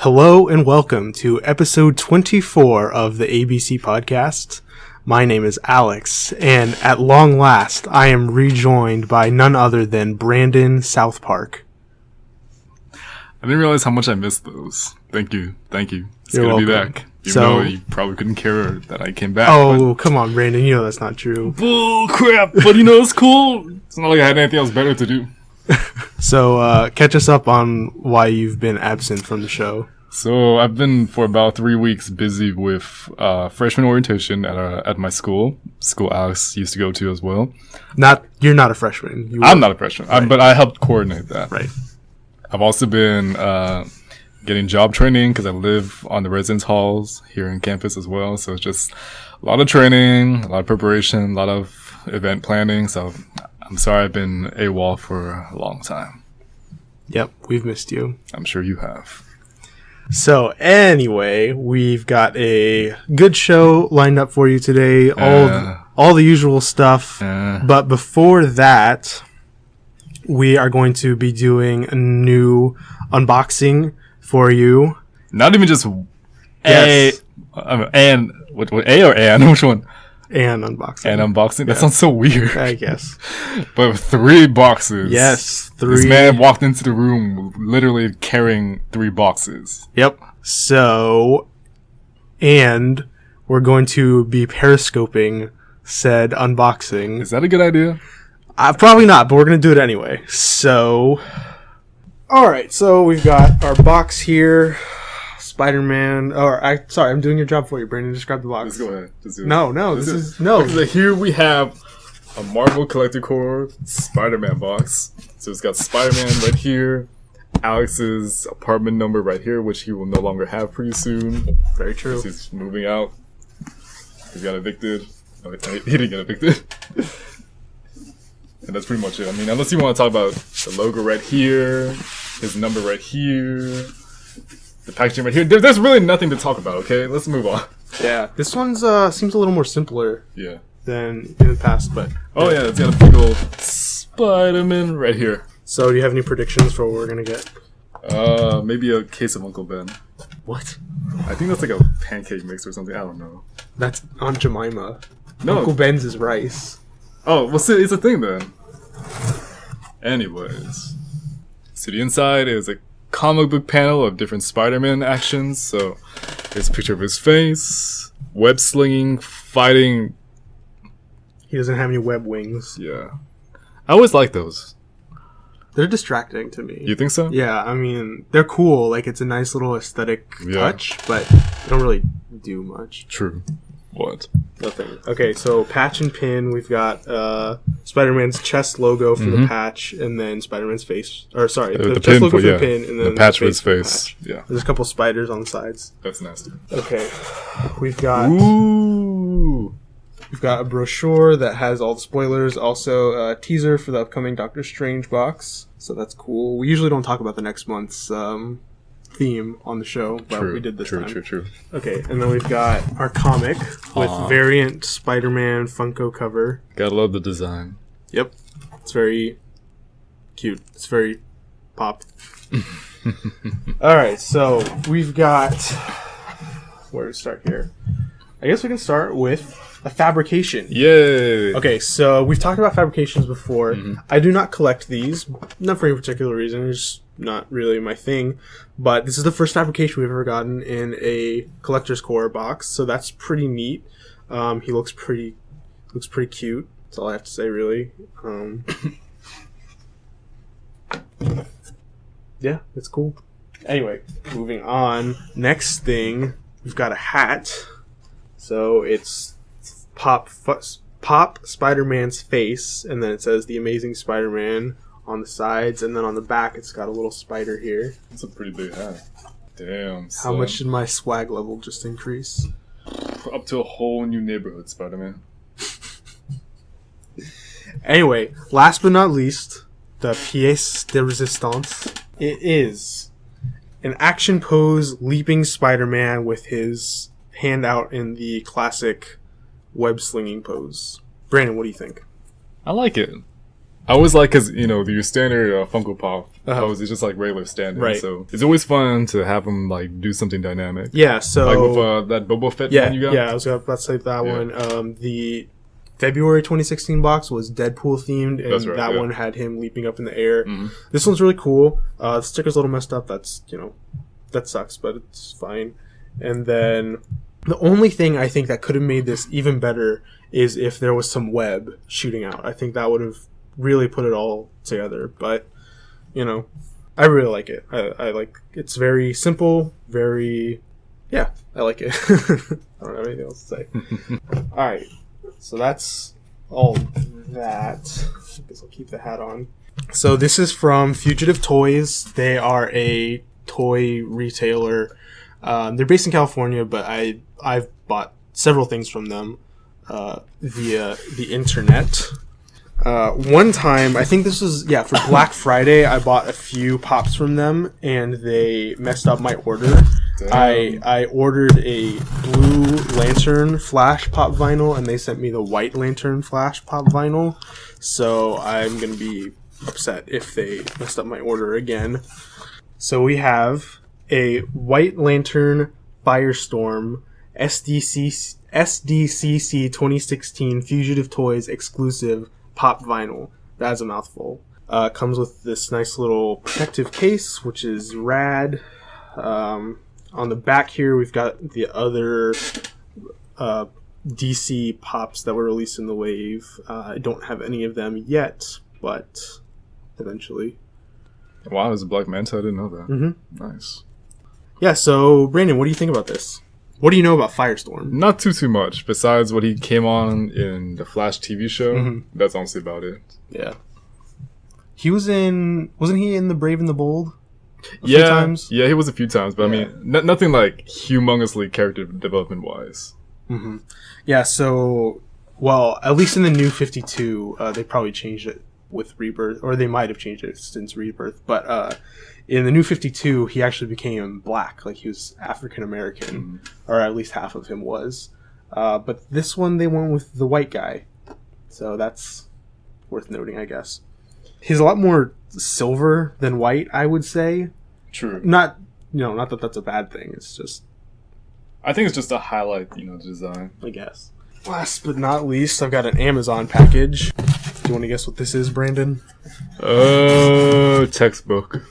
Hello and welcome to episode 24 of the ABC podcast. My name is Alex, and at long last, I am rejoined by none other than Brandon South Park. I didn't realize how much I missed those. Thank you. It's You're good to be welcome. back. Even though you probably couldn't care that I came back. Oh, come on, Brandon. You know that's not true. Bull crap. But it's cool. It's not like I had anything else better to do. So, catch us up on why you've been absent from the show. So I've been for about 3 weeks busy with freshman orientation at my school Alex used to go to as well. You're not a freshman. I'm not a freshman, right. but I helped coordinate that. Right. I've also been getting job training because I live on the residence halls here in campus as well. So it's just a lot of training, a lot of preparation, a lot of event planning. So I'm sorry I've been AWOL for a long time. Yep, we've missed you. I'm sure you have. So anyway, we've got a good show lined up for you today. All the usual stuff. But before that, we are going to be doing a new unboxing for you. Not even just Yes. what A or An? Which one? And unboxing. And unboxing? That sounds so weird. I guess. But 3 boxes. Yes, 3. This man walked into the room literally carrying 3 boxes. Yep. So, and we're going to be periscoping said unboxing. Is that a good idea? Probably not, but we're going to do it anyway. So, alright, so we've got our box here. Spider-Man. I'm doing your job for you, Brandon. Just grab the box. Let's go ahead. Just do it. No. Okay, here we have a Marvel Collector Core Spider-Man box. So it's got Spider-Man right here. Alex's apartment number right here, which he will no longer have pretty soon. Very true. He's moving out. He got evicted. No, he didn't get evicted. And that's pretty much it. I mean, unless you want to talk about the logo right here, his number right here, the packaging right here. There's really nothing to talk about, okay? Let's move on. Yeah, this one's seems a little more simpler than in the past, but... Oh yeah, it's got a big old Spider-Man right here. So, do you have any predictions for what we're gonna get? Maybe a case of Uncle Ben. What? I think that's like a pancake mix or something. I don't know. That's Aunt Jemima. No. Uncle Ben's is rice. Oh, well, see, it's a thing then. Anyways. So the inside is a comic book panel of different Spider-Man actions. So there's a picture of his face, web slinging, fighting. He doesn't have any web wings. Yeah. I always like those. They're distracting to me. You think so? Yeah, I mean, they're cool. Like, it's a nice little aesthetic touch, but they don't really do much. True. What? Nothing. Okay, so patch and pin. We've got Spider-Man's chest logo for the patch, and then Spider-Man's face. Or, sorry, the chest logo for the pin, and then the patch for his face. Yeah. There's a couple spiders on the sides. That's nasty. Okay. We've got... Ooh! We've got a brochure that has all the spoilers. Also, a teaser for the upcoming Doctor Strange box. So that's cool. We usually don't talk about the next month's theme on the show, but we did this time. True. Okay, and then we've got our comic with variant Spider-Man Funko cover. Gotta love the design. Yep. It's very cute. It's very pop. Alright, so we've got... Where to start here? I guess we can start with a fabrication. Yay! Okay, so we've talked about fabrications before. I do not collect these, not for any particular reason. It's just not really my thing. But this is the first fabrication we've ever gotten in a collector's core box, so that's pretty neat. He looks pretty cute. That's all I have to say, really. Yeah, it's cool. Anyway, moving on. Next thing, we've got a hat. So it's Pop Spider-Man's face, and then it says The Amazing Spider-Man on the sides, and then on the back it's got a little spider here. That's a pretty big hat. Damn. How much did my swag level just increase? Up to a whole new neighborhood, Spider-Man. Anyway, last but not least, the pièce de résistance. It is an action pose leaping Spider-Man with his hand out in the classic web slinging pose. Brandon, what do you think? I like it. I always like, because, your standard Funko Pop pose is just like regular standard. Right. So it's always fun to have them like do something dynamic. Yeah, so... Like with that Boba Fett one you got? Yeah, I was about to say that one. The February 2016 box was Deadpool themed, and that one had him leaping up in the air. Mm-hmm. This one's really cool. The sticker's a little messed up. That's, that sucks, but it's fine. And then the only thing I think that could have made this even better is if there was some web shooting out. I think that would have really put it all together. But, I really like it. I like it's very simple, I like it. I don't have anything else to say. All right. So that's all that. I guess I'll keep the hat on. So this is from Fugitive Toys. They are a toy retailer. They're based in California, but I've bought several things from them via the internet. One time, I think this was, for Black Friday, I bought a few pops from them, and they messed up my order. I ordered a blue Lantern Flash Pop vinyl, and they sent me the white Lantern Flash Pop vinyl. So I'm going to be upset if they messed up my order again. So we have a White Lantern Firestorm SDCC 2016 Fugitive Toys exclusive pop vinyl. That's a mouthful. Comes with this nice little protective case, which is rad. On the back here, we've got the other DC pops that were released in the wave. I don't have any of them yet, but eventually. Wow, there's a Black Manta. I didn't know that. Mm-hmm. Nice. Yeah, so, Brandon, what do you think about this? What do you know about Firestorm? Not too much, besides what he came on in the Flash TV show. Mm-hmm. That's honestly about it. Yeah. He was wasn't he in The Brave and the Bold? A few times? Yeah, he was a few times, but I mean, nothing like humongously character development-wise. Mm-hmm. Yeah, so, well, at least in the New 52, they probably changed it with Rebirth, or they might have changed it since Rebirth, but in the New 52, he actually became black, like he was African-American, or at least half of him was. But this one, they went with the white guy, so that's worth noting, I guess. He's a lot more silver than white, I would say. True. Not that that's a bad thing. It's just, I think it's just a highlight, the design. I guess. Last but not least, I've got an Amazon package. Do you want to guess what this is, Brandon? Textbook.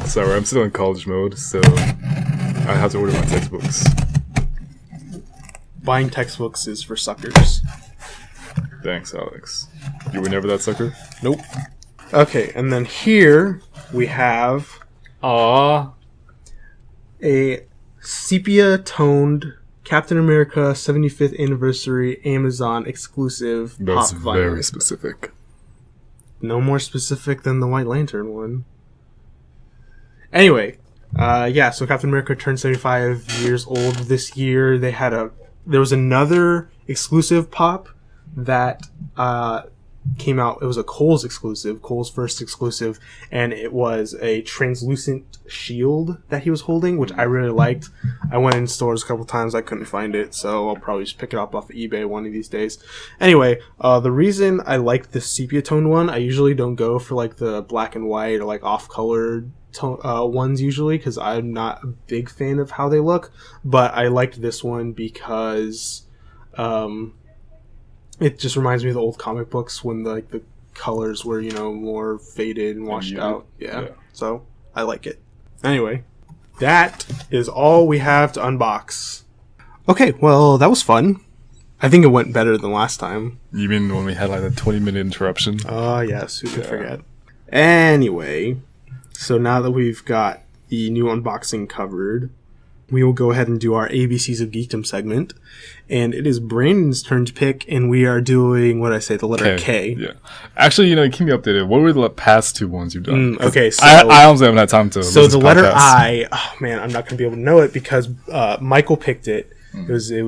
Sorry, I'm still in college mode, so I have to order my textbooks. Buying textbooks is for suckers. Thanks, Alex. You were never that sucker? Nope. Okay, and then here we have a sepia-toned Captain America 75th Anniversary Amazon exclusive That's pop vinyl. Very specific. No more specific than the White Lantern one. Anyway, so Captain America turned 75 years old this year. There was another exclusive pop that came out. It was a Kohl's exclusive, Kohl's first exclusive, and it was a translucent shield that he was holding, which I really liked. I went in stores a couple times, I couldn't find it, so I'll probably just pick it up off of eBay one of these days. Anyway, the reason I liked the sepia tone one, I usually don't go for like the black and white or like off-colored ones usually, because I'm not a big fan of how they look, but I liked this one because it just reminds me of the old comic books when the colors were, more faded and washed out. Yeah. So I like it. Anyway, that is all we have to unbox. Okay, well, that was fun. I think it went better than last time. You mean when we had like a 20-minute interruption? Oh, yes. Who could forget? Anyway, so now that we've got the new unboxing covered, we will go ahead and do our ABCs of Geekdom segment. And it is Brandon's turn to pick, and we are doing, the letter K. Yeah. Actually, keep me updated. What were the past two ones you've done? Okay, so I honestly haven't had time to. So the letter I, I'm not going to be able to know it because Michael picked it. It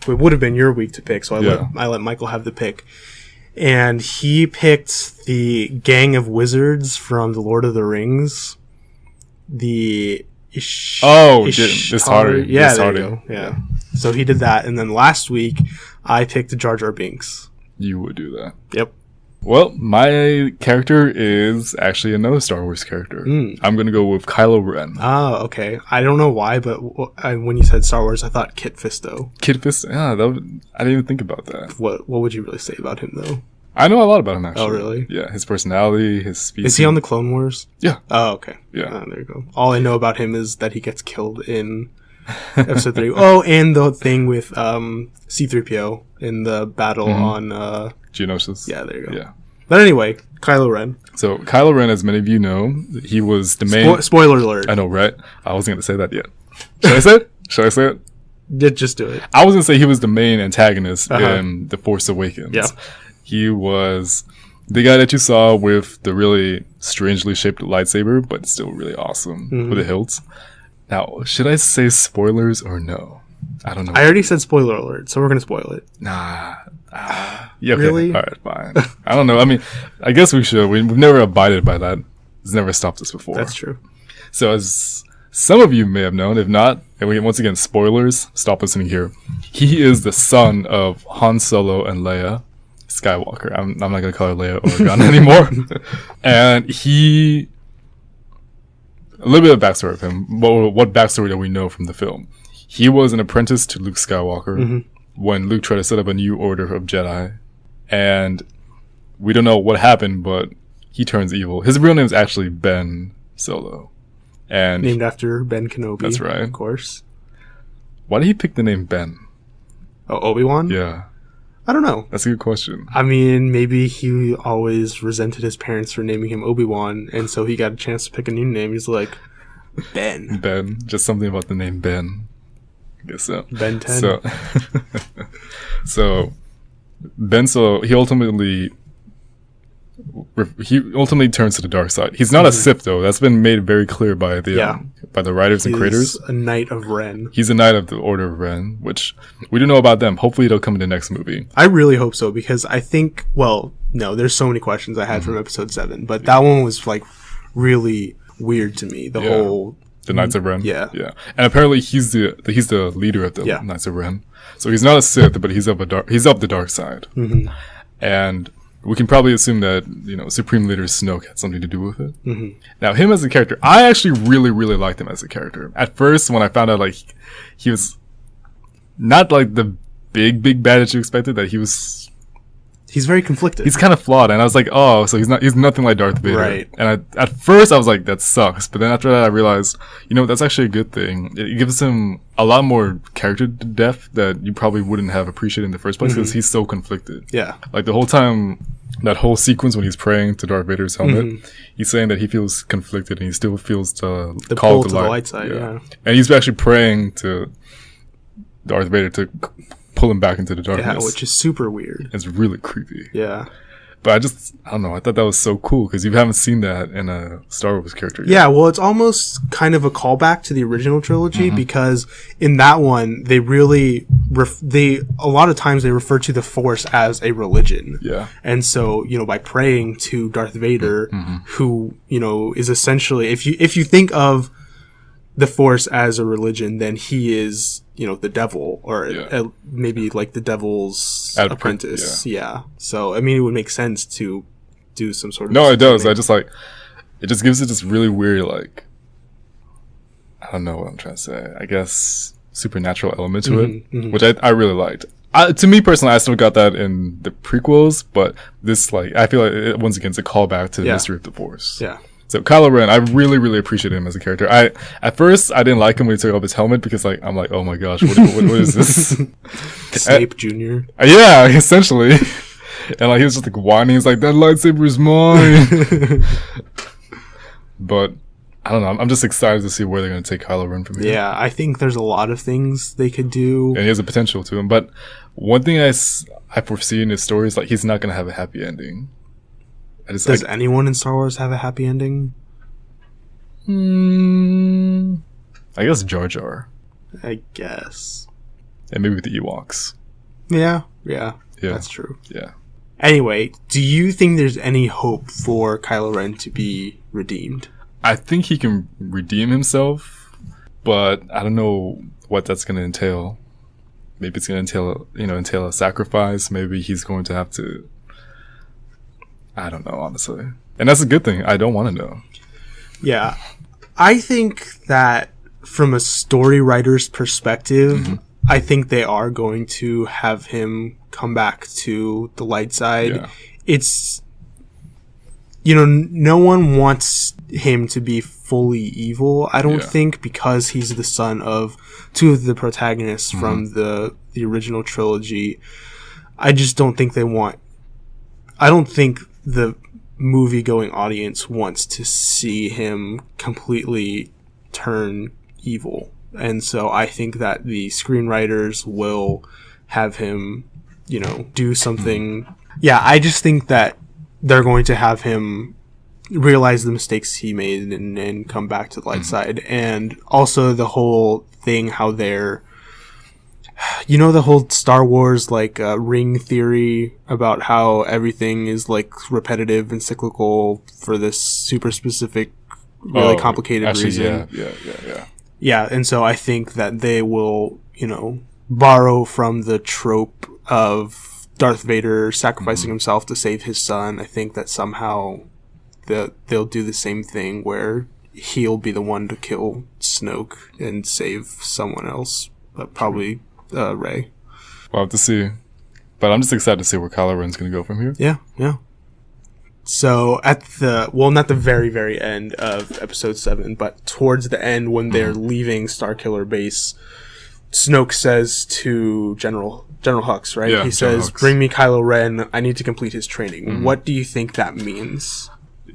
would have been your week to pick, so I let Michael have the pick. And he picked the gang of wizards from The Lord of the Rings. The Disheartening. Yeah, there you go. Yeah. So he did that, and then last week I picked the Jar Jar Binks. You would do that. Yep. Well, my character is actually another Star Wars character. I'm going to go with Kylo Ren. Oh, okay. I don't know why, but when you said Star Wars, I thought Kit Fisto. Kit Fisto? Yeah, I didn't even think about that. What would you really say about him, though? I know a lot about him, actually. Oh, really? Yeah, his personality, his speech. Is he on the Clone Wars? Yeah. Oh, okay. Yeah. There you go. All I know about him is that he gets killed in episode 3. Oh, and the thing with C-3PO in the battle on... Geonosis. Yeah, there you go. Yeah. But anyway, Kylo Ren. So, Kylo Ren, as many of you know, he was the main... Spoiler alert. I know, right? I wasn't going to say that yet. Should I say it? Should I say it? Yeah, just do it. I was going to say he was the main antagonist in The Force Awakens. Yeah. He was the guy that you saw with the really strangely shaped lightsaber, but still really awesome with the hilts. Now, should I say spoilers or no? I don't know. I already said spoiler alert, so we're going to spoil it. Nah. Yeah, okay. Really? All right, fine. I don't know. I mean, I guess we should. We've never abided by that. It's never stopped us before. That's true. So, as some of you may have known, if not, and once again, spoilers, stop listening here. He is the son of Han Solo and Leia Skywalker. I'm not going to call her Leia Organa anymore. And a little bit of backstory of him. What backstory do we know from the film? He was an apprentice to Luke Skywalker when Luke tried to set up a new order of Jedi. And we don't know what happened, but he turns evil. His real name is actually Ben Solo. And named after Ben Kenobi. That's right. Of course. Why did he pick the name Ben? Oh, Obi-Wan? Yeah. I don't know. That's a good question. I mean, maybe he always resented his parents for naming him Obi-Wan, and so he got a chance to pick a new name. He's like, Ben. Ben. Just something about the name Ben. I guess so. Ben 10. So Ben Solo, he ultimately turns to the dark side. He's not a Sith, though. That's been made very clear by the writers and creators. He's a Knight of Ren. He's a Knight of the Order of Ren, which we don't know about them. Hopefully, they'll come in the next movie. I really hope so, because I think, well, no, there's so many questions I had from episode 7, but that one was, like, really weird to me. The whole... The Knights of Ren? Yeah. Yeah. And apparently, he's the leader of the Knights of Ren. So he's not a Sith, but he's of the dark side. And we can probably assume that, Supreme Leader Snoke had something to do with it. Now, him as a character, I actually really, really liked him as a character. At first, when I found out, like, he was not, like, the big bad that you expected, that he's very conflicted. He's kind of flawed, and I was like, oh, so he's nothing like Darth Vader. Right. And at first I was like, that sucks. But then after that I realized, that's actually a good thing. It gives him a lot more character depth that you probably wouldn't have appreciated in the first place, because he's so conflicted. Yeah. Like the whole time, that whole sequence when he's praying to Darth Vader's helmet, he's saying that he feels conflicted and he still feels the call to the light side. Yeah. And he's actually praying to Darth Vader to pull him back into the darkness. Yeah, which is super weird. It's really creepy. Yeah. But I don't know, I thought that was so cool, because you haven't seen that in a Star Wars character yet. Yeah, well, it's almost kind of a callback to the original trilogy, because in that one, they really, a lot of times they refer to the Force as a religion. Yeah. And so, by praying to Darth Vader, who, is essentially, if you think of the Force as a religion, then he is, the devil, or maybe like the devil's apprentice. Yeah. So, I mean, it would make sense to do some sort of... No, it does. I just it just gives it this really weird, like, I don't know what I'm trying to say. I guess supernatural element to it, which I really liked. To me personally, I still got that in the prequels, but this, like, I feel like it, once again, it's a callback to the mystery of the Force. Yeah. So Kylo Ren, I really, really appreciate him as a character. At first I didn't like him when he took off his helmet, because I'm like, oh my gosh, what is this? Snape Jr. Yeah, essentially. And he was just like whining. He's like, that lightsaber is mine. But I don't know. I'm just excited to see where they're going to take Kylo Ren from here. Yeah, I think there's a lot of things they could do. And he has a potential to him. But one thing I foresee in his story is he's not going to have a happy ending. Does anyone in Star Wars have a happy ending? I guess Jar Jar. I guess. And maybe with the Ewoks. Yeah. That's true. Yeah. Anyway, do you think there's any hope for Kylo Ren to be redeemed? I think he can redeem himself, but I don't know what that's going to entail. Maybe it's going to entail a sacrifice. Maybe he's going to have to I don't know, honestly. And that's a good thing. I don't want to know. Yeah. I think that from a story writer's perspective, I think they are going to have him come back to the light side. Yeah. It's, no one wants him to be fully evil, I don't think, because he's the son of two of the protagonists from the original trilogy. I just don't think I don't think the movie-going audience wants to see him completely turn evil. And so I think that the screenwriters will have him, do something. Yeah, I just think that they're going to have him realize the mistakes he made and come back to the light side. And also the whole thing, how they're, the whole Star Wars, ring theory about how everything is, repetitive and cyclical for this super specific, really complicated reason. Yeah. Yeah, and so I think that they will, borrow from the trope of Darth Vader sacrificing himself to save his son. I think that somehow they'll do the same thing where he'll be the one to kill Snoke and save someone else, but probably Rey. We'll have to see. But I'm just excited to see where Kylo Ren's going to go from here. Yeah. So at not the very, very end of episode 7, but towards the end when they're leaving Starkiller Base, Snoke says to General Hux, right? Yeah, he says, Hux. "Bring me Kylo Ren. I need to complete his training." What do you think that means?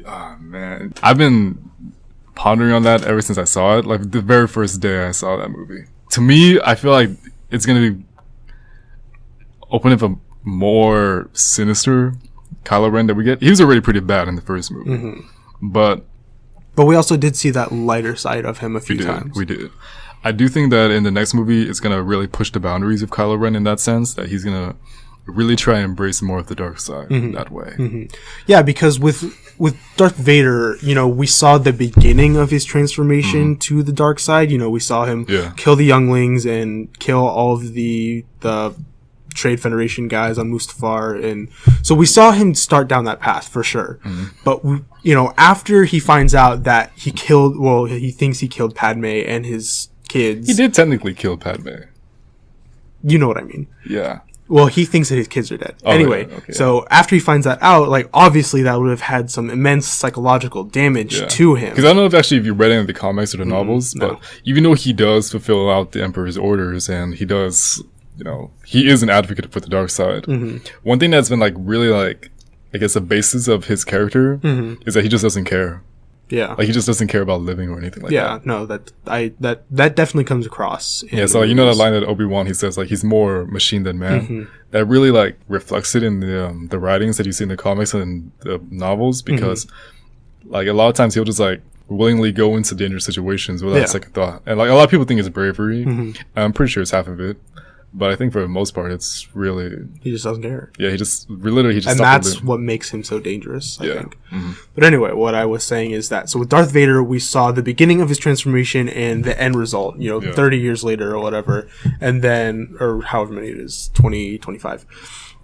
Oh, man. I've been pondering on that ever since I saw it. Like, the very first day I saw that movie. To me, I feel like it's going to be open up a more sinister Kylo Ren that we get. He was already pretty bad in the first movie. But we also did see that lighter side of him a few times. We did. I do think that in the next movie, it's going to really push the boundaries of Kylo Ren in that sense, that he's going to really try and embrace more of the dark side that way. Yeah, because with Darth Vader, we saw the beginning of his transformation to the dark side. We saw him kill the younglings and kill all of the Trade Federation guys on Mustafar, and so we saw him start down that path for sure. But after he finds out that he thinks he killed Padme and his kids. He did technically kill Padme. You know what I mean? Yeah. Well, he thinks that his kids are dead. Anyway, so after he finds that out, obviously that would have had some immense psychological damage to him. Because I don't know if you read any of the comics or the novels, but even though he does fulfill out the Emperor's orders and he does, he is an advocate for the dark side. One thing that's been really I guess the basis of his character is that he just doesn't care. Yeah. He just doesn't care about living or anything like that. Yeah, no, that definitely comes across. Yeah, so that line that Obi-Wan, he says he's more machine than man. That really reflects it in the writings that you see in the comics and the novels, because a lot of times he'll just willingly go into dangerous situations without second thought. And a lot of people think it's bravery. I'm pretty sure it's half of it. But I think for the most part, it's really... He just doesn't care. Yeah, he just... Literally, he just... And that's what makes him so dangerous, I think. But anyway, what I was saying is that... So with Darth Vader, we saw the beginning of his transformation and the end result, 30 years later or whatever. And then... Or however many it is. 20, 25.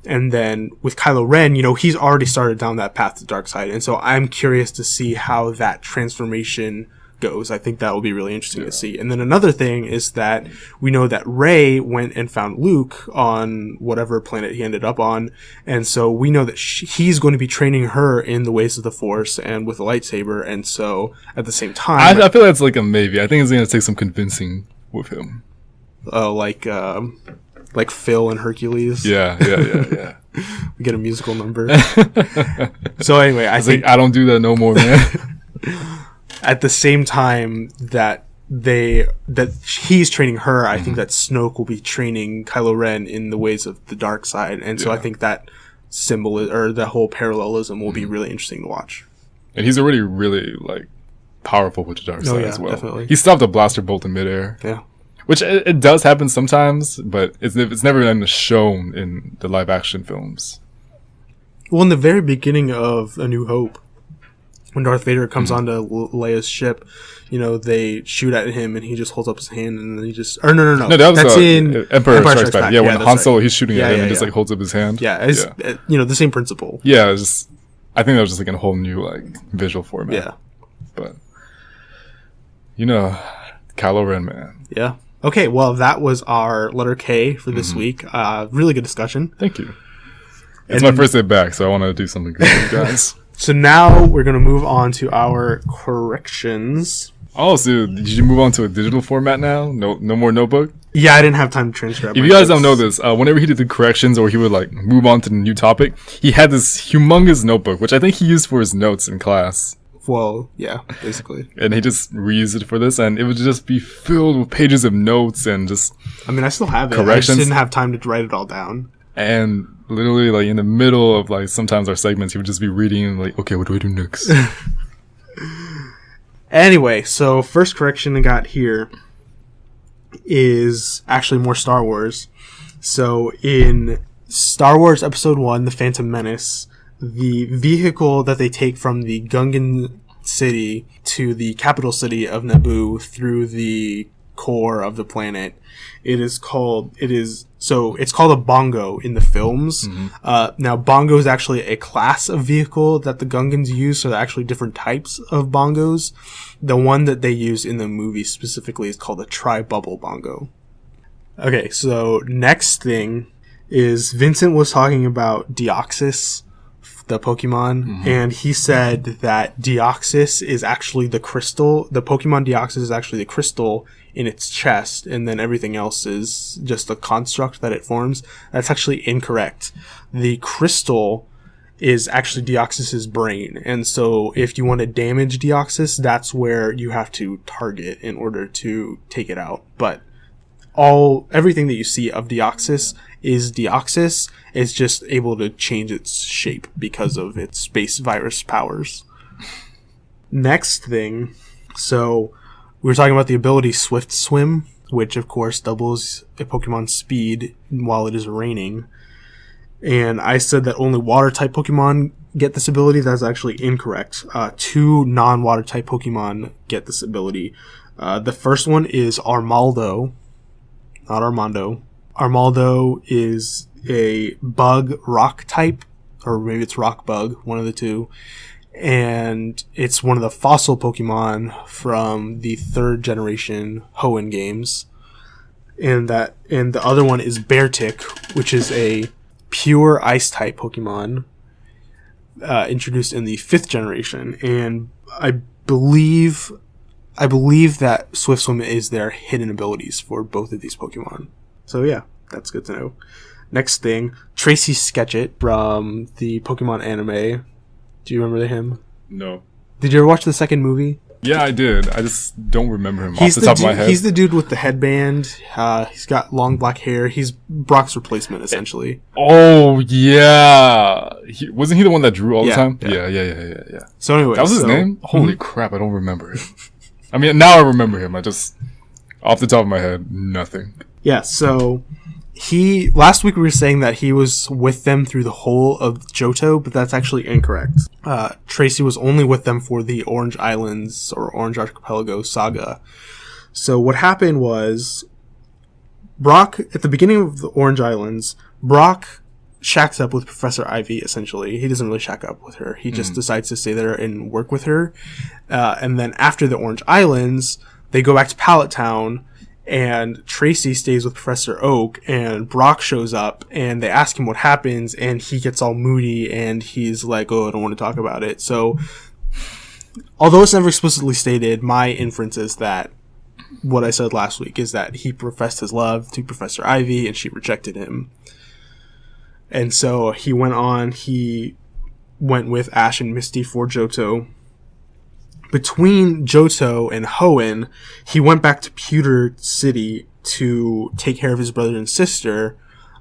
And then with Kylo Ren, he's already started down that path to the dark side. And so I'm curious to see how that transformation goes. I think that will be really interesting to see. And then another thing is that we know that Rey went and found Luke on whatever planet he ended up on, and so we know that he's going to be training her in the ways of the Force and with a lightsaber. And so at the same time, I feel that's a maybe. I think it's going to take some convincing with him. Like Phil and Hercules. Yeah. We get a musical number. So anyway, I think I don't do that no more, man. At the same time that he's training her, I think that Snoke will be training Kylo Ren in the ways of the dark side, and so I think that the whole parallelism will be really interesting to watch. And he's already really powerful with the dark side as well. Definitely. He stopped a blaster bolt in midair. Yeah, which it does happen sometimes, but it's never been shown in the live action films. Well, in the very beginning of A New Hope, when Darth Vader comes onto Leia's ship, they shoot at him and he just holds up his hand and then he just... Or no. That's in Empire Strikes Back. Yeah, when Han Solo, right. he's shooting at him and just holds up his hand. Yeah, it's the same principle. Yeah, it's just... I think that was just like in a whole new like visual format. Yeah. But you know, Kylo Ren, man. Yeah. Okay, well, that was our letter K for this week. Really good discussion. Thank you. It's my first day back, so I want to do something good for you guys. So now we're going to move on to our corrections. Oh, so did you move on to a digital format now? No more notebook? Yeah, I didn't have time to transcribe. If you guys don't know this, whenever he did the corrections or he would like move on to the new topic, he had this humongous notebook, which I think he used for his notes in class. Well, yeah, basically. And he just reused it for this, and it would just be filled with pages of notes and just... I mean, I still have it. Corrections. I just didn't have time to write it all down. And literally, like, in the middle of, like, sometimes our segments, he would just be reading and, like, okay, what do I do next? Anyway, so first correction I got here is actually more Star Wars. So in Star Wars Episode 1, The Phantom Menace, the vehicle that they take from the Gungan city to the capital city of Naboo through the core of the planet, it's called a bongo in the films. Now bongo is actually a class of vehicle that the Gungans use, so they're actually different types of bongos. The one that they use in the movie specifically is called a tri-bubble bongo. Okay, so next thing is Vincent was talking about Deoxys, the Pokemon, and he said that Deoxys is actually the crystal. The Pokemon Deoxys is actually the crystal in its chest, and then everything else is just a construct that it forms. That's actually incorrect. The crystal is actually Deoxys's brain, and so if you want to damage Deoxys, that's where you have to target in order to take it out. But everything that you see of Deoxys is Deoxys. It's just able to change its shape because of its space virus powers. Next thing, so we were talking about the ability Swift Swim, which of course doubles a Pokemon's speed while it is raining. And I said that only water type Pokemon get this ability. That's actually incorrect. 2 non-water type Pokemon get this ability. The first one is Armaldo, not Armando. Armaldo is a bug rock type, or maybe it's rock bug, one of the two. And it's one of the fossil Pokemon from the 3rd generation Hoenn games. And the other one is Beartic, which is a pure ice type Pokemon introduced in the 5th generation. And I believe that Swift Swim is their hidden abilities for both of these Pokemon. So yeah, that's good to know. Next thing, Tracy Sketchit from the Pokemon anime. Do you remember him? No. Did you ever watch the second movie? Yeah, I did. I just don't remember him off the top of my head. He's the dude with the headband. He's got long black hair. He's Brock's replacement, essentially. Oh, yeah. Wasn't he the one that drew all the time? Yeah. So anyway. That was his name? Holy crap, I don't remember him. I mean, now I remember him. I just, off the top of my head, nothing. Yeah, so last week we were saying that he was with them through the whole of Johto, but that's actually incorrect. Tracy was only with them for the Orange Islands or Orange Archipelago saga. So what happened was, Brock, at the beginning of the Orange Islands, Brock shacks up with Professor Ivy, essentially. He doesn't really shack up with her. He just decides to stay there and work with her. And then after the Orange Islands, they go back to Pallet Town, and Tracy stays with Professor Oak, and Brock shows up, and they ask him what happens, and he gets all moody, and he's like, oh, I don't want to talk about it. So, although it's never explicitly stated, my inference is that what I said last week is that he professed his love to Professor Ivy, and she rejected him. And so he went with Ash and Misty for Johto. Between Johto and Hoenn, he went back to Pewter City to take care of his brother and sister,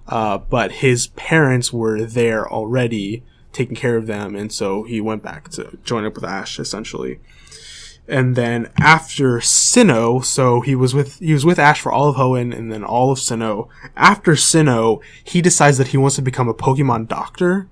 but his parents were there already taking care of them, and so he went back to join up with Ash, essentially. And then after Sinnoh, so he was with Ash for all of Hoenn and then all of Sinnoh. After Sinnoh, he decides that he wants to become a Pokemon doctor.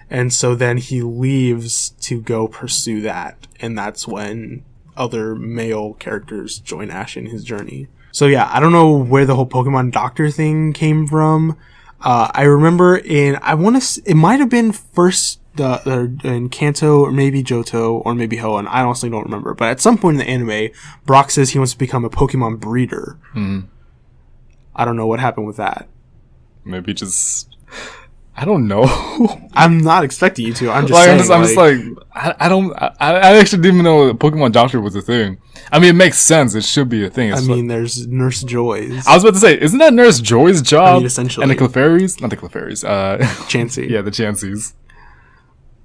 And so then he leaves to go pursue that. And that's when other male characters join Ash in his journey. So yeah, I don't know where the whole Pokemon doctor thing came from. I remember it might have been first in Kanto, or maybe Johto, or maybe Hoenn. I honestly don't remember. But at some point in the anime, Brock says he wants to become a Pokemon breeder. Mm. I don't know what happened with that. Maybe just... I don't know. I'm not expecting you to. I'm just saying. I actually didn't even know a Pokemon doctor was a thing. I mean, it makes sense. It should be a thing. There's Nurse Joy's. I was about to say, isn't that Nurse Joy's job? I mean, essentially. And the Clefairies? Not the Clefairies. Chansey. Yeah, the Chanseys.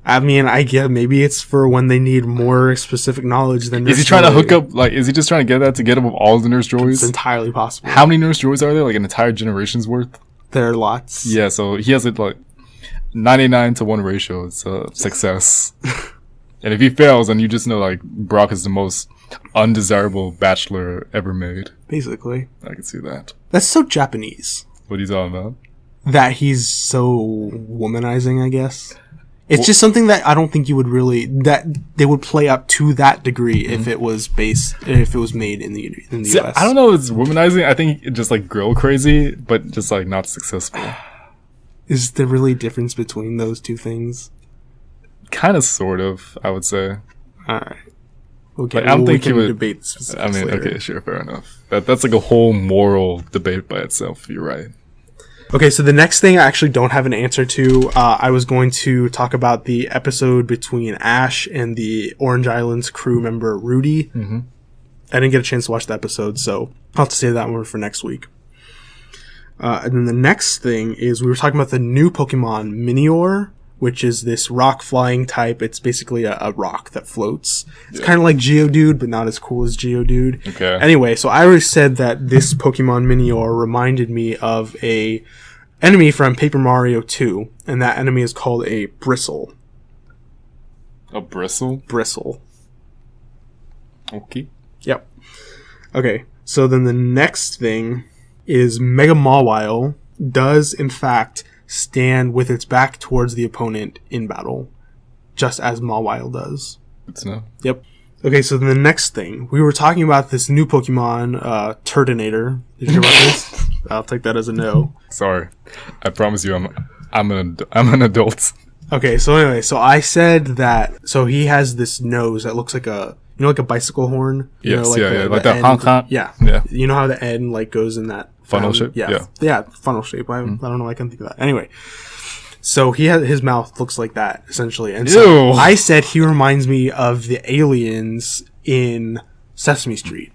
I mean, I get maybe it's for when they need more specific knowledge than Nurse Is he trying to hook up, is he just trying to get that to get him with all the Nurse Joys? It's entirely possible. How many Nurse Joys are there? Like an entire generation's worth? There are lots. Yeah, so he has 99-1 ratio. It's a success. And if he fails, then you just know, Brock is the most undesirable bachelor ever made. Basically. I can see that. That's so Japanese. What are you talking about? That he's so womanizing, I guess. It's just something that I don't think you would that they would play up to that degree if it was made in the US. I don't know if it's womanizing. I think it's just girl crazy, but just not successful. Is there really a difference between those two things? Kind of, sort of, I would say. Alright. Okay, I don't think you would debate the specifics later. Okay, sure, fair enough. That's a whole moral debate by itself, you're right. Okay, so the next thing I actually don't have an answer to. I was going to talk about the episode between Ash and the Orange Islands crew member Rudy. Mm-hmm. I didn't get a chance to watch the episode, so I'll have to save that one for next week. And then the next thing is we were talking about the new Pokemon Minior, which is this rock flying type. It's basically a rock that floats. It's kind of like Geodude, but not as cool as Geodude. Okay. Anyway, so I already said that this Pokemon Minior reminded me of a enemy from Paper Mario 2, and that enemy is called a Bristle. A Bristle? Bristle. Okay. Yep. Okay, so then the next thing is Mega Mawile does, in fact, stand with its back towards the opponent in battle, just as Mawile does. Good to know. Yep. Okay, so then the next thing, we were talking about this new Pokemon, Turtonator. Did you hear about this? I'll take that as a no. Sorry, I promise you, I'm an adult. Okay, so anyway, so I said that. So he has this nose that looks like a bicycle horn. Yes, like that honk honk. Yeah. You know how the end goes in that funnel shape. Yeah, funnel shape. I don't know why I can't think of that. Anyway, so his mouth looks like that essentially, and so I said he reminds me of the aliens in Sesame Street.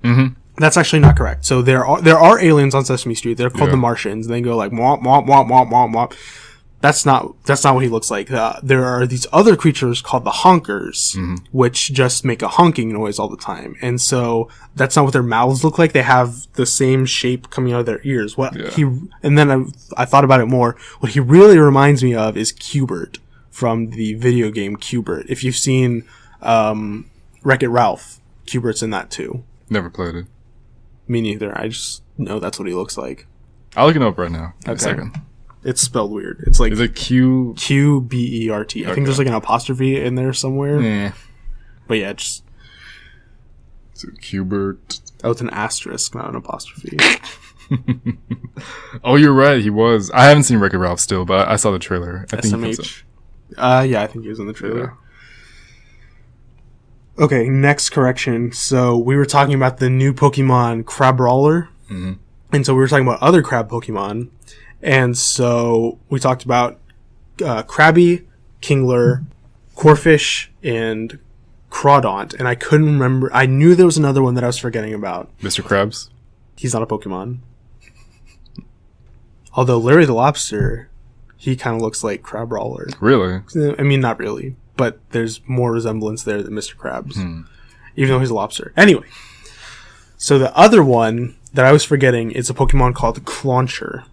Mm-hmm. That's actually not correct. So there are aliens on Sesame Street. They're called the Martians. And they go like womp womp womp womp womp womp. That's not what he looks like. There are these other creatures called the honkers, which just make a honking noise all the time. And so that's not what their mouths look like. They have the same shape coming out of their ears. And then I thought about it more. What he really reminds me of is Q*bert from the video game Q*bert. If you've seen Wreck-It Ralph, Q*bert's in that too. Never played it. Me neither. I just know that's what he looks like. I'll look it up right now. In a second. It's spelled weird. It's like... Is it Q... Q-B-E-R-T. I think there's an apostrophe in there somewhere. Yeah. But yeah, just... So Q*bert. Oh, it's an asterisk, not an apostrophe. Oh, you're right. He was. I haven't seen Wreck-It Ralph still, but I saw the trailer. I think SMH. Yeah, I think he was in the trailer. Yeah. Okay, next correction. So we were talking about the new Pokemon Crabrawler. Mm-hmm. And so we were talking about other crab Pokemon. And so we talked about Krabby, Kingler, Corphish, and Crawdaunt. And I couldn't remember. I knew there was another one that I was forgetting about. Mr. Krabs? He's not a Pokemon. Although Larry the Lobster, he kind of looks like Crabrawler. Really? I mean, not really. But there's more resemblance there than Mr. Krabs. Even though he's a lobster. Anyway. So the other one that I was forgetting is a Pokemon called Clauncher.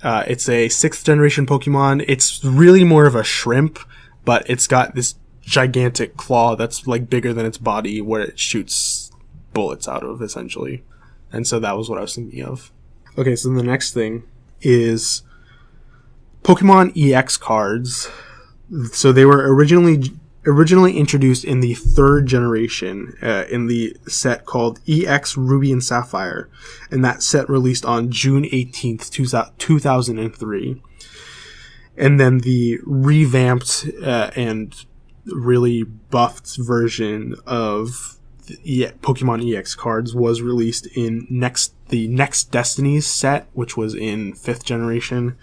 It's a 6th generation Pokemon. It's really more of a shrimp, but it's got this gigantic claw that's like bigger than its body where it shoots bullets out of, essentially. And so that was what I was thinking of. Okay, so the next thing is Pokemon EX cards. So they were originally introduced in the 3rd generation in the set called EX Ruby and Sapphire, and that set released on June 18th, 2003. And then the revamped and really buffed version of the Pokemon EX cards was released in the Next Destinies set, which was in 5th generation.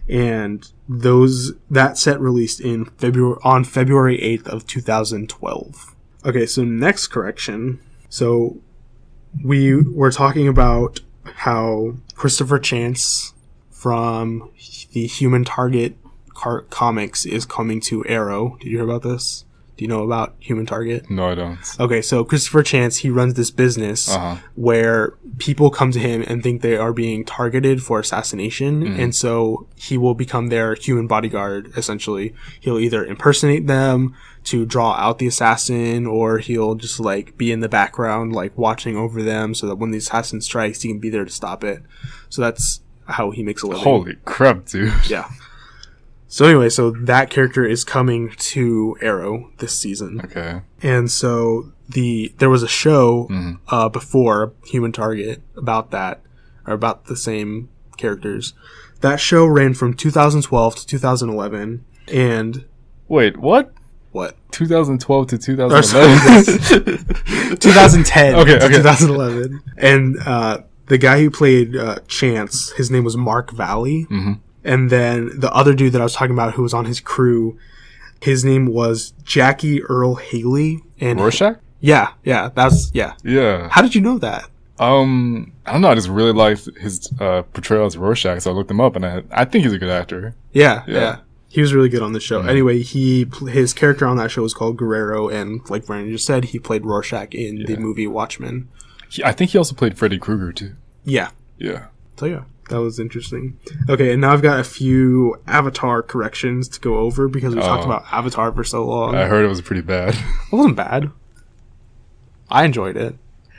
And that set released on February 8th of 2012. Okay, so next correction. So we were talking about how Christopher Chance from the Human Target comics is coming to Arrow. Did you hear about this? Do you know about Human Target? No, I don't. Okay, so Christopher Chance, he runs this business where people come to him and think they are being targeted for assassination, and so he will become their human bodyguard, essentially. He'll either impersonate them to draw out the assassin, or he'll just, like, be in the background, like, watching over them so that when the assassin strikes, he can be there to stop it. So that's how he makes a living. Holy crap, dude. Yeah. So anyway, so that character is coming to Arrow this season. Okay. And so there was a show before Human Target about that, or about the same characters. That show ran from 2012 to 2011, and... Wait, what? What? 2012 to 2011? 2010 to 2011. And the guy who played Chance, his name was Mark Valley. Mm-hmm. And then the other dude that I was talking about who was on his crew, his name was Jackie Earl Haley. And Rorschach? Yeah. Yeah. How did you know that? I don't know. I just really liked his portrayal as Rorschach, so I looked him up, and I think he's a good actor. Yeah. He was really good on the show. Mm-hmm. Anyway, his character on that show was called Guerrero, and like Brandon just said, he played Rorschach in the movie Watchmen. I think he also played Freddy Krueger, too. Yeah. Yeah. So yeah, that was interesting. Okay, and now I've got a few Avatar corrections to go over because we talked about Avatar for so long. I heard it was pretty bad. It wasn't bad. I enjoyed it.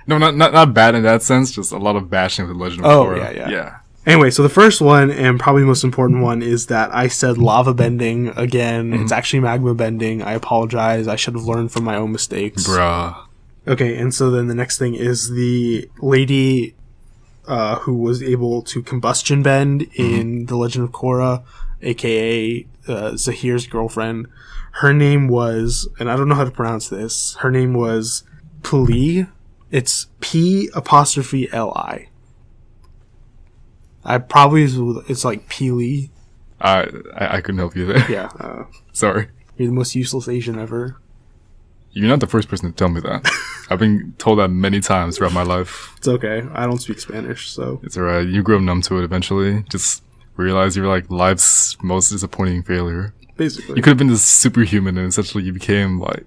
No, not bad in that sense, just a lot of bashing of the Legend of Korra. Yeah. Anyway, so the first one, and probably most important one, is that I said lava bending again. Mm-hmm. It's actually magma bending. I apologize. I should have learned from my own mistakes. Bruh. Okay, and so then the next thing is the lady who was able to combustion bend in The Legend of Korra, a.k.a. Zahir's girlfriend. Her name was, and I don't know how to pronounce this, her name was Pili. It's P''Li. It's like Pili. I couldn't help you there. Yeah. Sorry. You're the most useless Asian ever. You're not the first person to tell me that. I've been told that many times throughout my life. It's okay. I don't speak Spanish, so. It's alright. You grow numb to it eventually. Just realize you're like life's most disappointing failure. Basically. You could have been this superhuman and essentially you became like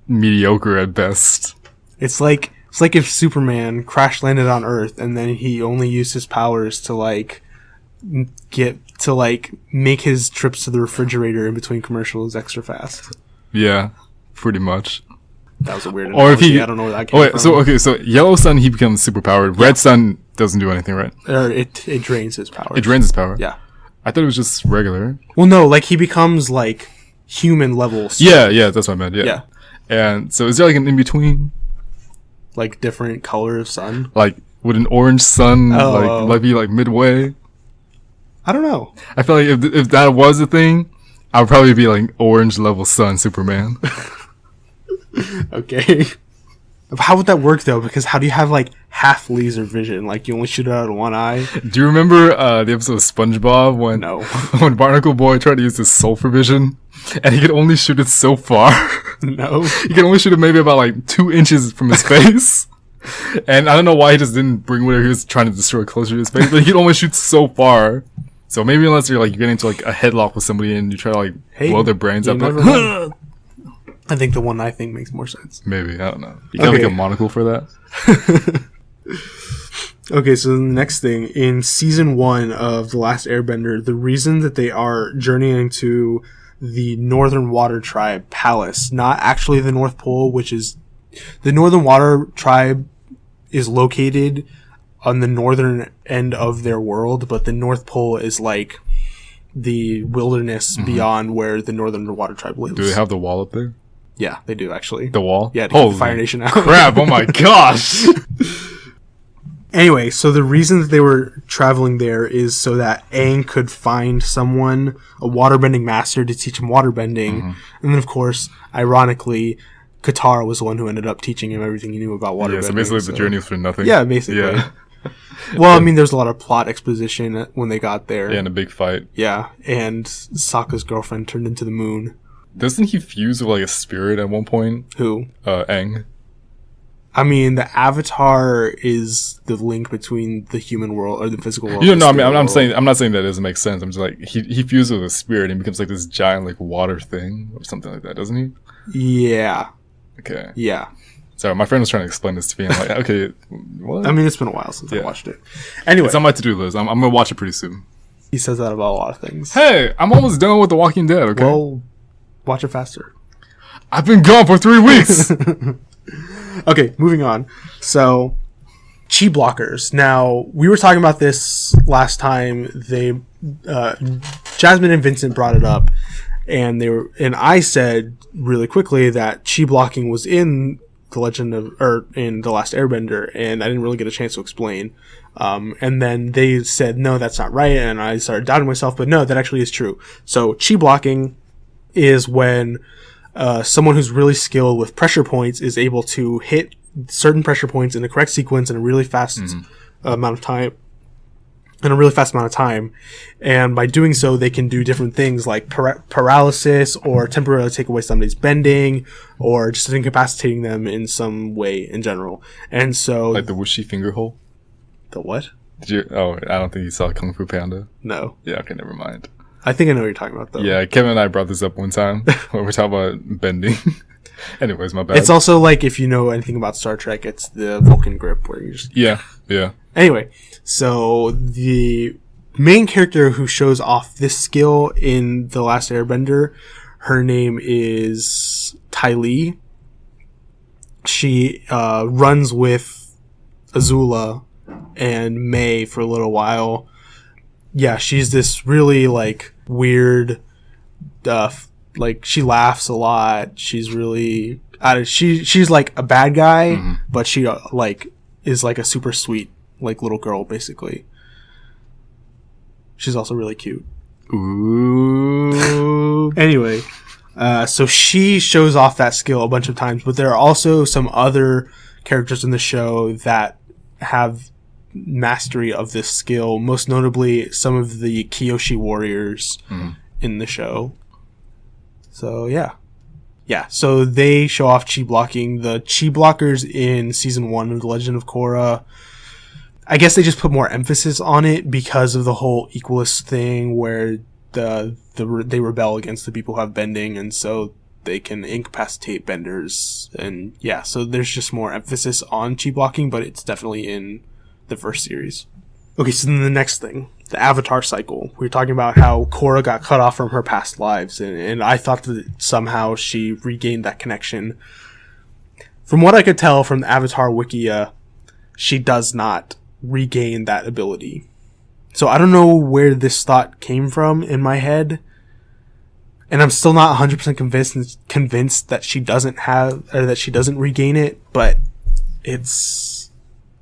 mediocre at best. It's like if Superman crash landed on Earth and then he only used his powers to make his trips to the refrigerator in between commercials extra fast. Yeah, pretty much. That was a weird analogy. I don't know where that came from. So Yellow Sun, he becomes super powered. Red Sun doesn't do anything, right? It drains his power. It drains his power? Yeah. I thought it was just regular. Well, no, like he becomes like human level. Yeah, that's what I meant. Yeah. And so is there like an in-between? Like different color of sun? Like, would an orange sun like be like midway? I don't know. I feel like if that was a thing, I would probably be like orange level sun Superman. Okay. How would that work though? Because how do you have like half laser vision? Like you only shoot it out of one eye? Do you remember the episode of SpongeBob when Barnacle Boy tried to use his sulfur vision and he could only shoot it so far? No. He could only shoot it maybe about like 2 inches from his face. And I don't know why he just didn't bring whatever he was trying to destroy closer to his face, but he could only shoot so far. So maybe unless you're getting into like a headlock with somebody and you try to blow their brains up. I think the one eye thing makes more sense. Maybe, I don't know. You got like a monocle for that? Okay, so the next thing, in season 1 of The Last Airbender, the reason that they are journeying to the Northern Water Tribe Palace, not actually the North Pole, which is... The Northern Water Tribe is located on the northern end of their world, but the North Pole is like the wilderness beyond where the Northern Water Tribe lives. Do they have the wall up there? Yeah, they do actually. The wall? Yeah, to keep the Fire Nation out. Crap, oh my gosh! Anyway, so the reason that they were traveling there is so that Aang could find someone, a waterbending master, to teach him waterbending. Mm-hmm. And then, of course, ironically, Katara was the one who ended up teaching him everything he knew about waterbending. Yeah, so basically the journey was for nothing. Yeah, basically. Yeah. Well, I mean, there's a lot of plot exposition when they got there. Yeah, and a big fight. Yeah, and Sokka's girlfriend turned into the moon. Doesn't he fuse with, like, a spirit at one point? Who? Aang. I mean, the Avatar is the link between the human world or the physical world. You know, I mean, I'm not saying that doesn't make sense. I'm just like, he fuses with a spirit and becomes like this giant, like, water thing or something like that, doesn't he? Yeah. Okay. Yeah. Sorry, my friend was trying to explain this to me. I'm like, okay, what? I mean, it's been a while since I watched it. Anyway. It's on my to-do list. I'm going to watch it pretty soon. He says that about a lot of things. Hey, I'm almost done with The Walking Dead, okay? Well, watch it faster. I've been gone for 3 weeks! Okay, moving on. So, chi blockers. Now, we were talking about this last time. Jasmine and Vincent brought it up, and I said really quickly that chi blocking was in in The Last Airbender, and I didn't really get a chance to explain. And then they said, no, that's not right, and I started doubting myself, but no, that actually is true. So, chi blocking is when someone who's really skilled with pressure points is able to hit certain pressure points in the correct sequence in a really fast amount of time. And by doing so, they can do different things like paralysis or temporarily take away somebody's bending or just incapacitating them in some way in general. And so... Like the whooshy finger hole? The what? I don't think you saw Kung Fu Panda. No. Yeah, okay, never mind. I think I know what you're talking about, though. Yeah, Kevin and I brought this up one time when we're talking about bending. Anyways, my bad. It's also like, if you know anything about Star Trek, it's the Vulcan grip where you just... Yeah. Anyway, so the main character who shows off this skill in The Last Airbender, her name is Ty Lee. She runs with Azula and May for a little while. Yeah, she's this really, like, weird, like, she laughs a lot. She's really, she's like a bad guy, but she, like, is like a super sweet, like, little girl, basically. She's also really cute. Ooh. Anyway, so she shows off that skill a bunch of times, but there are also some other characters in the show that have mastery of this skill, most notably some of the Kyoshi warriors in the show. So yeah, so they show off chi blocking. The chi blockers in season 1 of The Legend of Korra, I guess they just put more emphasis on it because of the whole equalist thing where they rebel against the people who have bending, and so they can incapacitate benders. And yeah, so there's just more emphasis on chi blocking, but it's definitely in the first series. Okay, so then the next thing, the Avatar cycle. We were talking about how Korra got cut off from her past lives, and I thought that somehow she regained that connection. From what I could tell from the Avatar Wikia, she does not regain that ability. So I don't know where this thought came from in my head, and I'm still not 100% convinced that she doesn't have, or that she doesn't regain it, but it's...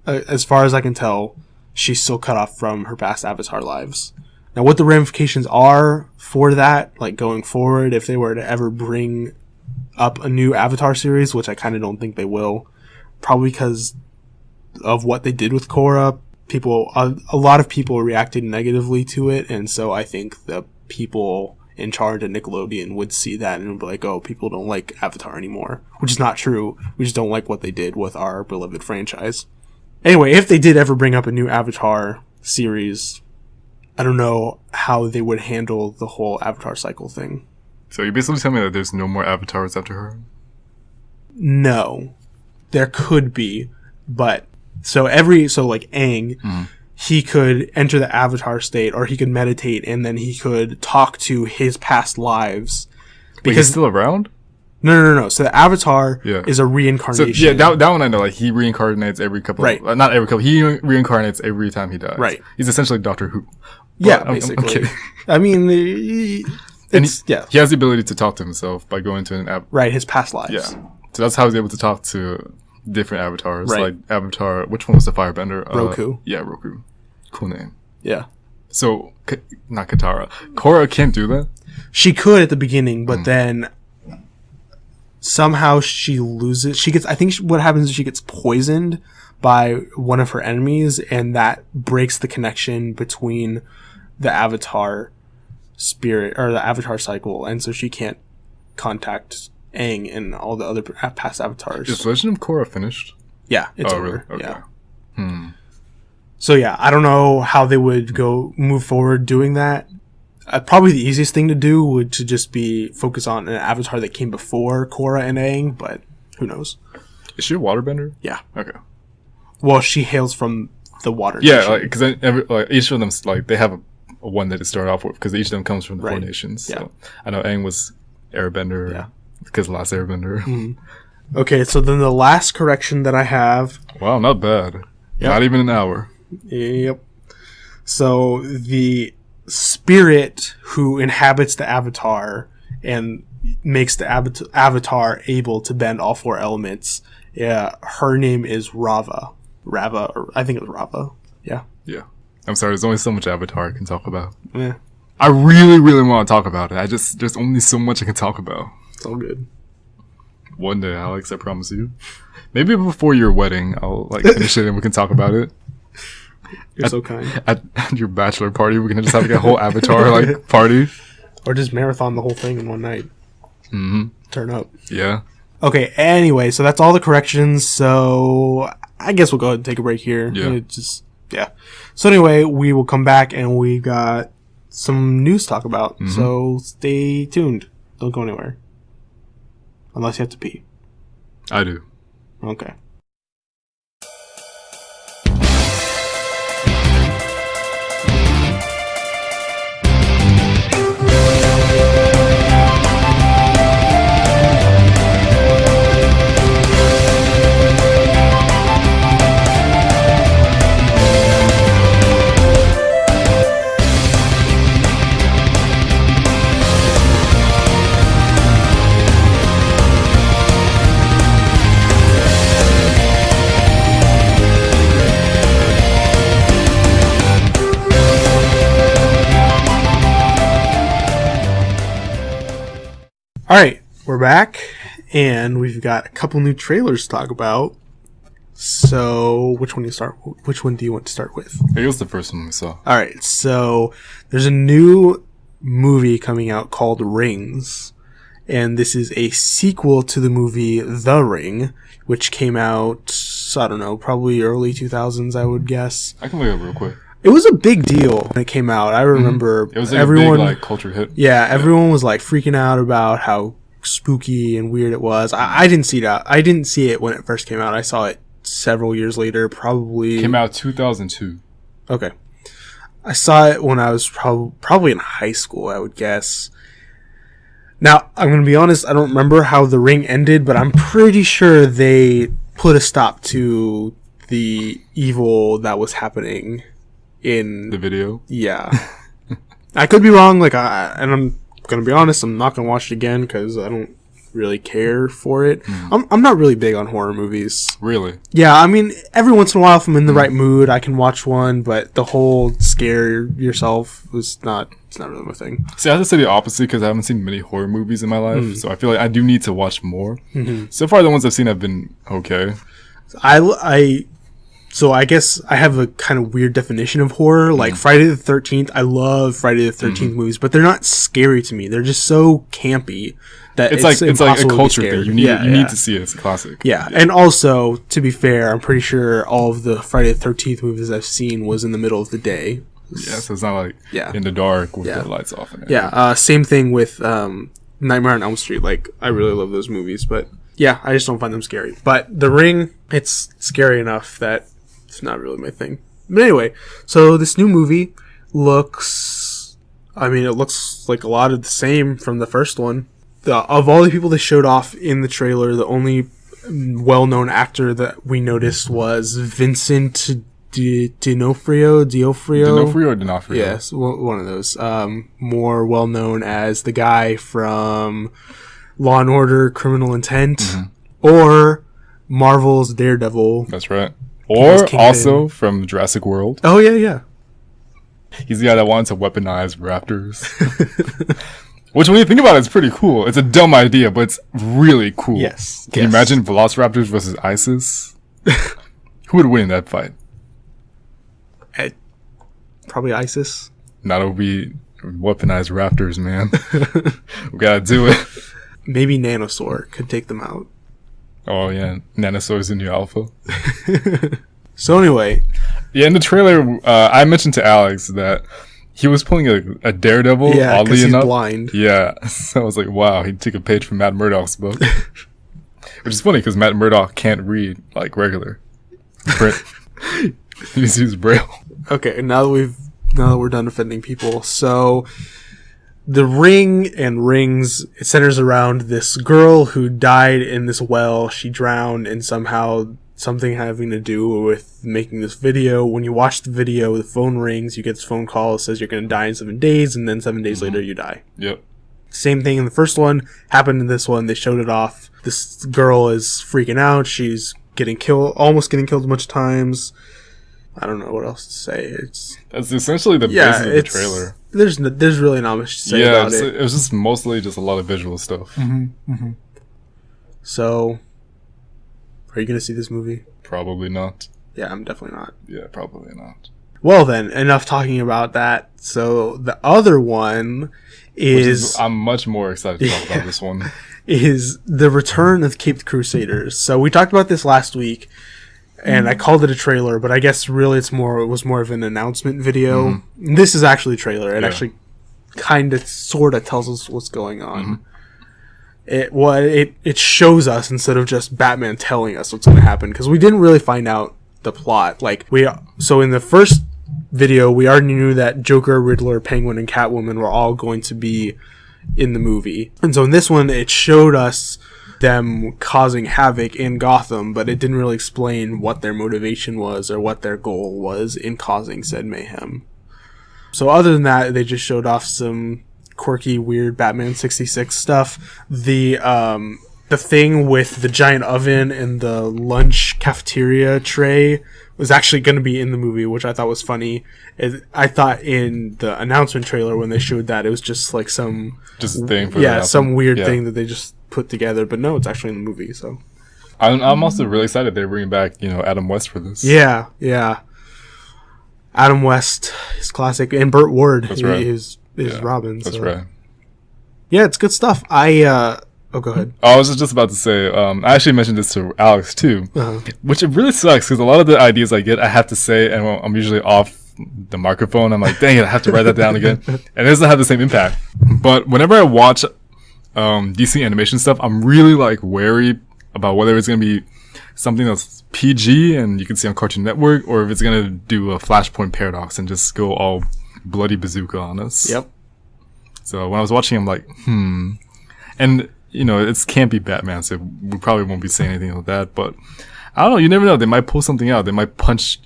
as far as I can tell, she's still cut off from her past Avatar lives. Now, what the ramifications are for that, like going forward, if they were to ever bring up a new Avatar series, which I kind of don't think they will, probably because of what they did with Korra, a lot of people reacted negatively to it, and so I think the people in charge at Nickelodeon would see that and be like, oh, people don't like Avatar anymore, which is not true. We just don't like what they did with our beloved franchise. Anyway, if they did ever bring up a new Avatar series, I don't know how they would handle the whole Avatar cycle thing. So you're basically telling me that there's no more Avatars after her? No. There could be, but so like Aang, he could enter the Avatar state, or he could meditate, and then he could talk to his past lives. Because he's still around? No. So the Avatar is a reincarnation. So, yeah, that one I know. Like, he reincarnates every couple... Right. Not every couple. He reincarnates every time he dies. Right. He's essentially Doctor Who. Yeah, basically. I mean, he has the ability to talk to himself by going to an app. Right, his past lives. Yeah. So that's how he's able to talk to different avatars. Right. Like Avatar, which one was the firebender? Roku. Yeah, Roku. Cool name. Yeah. So, not Katara. Korra can't do that? She could at the beginning, but then somehow she loses. I think what happens is she gets poisoned by one of her enemies, and that breaks the connection between the Avatar spirit or the Avatar cycle, and so she can't contact Aang and all the other past avatars. Is Legend of Korra finished? Yeah, it's over. Really? Okay. Yeah. So yeah, I don't know how they would move forward doing that. Probably the easiest thing to do would to just be focus on an avatar that came before Korra and Aang, but who knows? Is she a waterbender? Yeah. Okay. Well, she hails from the water. Yeah, because each of them, like, they have a one that they start off with, because each of them comes from the Four Nations. So. Yeah. I know Aang was Airbender. Yeah. Because last Airbender. Mm-hmm. Okay, so then the last correction that I have. Wow, not bad. Yep. Not even an hour. Yep. So the spirit who inhabits the avatar and makes the avatar able to bend all four elements, her name is Rava. Or I think it was Rava. Yeah. Yeah. I'm sorry, there's only so much Avatar I can talk about. Yeah. I really, really want to talk about it. There's only so much I can talk about. It's all good. One day, Alex, I promise you. Maybe before your wedding, I'll finish it and we can talk about it. You're so kind. At your bachelor party, we can just have a whole Avatar party. Or just marathon the whole thing in one night. Mm-hmm. Turn up. Yeah. Okay, anyway, so that's all the corrections. So I guess we'll go ahead and take a break here. Yeah. So anyway, we will come back and we got some news to talk about. Mm-hmm. So stay tuned. Don't go anywhere. Unless you have to pee. I do. Okay. Alright, we're back, and we've got a couple new trailers to talk about. So, which one do you want to start with? It was the first one we saw. Alright, so there's a new movie coming out called Rings, and this is a sequel to the movie The Ring, which came out, I don't know, probably early 2000s, I would guess. I can look it up real quick. It was a big deal when it came out. I remember it was everyone, a big culture hit. Yeah, everyone was freaking out about how spooky and weird it was. I didn't see that. I didn't see it when it first came out. I saw it several years later, probably. Came out 2002. Okay. I saw it when I was probably in high school, I would guess. Now, I'm going to be honest, I don't remember how The Ring ended, but I'm pretty sure they put a stop to the evil that was happening in the video. Yeah. I could be wrong, and I'm gonna be honest, I'm not gonna watch it again because I don't really care for it. I'm not really big on horror movies. Really? Yeah, I mean, every once in a while if I'm in the right mood I can watch one, but the whole scare yourself it's not really my thing. See, I have to say the opposite because I haven't seen many horror movies in my life, so I feel like I do need to watch more. So far the ones I've seen have been okay. So I guess I have a kind of weird definition of horror. Like Friday the 13th, I love Friday the 13th movies, but they're not scary to me. They're just so campy that it's like a culture thing. You need to see it. It's a classic. Yeah, and also to be fair, I'm pretty sure all of the Friday the 13th movies I've seen was in the middle of the day. Yeah, so it's not in the dark with the lights off. And same thing with Nightmare on Elm Street. I really love those movies, but yeah, I just don't find them scary. But The Ring, it's scary enough that it's not really my thing. But anyway, so this new movie looks like a lot of the same from the first one. Of all the people that showed off in the trailer, the only well-known actor that we noticed was Vincent D'Onofrio. D'Onofrio or D'Onofrio? Yes, one of those. More well-known as the guy from Law & Order: Criminal Intent, or Marvel's Daredevil. That's right. Or also from Jurassic World. Oh, yeah. He's the guy that wanted to weaponize raptors. Which, when you think about it, it's pretty cool. It's a dumb idea, but it's really cool. Yes. Can you imagine Velociraptors versus ISIS? Who would win in that fight? Probably ISIS. Not if we weaponize raptors, man. We gotta do it. Maybe Nanosaur could take them out. Oh, yeah. Nanosaur's in new alpha. So anyway. Yeah, in the trailer, I mentioned to Alex that he was pulling a Daredevil, oddly he's enough. Blind. Yeah. So I was like, wow, he took a page from Matt Murdock's book. Which is funny because Matt Murdock can't read like regular print. He just uses Braille. Okay, now that we're done offending people, so the Ring and Rings, it centers around this girl who died in this well. She drowned, and somehow something having to do with making this video. When you watch the video, the phone rings, you get this phone call, it says you're going to die in 7 days, and then 7 days later you die. Yep. Same thing in the first one, happened in this one, they showed it off. This girl is freaking out, she's almost getting killed a bunch of times. I don't know what else to say. That's essentially the basis of the trailer. There's really not much to say about it. It was just mostly just a lot of visual stuff. So, are you going to see this movie? Probably not. Yeah, I'm definitely not. Yeah, probably not. Well then, enough talking about that. So, the other one is... I'm much more excited to talk about this one. Is the return of Caped Crusaders. So, we talked about this last week, and I called it a trailer, but I guess really it was more of an announcement video. This is actually a trailer. It actually kind of, sort of tells us what's going on. It shows us instead of just Batman telling us what's going to happen, because we didn't really find out the plot. So in the first video, we already knew that Joker, Riddler, Penguin, and Catwoman were all going to be in the movie. And so in this one, it showed us them causing havoc in Gotham, but it didn't really explain what their motivation was or what their goal was in causing said mayhem. So other than that, they just showed off some quirky, weird Batman 66 stuff. The thing with the giant oven and the lunch cafeteria tray was actually going to be in the movie, which I thought was funny. I thought in the announcement trailer when they showed that, it was just like some thing for some weird thing that they just put together, but no, it's actually in the movie. So I'm also really excited they're bringing back Adam West for this. Yeah. Adam West is classic, and Burt Ward is Robin. That's so. right. Yeah, it's good stuff. Go ahead. I was just about to say, I actually mentioned this to Alex too, which it really sucks because a lot of the ideas I get, I have to say, and I'm usually off the microphone. I'm like, dang it, I have to write that down again. And it doesn't have the same impact. But whenever I watch DC animation stuff, I'm really wary about whether it's going to be something that's PG and you can see on Cartoon Network, or if it's going to do a Flashpoint paradox and just go all bloody bazooka on us. Yep. So when I was watching, I'm like, and it can't be Batman, so we probably won't be saying anything like that, but I don't know, you never know, they might pull something out, they might punch,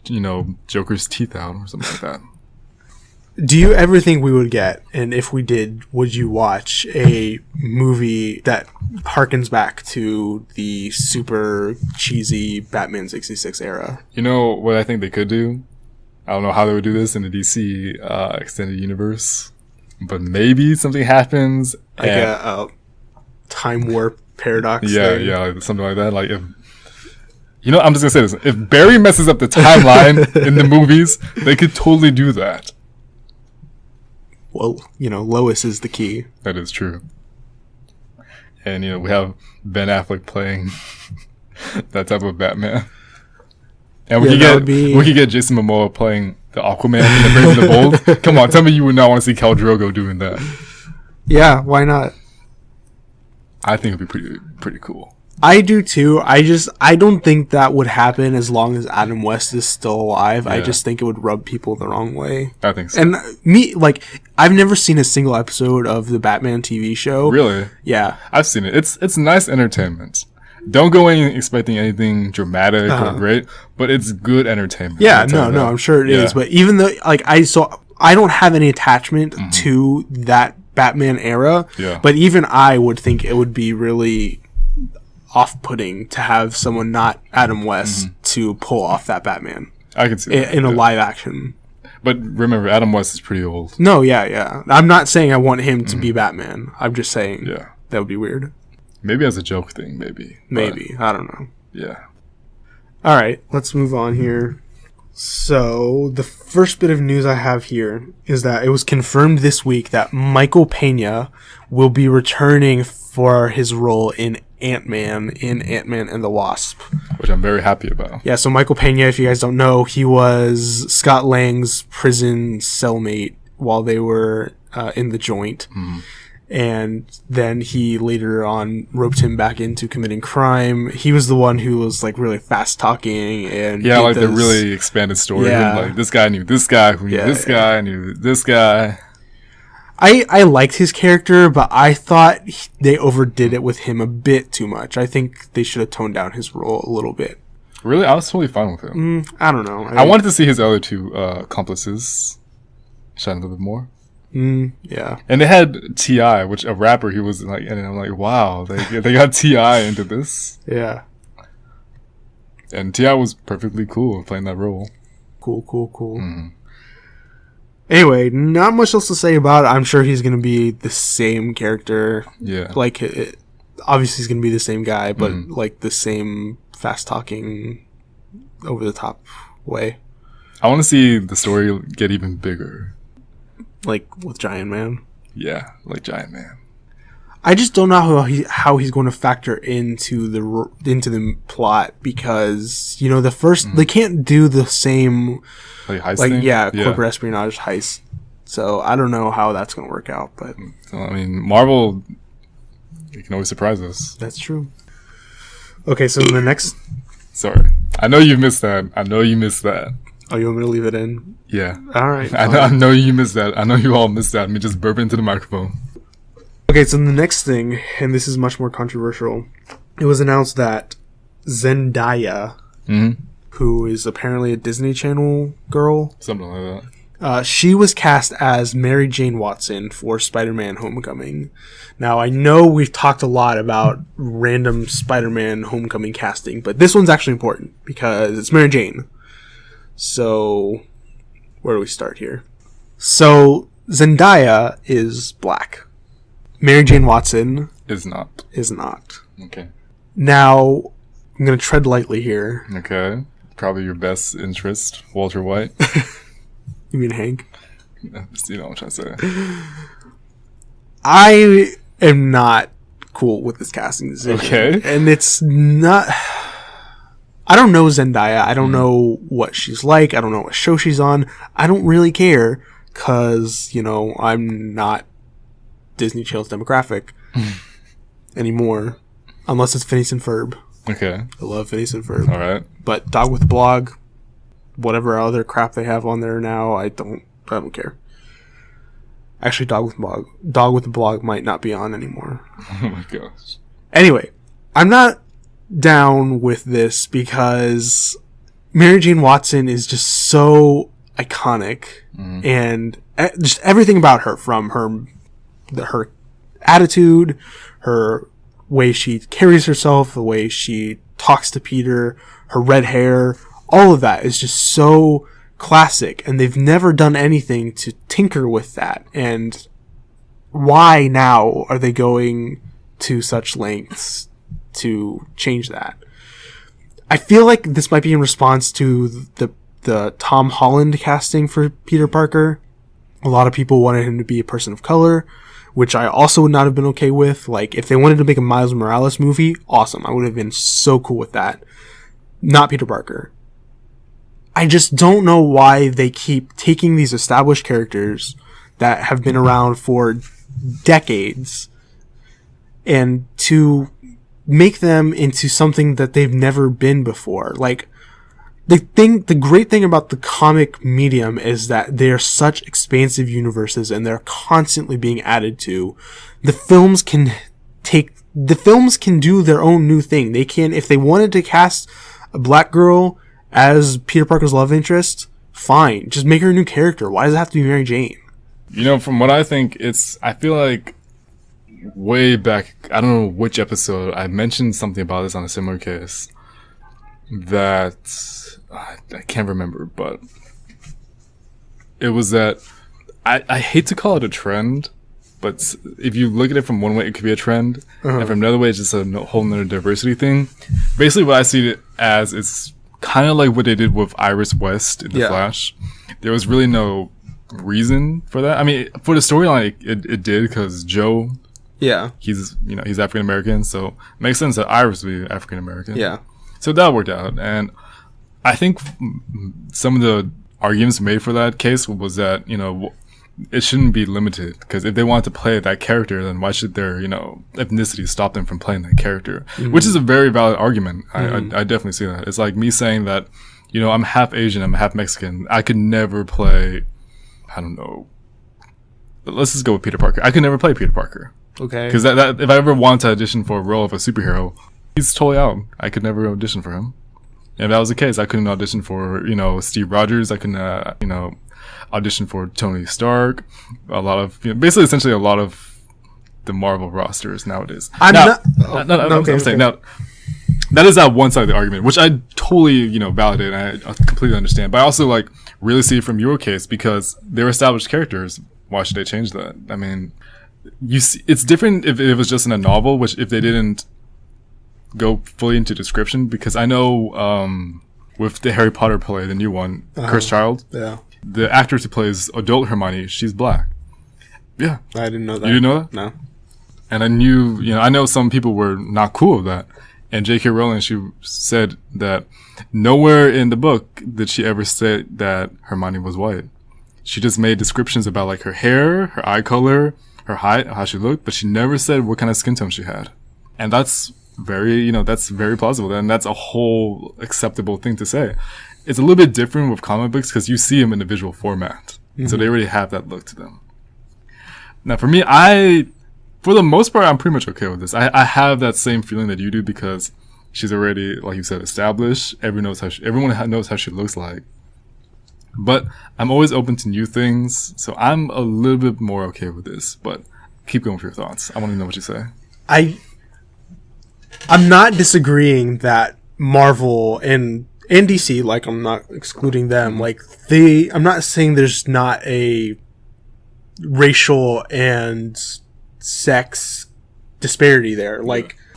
Joker's teeth out or something like that. Do you ever think we would get, and if we did, would you watch a movie that harkens back to the super cheesy Batman 66 era? You know what I think they could do? I don't know how they would do this in the DC extended universe, but maybe something happens. Like a time warp paradox thing. Yeah, something like that. Like if I'm just gonna say this: if Barry messes up the timeline in the movies, they could totally do that. Well, Lois is the key. That is true. And we have Ben Affleck playing that type of Batman, and we could get Jason Momoa playing the Aquaman in The Brave and the Bold. Come on, tell me you would not want to see Khal Drogo doing that. Yeah, why not? I think it'd be pretty cool. I do too. I don't think that would happen as long as Adam West is still alive. Yeah. I just think it would rub people the wrong way. I think so. And I've never seen a single episode of the Batman TV show. Really? Yeah. I've seen it. It's nice entertainment. Don't go in expecting anything dramatic or great, but it's good entertainment. Yeah, no, I'm sure it is. But even though, I don't have any attachment to that Batman era. Yeah. But even I would think it would be really off-putting to have someone not Adam West to pull off that Batman. I can see that. In a live action. But remember, Adam West is pretty old. No, yeah. I'm not saying I want him to be Batman. I'm just saying that would be weird. Maybe as a joke thing, maybe. Maybe. I don't know. Yeah. All right, let's move on here. So, the first bit of news I have here is that it was confirmed this week that Michael Pena will be returning for his role in Ant-Man and The Wasp. Which I'm very happy about. Yeah, so Michael Pena, if you guys don't know, he was Scott Lang's prison cellmate while they were in the joint. And then he later on roped him back into committing crime. He was the one who was like really fast talking and the really expanded story. Yeah. Like this guy knew this guy who knew this guy knew this guy. I liked his character, but I thought they overdid it with him a bit too much. I think they should have toned down his role a little bit. Really? I was totally fine with him. I don't know. I wanted to see his other two accomplices shine a little bit more. Yeah. And they had T.I., which a rapper he was like, and I'm like, wow, they got T.I. into this. Yeah. And T.I. was perfectly cool playing that role. Cool. Anyway, not much else to say about it. I'm sure he's going to be the same character. Yeah. Like, obviously he's going to be the same guy, but like the same fast-talking, over-the-top way. I want to see the story get even bigger. Like with Giant Man? Yeah, like Giant Man. I just don't know how he's going to factor into the plot because, you know, the first... They can't do the same... Like heist thing? Corporate espionage heist. So I don't know how that's going to work out, but... So, I mean, Marvel, you can always surprise us. That's true. Okay, so the next... Sorry. I know you missed that. Oh, you want me to leave it in? Yeah. All right. I know you missed that. I know you all missed that. Let me just burp into the microphone. Okay, so the next thing, and this is much more controversial, it was announced that Zendaya, who is apparently a Disney Channel girl, something like that, she was cast as Mary Jane Watson for Spider-Man Homecoming. Now, I know we've talked a lot about random Spider-Man Homecoming casting, but this one's actually important because it's Mary Jane. So, where do we start here? So, Zendaya is black. Mary Jane Watson is not. Okay. Now, I'm going to tread lightly here. Okay. Probably your best interest, Walter White. You mean Hank? You know what I'm trying to say. I am not cool with this casting decision. Okay. And it's not... I don't know Zendaya. I don't know what she's like. I don't know what show she's on. I don't really care because, you know, I'm not Disney Channel's demographic anymore. Unless it's Phineas and Ferb. Okay. I love Phineas and Ferb. All right. But Dog with the Blog, whatever other crap they have on there now, I don't care. Actually, Dog with the Blog might not be on anymore. Oh my gosh. Anyway, I'm not down with this because Mary Jane Watson is just so iconic and just everything about her, from her attitude, her way she carries herself, the way she talks to Peter, her red hair, all of that is just so classic, and they've never done anything to tinker with that. And why now are they going to such lengths to change that? I feel like this might be in response to the Tom Holland casting for Peter Parker. A lot of people wanted him to be a person of color, which I also would not have been okay with. Like, if they wanted to make a Miles Morales movie, awesome. I would have been so cool with that. Not Peter Parker. I just don't know why they keep taking these established characters that have been around for decades and to make them into something that they've never been before. Like, the great thing about the comic medium is that they're such expansive universes and they're constantly being added to. The films can do their own new thing. They can, if they wanted to cast a black girl as Peter Parker's love interest, fine. Just make her a new character. Why does it have to be Mary Jane? You know, from what I think, I feel like way back, I don't know which episode, I mentioned something about this on a similar case that I can't remember, but it was that I hate to call it a trend, but if you look at it from one way, it could be a trend, and from another way, it's just a whole nother diversity thing. Basically, what I see it as is kind of like what they did with Iris West in The Flash. There was really no reason for that. I mean, for the storyline, it did, because Joe, he's African American, so it makes sense that Iris would be African American. Yeah. So that worked out, and I think some of the arguments made for that case was that, it shouldn't be limited, because if they want to play that character, then why should their, ethnicity stop them from playing that character? Which is a very valid argument. I definitely see that. It's like me saying that, I'm half Asian, I'm half Mexican. I could never play, I don't know, let's just go with Peter Parker. I could never play Peter Parker. Okay. Because that if I ever want to audition for a role of a superhero, he's totally out. I could never audition for him. And if that was the case, I couldn't audition for, Steve Rogers. I couldn't, audition for Tony Stark. A lot of, basically, essentially a lot of the Marvel rosters nowadays. I'm saying now, that is that one side of the argument, which I totally, validate and I completely understand. But I also, really see it from your case, because they're established characters. Why should they change that? I mean, you see, it's different if it was just in a novel, which if they didn't go fully into description, because I know with the Harry Potter play, the new one, Cursed Child, the actress who plays adult Hermione, she's black. Yeah. I didn't know that. You didn't know that? No. And I knew, I know some people were not cool with that. And J.K. Rowling, she said that nowhere in the book did she ever say that Hermione was white. She just made descriptions about her hair, her eye color, her height, how she looked, but she never said what kind of skin tone she had. And that's very, that's very plausible, and that's a whole acceptable thing to say. It's a little bit different with comic books because you see them in the visual format, so they already have that look to them. Now, for me, for the most part, I'm pretty much okay with this. I have that same feeling that you do, because she's already, like you said, established. Everyone knows how she looks like. But I'm always open to new things, so I'm a little bit more okay with this. But keep going with your thoughts. I want to know what you say. I'm not disagreeing that Marvel and DC, I'm not excluding them, I'm not saying there's not a racial and sex disparity there,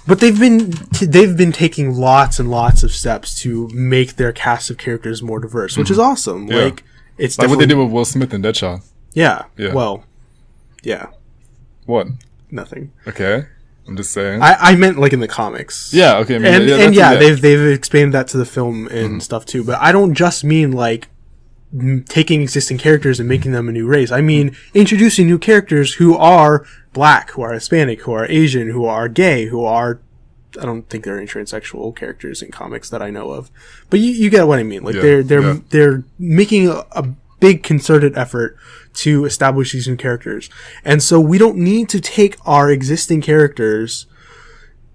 but they've been taking lots and lots of steps to make their cast of characters more diverse, which is awesome. Yeah. It's like what they did with Will Smith and Deadshot. Yeah. Well, yeah. What? Nothing. Okay. I'm just saying. I meant in the comics. Yeah, okay. They've expanded that to the film and stuff too. But I don't just mean taking existing characters and making them a new race. I mean introducing new characters who are black, who are Hispanic, who are Asian, who are gay, who are, I don't think there are any transsexual characters in comics that I know of. But you get what I mean. They're making a big concerted effort to establish these new characters. And so we don't need to take our existing characters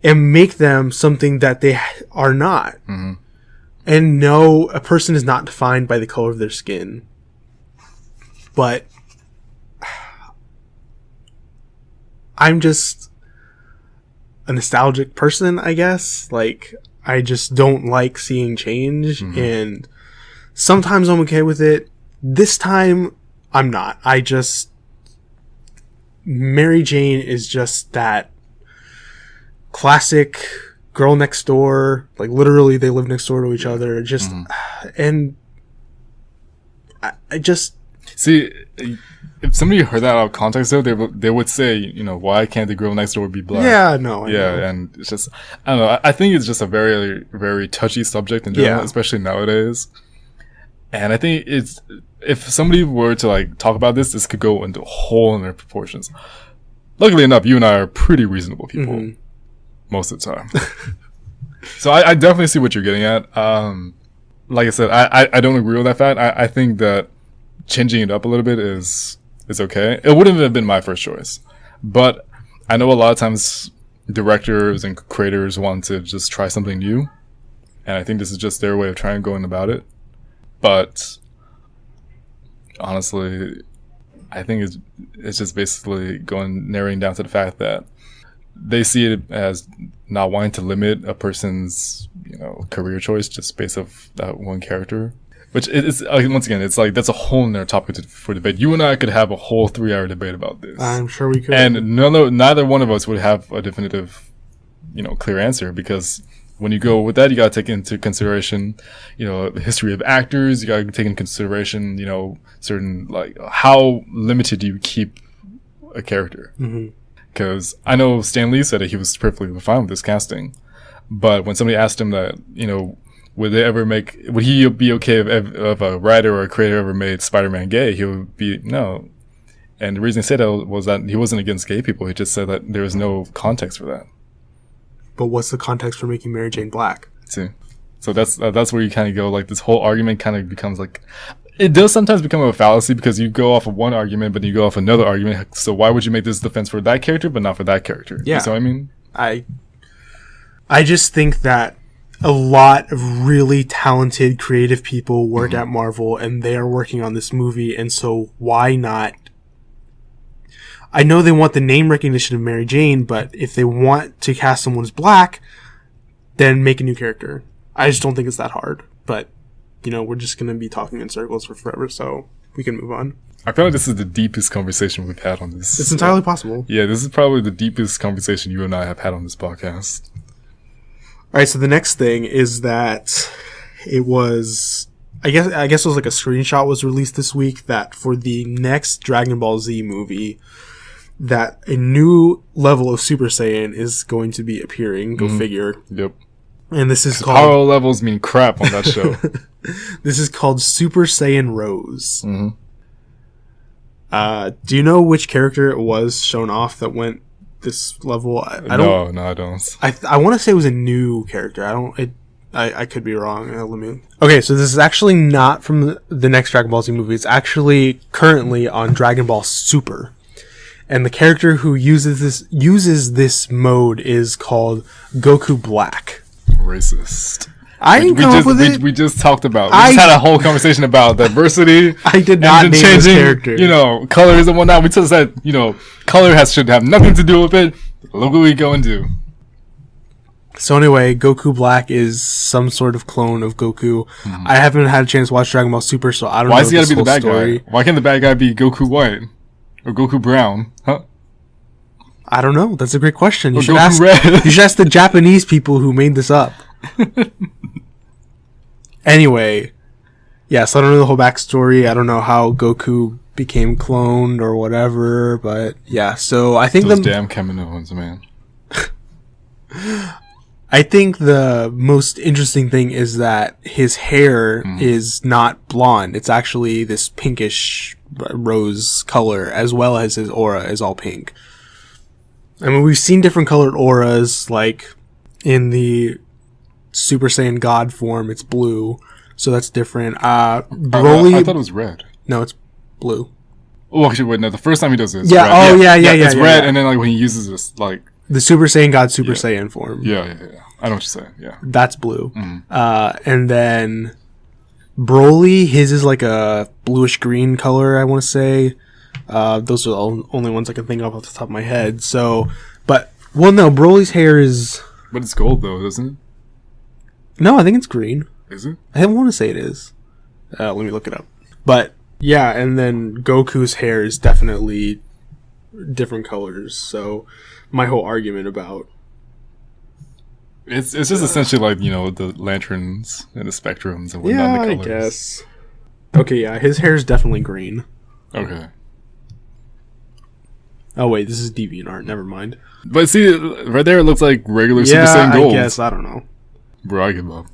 and make them something that they are not. Mm-hmm. And no, a person is not defined by the color of their skin. But I'm just a nostalgic person, I guess. I just don't like seeing change. Mm-hmm. And sometimes I'm okay with it. This time, I'm not. Mary Jane is just that classic girl next door. Literally, they live next door to each other. And I just... See, if somebody heard that out of context, though, they would say, why can't the girl next door be black? Yeah, no. I know. And it's just... I don't know. I think it's just a very, very touchy subject in general, especially nowadays. And I think if somebody were to talk about this could go into whole other proportions. Luckily enough, you and I are pretty reasonable people most of the time. So I definitely see what you're getting at. Like I said, I don't agree with that fact. I think that changing it up a little bit is okay. It wouldn't have been my first choice, but I know a lot of times directors and creators want to just try something new, and I think this is just their way of trying going about it. But honestly, I think it's just basically narrowing down to the fact that they see it as not wanting to limit a person's, career choice just based off that one character. Which is, once again, it's like that's a whole nother topic for debate. You and I could have a whole 3-hour debate about this. I'm sure we could. And neither one of us would have a definitive, clear answer, because when you go with that, you got to take into consideration, the history of actors. You got to take into consideration, certain, like, how limited do you keep a character? Because I know Stan Lee said that he was perfectly fine with this casting. But when somebody asked him that, would he be okay if a writer or a creator ever made Spider-Man gay? He would be, no. And the reason he said that was that he wasn't against gay people. He just said that there was no context for that. But what's the context for making Mary Jane black? See, so that's where you kind of go, like, this whole argument kind of becomes like, it does sometimes become a fallacy because you go off of one argument, but you go off another argument. So why would you make this defense for that character, but not for that character? Yeah. You know what I mean? I just think that a lot of really talented, creative people work at Marvel, and they are working on this movie, and so why not? I know they want the name recognition of Mary Jane, but if they want to cast someone as black, then make a new character. I just don't think it's that hard, but, we're just going to be talking in circles for forever, so we can move on. I feel like this is the deepest conversation we've had on this. It's entirely possible. Yeah, this is probably the deepest conversation you and I have had on this podcast. All right, so the next thing is that it was, I guess it was like a screenshot was released this week that for the next Dragon Ball Z movie, that a new level of Super Saiyan is going to be appearing. Go figure. Yep. And this is called... Power levels mean crap on that show. This is called Super Saiyan Rosé. Do you know which character it was shown off that went this level? I don't. No, I don't. I want to say it was a new character. I could be wrong. Okay, so this is actually not from the next Dragon Ball Z movie. It's actually currently on Dragon Ball Super. And the character who uses this mode is called Goku Black. Racist. I didn't come up with it. We just talked about. We just had a whole conversation about diversity. I did not name this character. Colors and whatnot. We just said, color should have nothing to do with it. Look what we go and do. So anyway, Goku Black is some sort of clone of Goku. I haven't had a chance to watch Dragon Ball Super, so I don't know. Why does he gotta be the bad guy? Why can't the bad guy be Goku White? Or Goku Brown? Huh? I don't know. That's a great question. You or should Goku Red. You should ask the Japanese people who made this up. Anyway, yes, I don't know the whole backstory. I don't know how Goku became cloned or whatever, but yeah. So I think those damn Kaminoans, man. I think the most interesting thing is that his hair is not blonde. It's actually this pinkish rose color, as well as his aura is all pink. I mean, we've seen different colored auras, like in the Super Saiyan God form, it's blue, so that's different. Broly, I thought it was red. No, it's blue. Oh, actually, wait, no. The first time he does this, yeah. red. Oh, yeah. It's red, and then like when he uses this, like the Super Saiyan God Super Saiyan form. Yeah. I know what you're saying. Yeah, that's blue. And then Broly, his is like a bluish green color, I want to say. Those are the only ones I can think of off the top of my head. So, no, Broly's hair is... But it's gold, though, isn't it? No, I think it's green. Is it? I want to say it is. Let me look it up. But, yeah, and then Goku's hair is definitely different colors. So, my whole argument about... It's just essentially like, the lanterns and the spectrums and whatnot. Yeah, I guess. Okay, yeah, his hair is definitely green. Okay. Oh, wait, this is DeviantArt. Never mind. But see, right there it looks like regular Super Saiyan Gold. I guess. I don't know. Bro, I give up.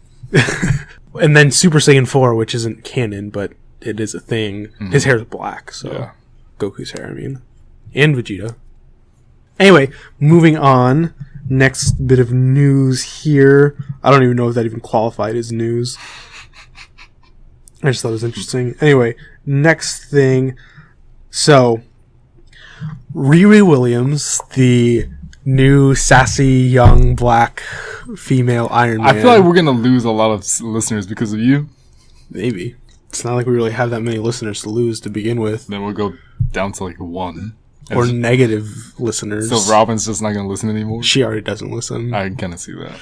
And then Super Saiyan 4, which isn't canon, but it is a thing. His hair is black, so... Yeah. Goku's hair, I mean. And Vegeta. Anyway, moving on. Next bit of news here. I don't even know if that even qualified as news. I just thought it was interesting. Anyway, next thing. So, Riri Williams, the new sassy young black female Iron Man. I feel like we're gonna lose a lot of listeners because of you. Maybe. It's not like we really have that many listeners to lose to begin with. Then we'll go down to like 1. Or negative listeners. So Robin's just not going to listen anymore? She already doesn't listen. I can kind of see that.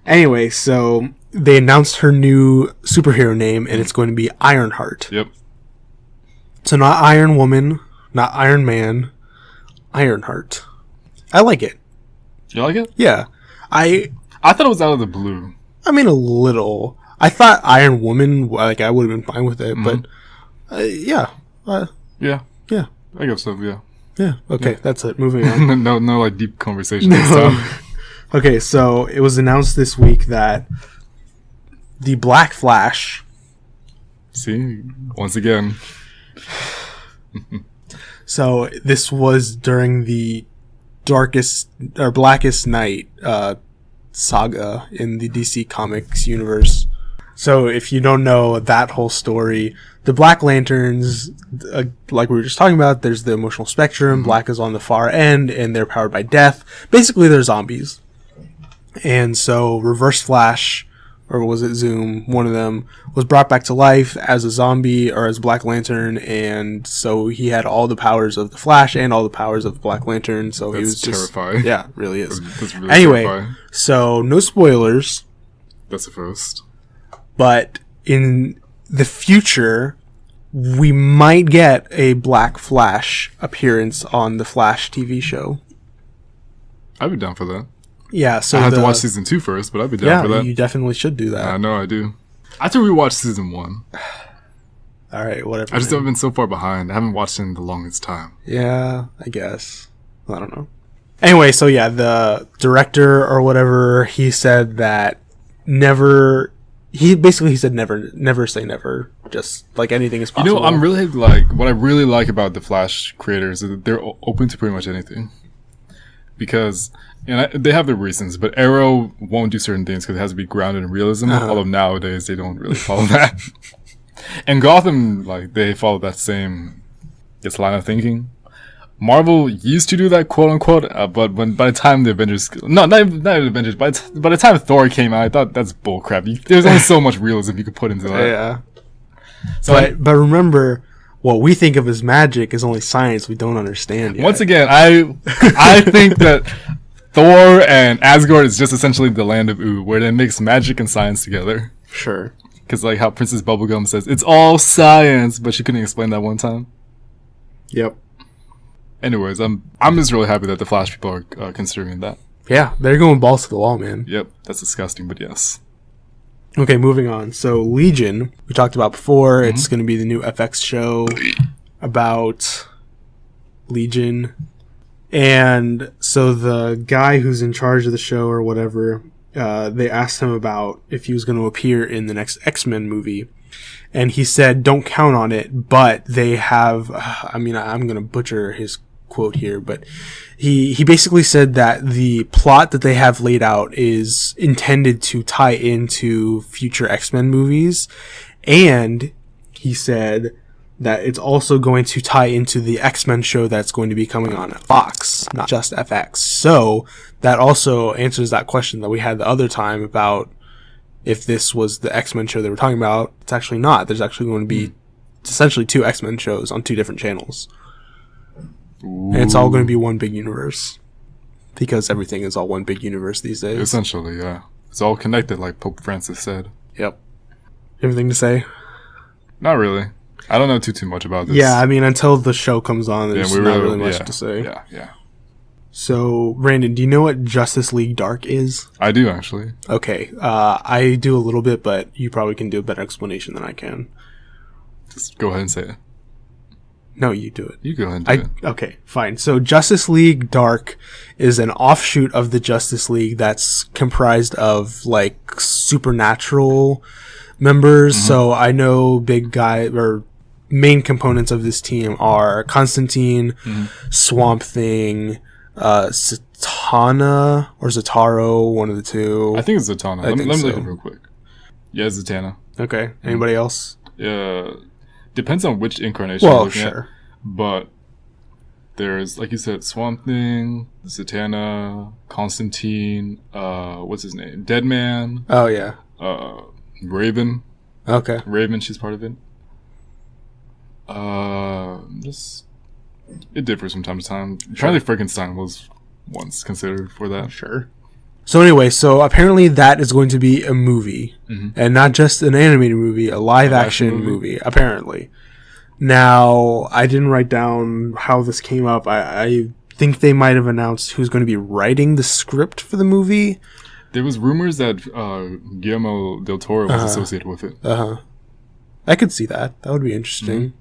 Anyway, so they announced her new superhero name, and it's going to be Ironheart. Yep. So not Iron Woman, not Iron Man, Ironheart. I like it. You like it? Yeah. I thought it was out of the blue. I mean, a little. I thought Iron Woman, like, I would have been fine with it, but yeah. Yeah. Yeah. I guess so, yeah. Yeah. Okay, yeah. That's it. Moving on. no, like, deep conversation this time. Okay, so it was announced this week that the Black Flash... See? Once again. So this was during the Darkest or Blackest Night saga in the DC Comics universe. So if you don't know that whole story, the Black Lanterns, like we were just talking about, there's the emotional spectrum. Black is on the far end, and they're powered by death. Basically, they're zombies. And so Reverse Flash, or was it Zoom, one of them, was brought back to life as a zombie or as Black Lantern, and so he had all the powers of the Flash and all the powers of the Black Lantern, so he was just... terrifying. Yeah, really is. That's really anyway, terrifying. So no spoilers. That's the first. But in the future, we might get a Black Flash appearance on the Flash TV show. I'd be down for that. Yeah, so I have to watch season 2 first, but I'd be down for that. Yeah, you definitely should do that. I know I do. I have to rewatch season 1. All right, whatever. I just haven't been so far behind. I haven't watched it in the longest time. Yeah, I guess. I don't know. Anyway, so yeah, the director or whatever, he said that never... He said never say never. Just like anything is possible. You know, I'm really like, what I really like about the Flash creators is that they're open to pretty much anything. Because, they have their reasons, but Arrow won't do certain things because it has to be grounded in realism. Although nowadays they don't really follow that. And Gotham, like, they follow that same, line of thinking. Marvel used to do that, quote unquote, but by the time the Avengers, not even the Avengers, by the time Thor came out, I thought that's bullcrap. There's only so much realism you could put into that. Yeah. So, but remember, what we think of as magic is only science we don't understand yet. Once again, I think that Thor and Asgard is just essentially the land of Ood, where they mix magic and science together. Sure. Because like how Princess Bubblegum says, it's all science, but she couldn't explain that one time. Yep. Anyways, I'm just really happy that the Flash people are considering that. Yeah, they're going balls to the wall, man. Yep, that's disgusting, but yes. Okay, moving on. So Legion, we talked about before. It's going to be the new FX show about Legion. And so the guy who's in charge of the show or whatever, they asked him about if he was going to appear in the next X-Men movie. And he said, don't count on it, but they have, I'm going to butcher his quote here, but he basically said that the plot that they have laid out is intended to tie into future X-Men movies. And he said that it's also going to tie into the X-Men show that's going to be coming on Fox, not just FX. So that also answers that question that we had the other time about if this was the X-Men show they were talking about. It's actually not. There's actually going to be essentially 2 X-Men shows on 2 different channels. Ooh. And it's all going to be one big universe. Because everything is all one big universe these days. Essentially, yeah. It's all connected, like Pope Francis said. Yep. Everything to say? Not really. I don't know too much about this. Yeah, until the show comes on, there's not really much to say. Yeah. So, Brandon, do you know what Justice League Dark is? I do, actually. Okay. I do a little bit, but you probably can do a better explanation than I can. Just go ahead and say it. No, you do it. You go ahead and do it. Okay, fine. So Justice League Dark is an offshoot of the Justice League that's comprised of, like, supernatural members. Mm-hmm. So I know big guy or main components of this team are Constantine, Swamp Thing, Zatanna or Zataro, one of the two. I think it's Zatanna. Let me look it real quick. Yeah, it's Zatanna. Okay. Anybody else? Depends on which incarnation you're looking at. But there's, like you said, Swamp Thing, Zatanna, Constantine, what's his name? Deadman. Oh, yeah. Raven. Okay. Raven, she's part of it. Just it differs from time to time. Charlie Frankenstein was once considered for that. Sure. So anyway, so apparently that is going to be a movie, and not just an animated movie, a live action movie. Apparently. Now, I didn't write down how this came up. I think they might have announced who's going to be writing the script for the movie. There was rumors that Guillermo del Toro was associated with it. I could see that. That would be interesting.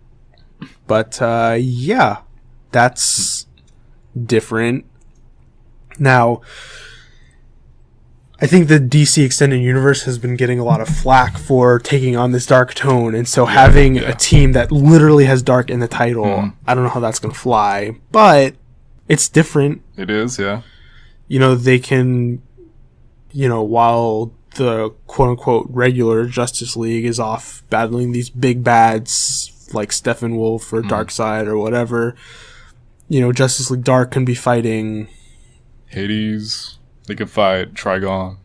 But, yeah, that's different. Now, I think the DC Extended Universe has been getting a lot of flack for taking on this dark tone, and so having a team that literally has dark in the title, I don't know how that's going to fly, but it's different. It is, yeah. You know, they can, you know, while the quote-unquote regular Justice League is off battling these big bads like Steppenwolf or Darkseid or whatever, you know, Justice League Dark can be fighting Hades. They could fight Trigon.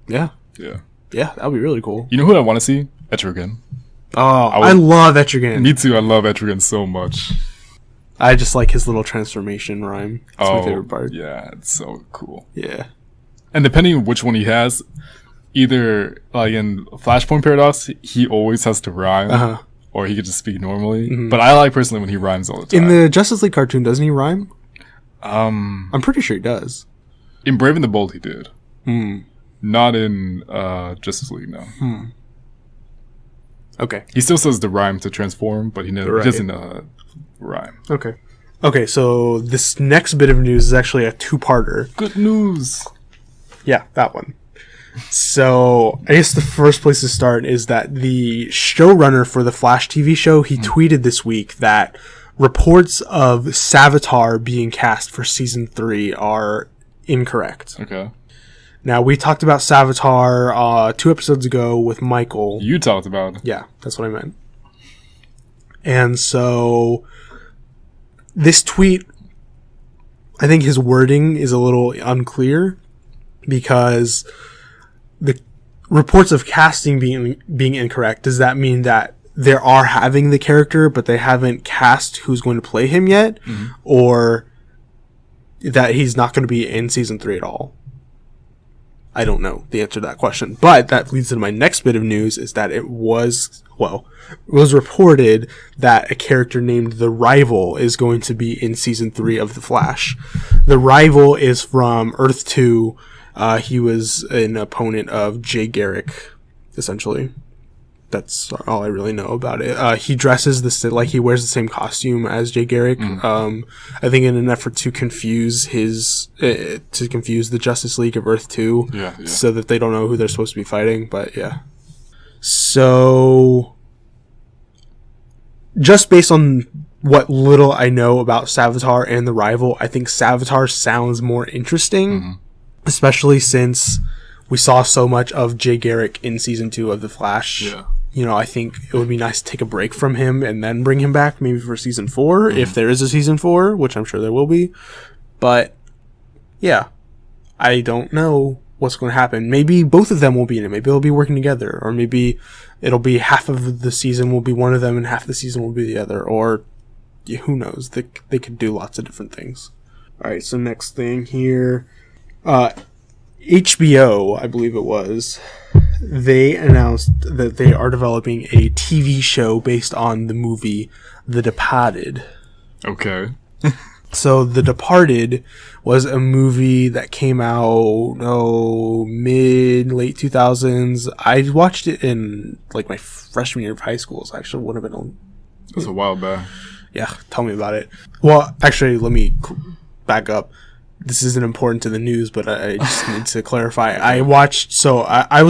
Yeah. Yeah. Yeah, that would be really cool. You know who I want to see? Etrigan. Oh, I love Etrigan. Me too. I love Etrigan so much. I just like his little transformation rhyme. That's my favorite part. Yeah, it's so cool. Yeah. And depending on which one he has, either like in Flashpoint Paradox, he always has to rhyme, or he could just speak normally. But I like personally when he rhymes all the time. In the Justice League cartoon, doesn't he rhyme? I'm pretty sure he does. In Brave and the Bold, he did. Not in Justice League, no. Okay. He still says the rhyme to transform, but he doesn't rhyme. Okay. Okay, so this next bit of news is actually a two-parter. Good news. Yeah, that one. So, I guess the first place to start is that the showrunner for the Flash TV show, he tweeted this week that reports of Savitar being cast for season 3 are incorrect. Okay. Now, we talked about Savitar 2 episodes ago with Michael. You talked about it. Yeah, that's what I meant. And so, this tweet, I think his wording is a little unclear because the reports of casting being incorrect, does that mean that they are having the character, but they haven't cast who's going to play him yet? Or that he's not going to be in season 3 at all? I don't know the answer to that question. But that leads to my next bit of news, is that it was reported that a character named The Rival is going to be in season 3 of The Flash. The Rival is from Earth 2. He was an opponent of Jay Garrick, essentially. That's all I really know about it. He dresses he wears the same costume as Jay Garrick. I think in an effort to confuse the Justice League of Earth 2, so that they don't know who they're supposed to be fighting. But yeah. So, just based on what little I know about Savitar and The Rival, I think Savitar sounds more interesting, especially since we saw so much of Jay Garrick in season 2 of The Flash. Yeah. You know, I think it would be nice to take a break from him and then bring him back maybe for season 4, if there is a season 4, which I'm sure there will be. But, yeah, I don't know what's going to happen. Maybe both of them will be in it. Maybe they'll be working together. Or maybe it'll be half of the season will be one of them and half the season will be the other. Or, who knows? They could do lots of different things. Alright, so next thing here. HBO, I believe it was, they announced that they are developing a TV show based on the movie The Departed. Okay. So The Departed was a movie that came out, late 2000s. I watched it in like my freshman year of high school, so actually would have been It was a while back. Yeah, tell me about it. Well, actually, let me back up. This isn't important to the news, but I just need to clarify. I watched, so I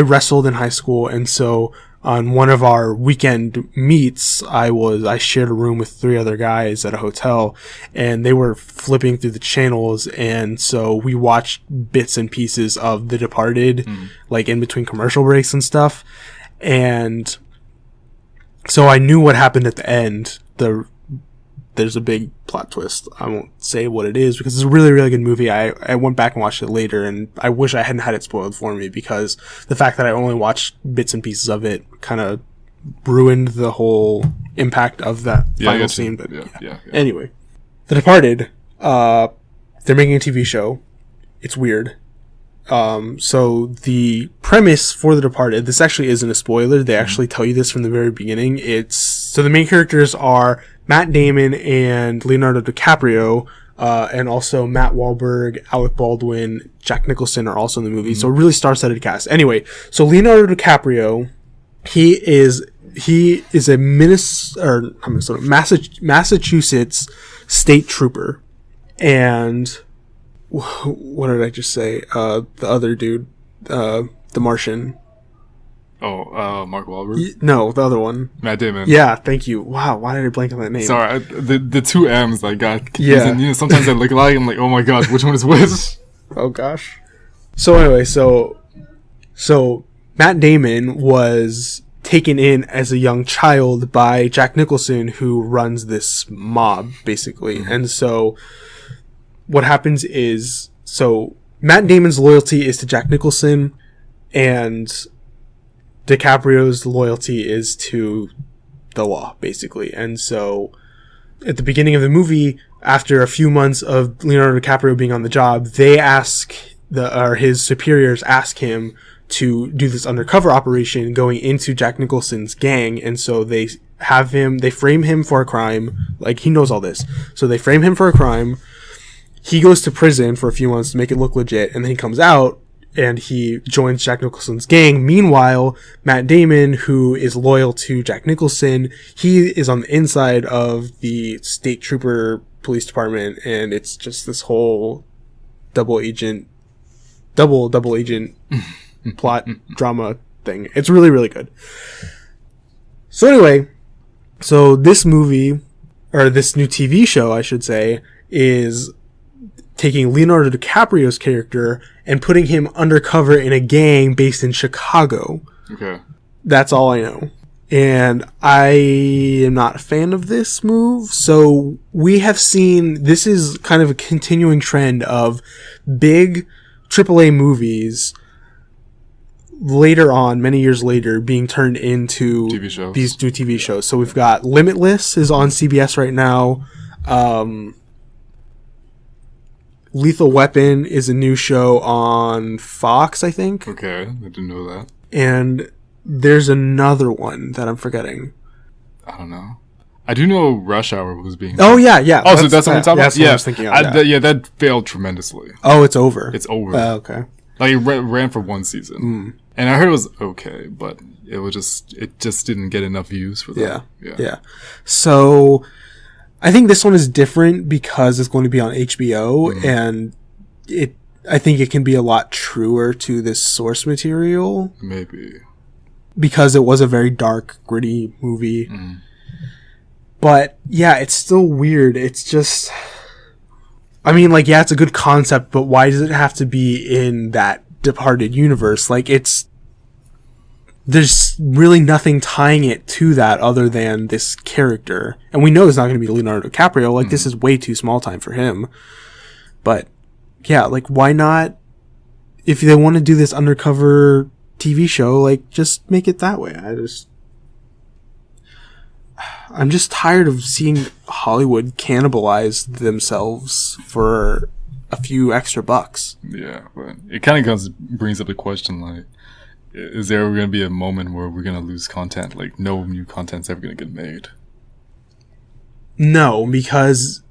wrestled in high school, and so on one of our weekend meets, I shared a room with 3 other guys at a hotel, and they were flipping through the channels, and so we watched bits and pieces of The Departed, like in between commercial breaks and stuff, and so I knew what happened at the end. There's a big plot twist. I won't say what it is because it's a really, really good movie. I went back and watched it later, and I wish I hadn't had it spoiled for me because the fact that I only watched bits and pieces of it kind of ruined the whole impact of that final scene. But yeah. Anyway, The Departed. They're making a TV show. It's weird. So the premise for The Departed, this actually isn't a spoiler. They actually tell you this from the very beginning. So the main characters are Matt Damon and Leonardo DiCaprio, and also Matt Wahlberg, Alec Baldwin, Jack Nicholson are also in the movie. So really star-studded cast. Anyway, so Leonardo DiCaprio, he is a Massachusetts state trooper. And what did I just say? The other dude, the Martian. Mark Wahlberg? No, the other one. Matt Damon. Yeah, thank you. Wow, why did I blank on that name? Sorry, the two M's I got confusing. You know, sometimes I look alike, I'm like, oh my gosh, which one is which? Oh gosh. So anyway, so Matt Damon was taken in as a young child by Jack Nicholson, who runs this mob, basically. And so what happens is, so Matt Damon's loyalty is to Jack Nicholson, and DiCaprio's loyalty is to the law, basically. And so at the beginning of the movie, after a few months of Leonardo DiCaprio being on the job, his superiors ask him to do this undercover operation going into Jack Nicholson's gang. And so they frame him for a crime. Like, he knows all this. So they frame him for a crime. He goes to prison for a few months to make it look legit, and then he comes out and he joins Jack Nicholson's gang. Meanwhile, Matt Damon, who is loyal to Jack Nicholson, he is on the inside of the state trooper police department, and it's just this whole double agent plot drama thing. It's really, really good. So anyway, this movie, or this new TV show, I should say, is taking Leonardo DiCaprio's character and putting him undercover in a gang based in Chicago. Okay. That's all I know. And I am not a fan of this move. So we have seen, this is kind of a continuing trend of big AAA movies later on, many years later, being turned into TV shows. These new TV shows. So we've got Limitless is on CBS right now. Lethal Weapon is a new show on Fox, I think. Okay, I didn't know that. And there's another one that I'm forgetting. I don't know. I do know Rush Hour was being... Oh, yeah. Oh, so that's what we're talking about? That's what I was thinking of, that failed tremendously. Oh, it's over. It's over. Okay. Like, it ran for one season. And I heard it was okay, but it just didn't get enough views for that. Yeah. So I think this one is different because it's going to be on HBO, and I think it can be a lot truer to this source material. Maybe. Because it was a very dark, gritty movie. But yeah, it's still weird. It's just, I mean, like, yeah, it's a good concept, but why does it have to be in that Departed universe? Like, there's really nothing tying it to that other than this character. And we know it's not going to be Leonardo DiCaprio. Like, this is way too small time for him. But yeah, like, why not, if they want to do this undercover TV show, like, just make it that way. I'm just tired of seeing Hollywood cannibalize themselves for a few extra bucks. Yeah, but it kind of brings up the question, like, is there going to be a moment where we're going to lose content? Like, no new content's ever going to get made? No, because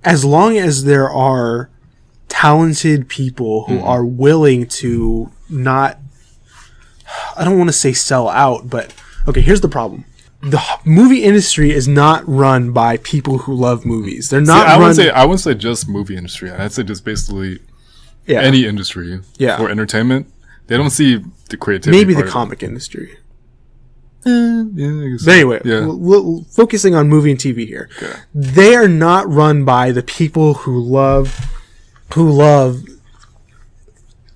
as long as there are talented people who are willing to not, I don't want to say sell out, but okay, here's the problem. The movie industry is not run by people who love movies. They're not. I wouldn't say just movie industry. I'd say just basically any industry for entertainment. They don't see the creativity. Maybe the comic industry. But anyway, focusing on movie and TV here. Okay. They are not run by the people who love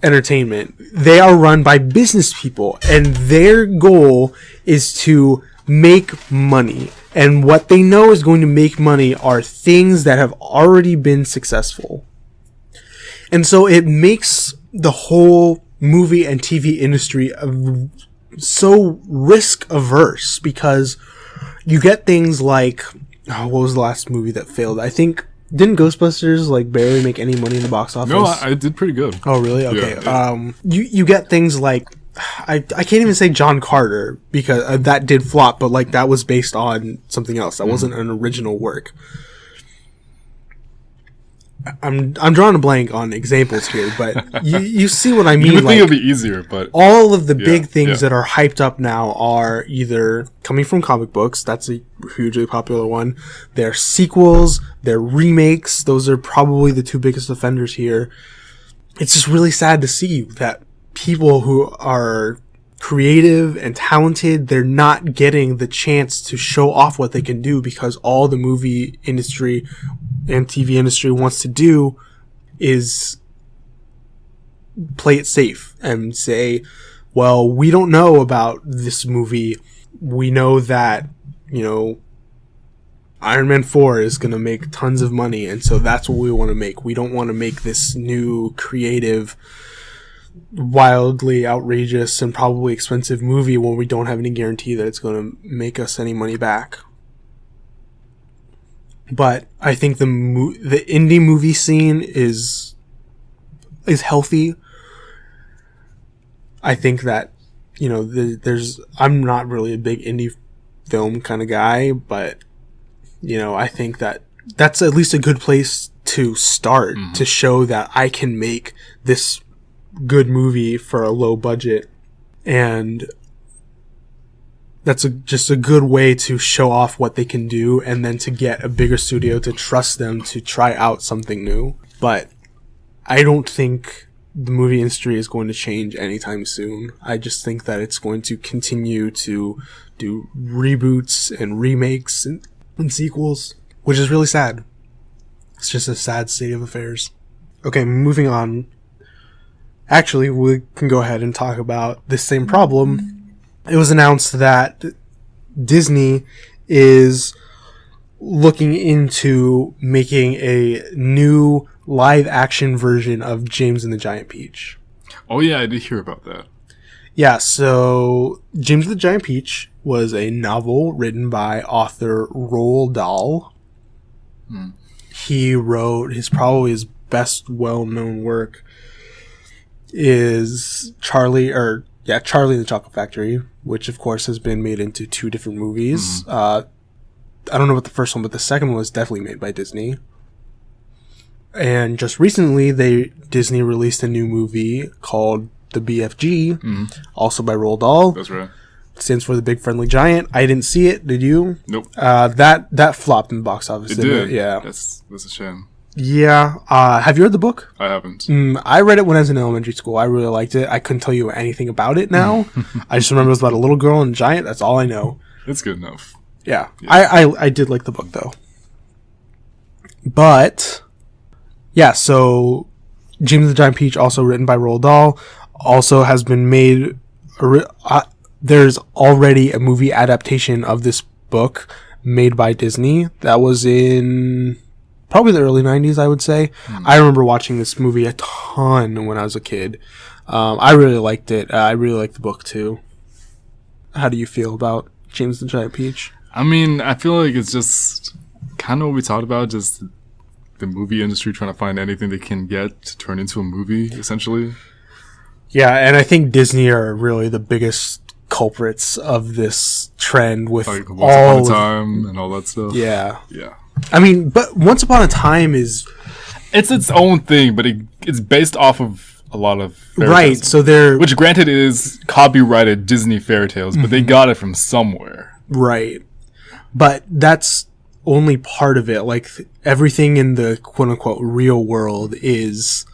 entertainment. They are run by business people, and their goal is to make money. And what they know is going to make money are things that have already been successful. And so it makes the whole movie and TV industry so risk averse because you get things like, what was the last movie that failed? I think, didn't Ghostbusters like barely make any money in the box office? No, I did pretty good. Oh, really? Okay. Yeah. You get things like, I can't even say John Carter because that did flop, but like that was based on something else. That wasn't an original work. I'm drawing a blank on examples here, but you see what I mean. You would like, think it'd be easier, but all of the big things that are hyped up now are either coming from comic books. That's a hugely popular one. They're sequels, they're remakes. Those are probably the two biggest offenders here. It's just really sad to see that people who are creative and talented, they're not getting the chance to show off what they can do because all the movie industry and TV industry wants to do is play it safe and say, well, we don't know about this movie. We know that, Iron Man 4 is going to make tons of money, and so that's what we want to make. We don't want to make this new, creative, wildly outrageous, and probably expensive movie when we don't have any guarantee that it's going to make us any money back. But I think the indie movie scene is healthy. I think that, I'm not really a big indie film kind of guy, but, I think that that's at least a good place to start to show that I can make this good movie for a low budget. And that's just a good way to show off what they can do and then to get a bigger studio to trust them to try out something new. But I don't think the movie industry is going to change anytime soon. I just think that it's going to continue to do reboots and remakes and sequels, which is really sad. It's just a sad state of affairs. Okay, moving on. Actually, we can go ahead and talk about this same problem. It was announced that Disney is looking into making a new live-action version of James and the Giant Peach. Oh yeah, I did hear about that. Yeah, so James and the Giant Peach was a novel written by author Roald Dahl. He wrote probably his best well-known work is Charlie and the Chocolate Factory, which of course has been made into 2 different movies. I don't know about the first one, but the second one was definitely made by Disney. And just recently, Disney released a new movie called The BFG, also by Roald Dahl. That's right. Stands for The Big Friendly Giant. I didn't see it. Did you? Nope. That flopped in the box office. It did. Yeah. That's a shame. Yeah. Have you read the book? I haven't. I read it when I was in elementary school. I really liked it. I couldn't tell you anything about it now. I just remember it was about a little girl and a giant. That's all I know. It's good enough. Yeah. I did like the book, though. But, yeah, so James and the Giant Peach, also written by Roald Dahl, also has been made... there's already a movie adaptation of this book made by Disney. That was in... probably the early 90s, I would say. I remember watching this movie a ton when I was a kid. I really liked it. I really liked the book, too. How do you feel about James the Giant Peach? I mean, I feel like it's just kind of what we talked about, just the movie industry trying to find anything they can get to turn into a movie, essentially. Yeah, and I think Disney are really the biggest culprits of this trend with like Once Upon a Time and all that stuff. Yeah. Yeah. I mean, but Once Upon a Time is... It's its own thing, but it's based off of a lot of fairy right, tales. So they're... Which, granted, is copyrighted Disney fairy tales, but they got it from somewhere. Right. But that's only part of it. Like, everything in the quote-unquote real world is,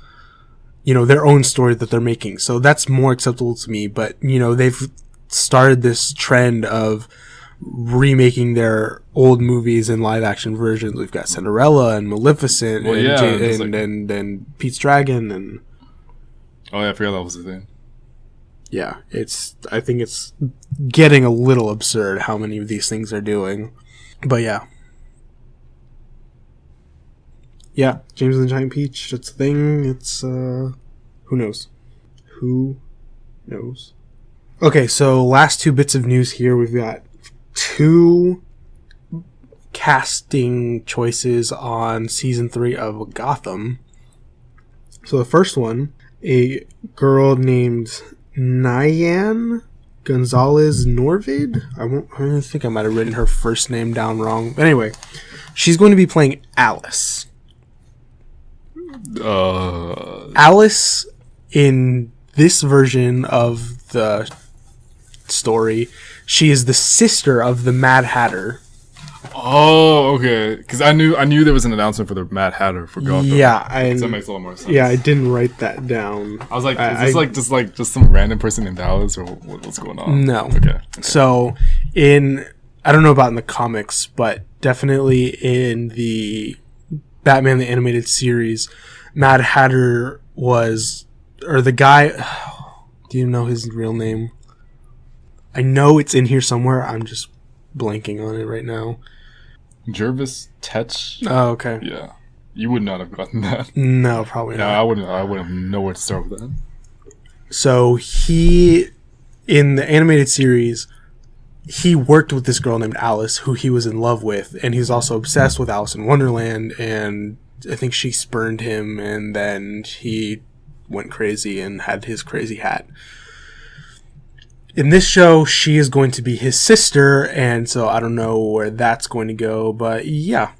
their own story that they're making. So that's more acceptable to me. But, they've started this trend of remaking their old movies in live action versions. We've got Cinderella and Maleficent and Pete's Dragon and... Oh yeah, I forgot that was the thing. Yeah, I think it's getting a little absurd how many of these things are doing. But yeah. Yeah, James and the Giant Peach, that's the thing. It's, who knows? Who knows? Okay, so last two bits of news here. We've got two casting choices on season 3 of Gotham. So the first one, a girl named Nyan Gonzalez Norvid. I think I might have written her first name down wrong. But anyway, she's going to be playing Alice. Alice, in this version of the story, she is the sister of the Mad Hatter. Oh, okay. Because I knew there was an announcement for the Mad Hatter for Gotham. Yeah, that makes a lot more sense. Yeah, I didn't write that down. I was like, is this just some random person named Alice, or what's going on? No. Okay. So, I don't know about in the comics, but definitely in the Batman the Animated Series, Mad Hatter was, or the guy, do you know his real name? I know it's in here somewhere. I'm just blanking on it right now. Jervis Tetch. Oh, okay. Yeah, you would not have gotten that. No, probably not. I wouldn't know where to start with that. So he, in the animated series, he worked with this girl named Alice, who he was in love with, and he was also obsessed with Alice in Wonderland, and I think she spurned him, and then he went crazy and had his crazy hat. In this show, she is going to be his sister, and so I don't know where that's going to go, but yeah,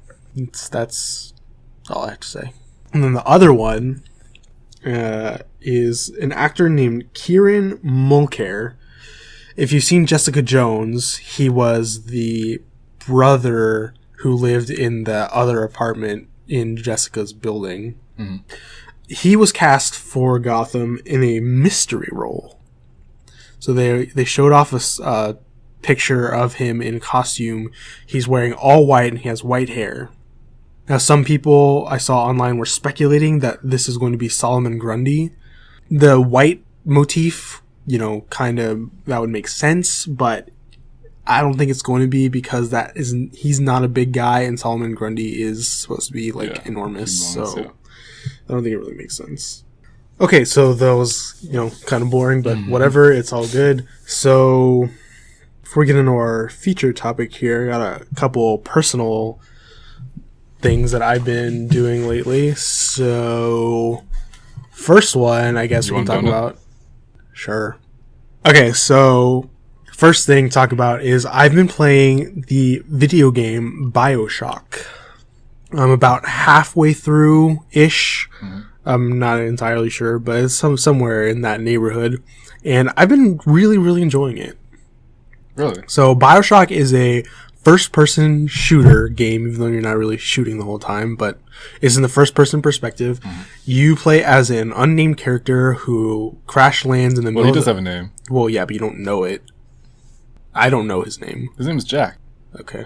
that's all I have to say. And then the other one is an actor named Kieran Mulcair. If you've seen Jessica Jones, he was the brother who lived in the other apartment in Jessica's building. Mm-hmm. He was cast for Gotham in a mystery role. So they showed off a picture of him in costume. He's wearing all white and he has white hair. Now, some people I saw online were speculating that this is going to be Solomon Grundy. The white motif, kind of, that would make sense, but I don't think it's going to be, because he's not a big guy and Solomon Grundy is supposed to be enormous. So yeah. I don't think it really makes sense. Okay, so that was, kind of boring, but whatever, it's all good. So, before we get into our feature topic here, I got a couple personal things that I've been doing lately. So, first one, I guess we can talk about. Sure. Okay, so, first thing to talk about is I've been playing the video game Bioshock. I'm about halfway through-ish. Mm-hmm. I'm not entirely sure, but it's somewhere in that neighborhood. And I've been really, really enjoying it. Really? So Bioshock is a first-person shooter game, even though you're not really shooting the whole time, but it's in the first-person perspective. Mm-hmm. You play as an unnamed character who crash lands in the middle. Well, he does have a name. Well, yeah, but you don't know it. I don't know his name. His name is Jack. Okay.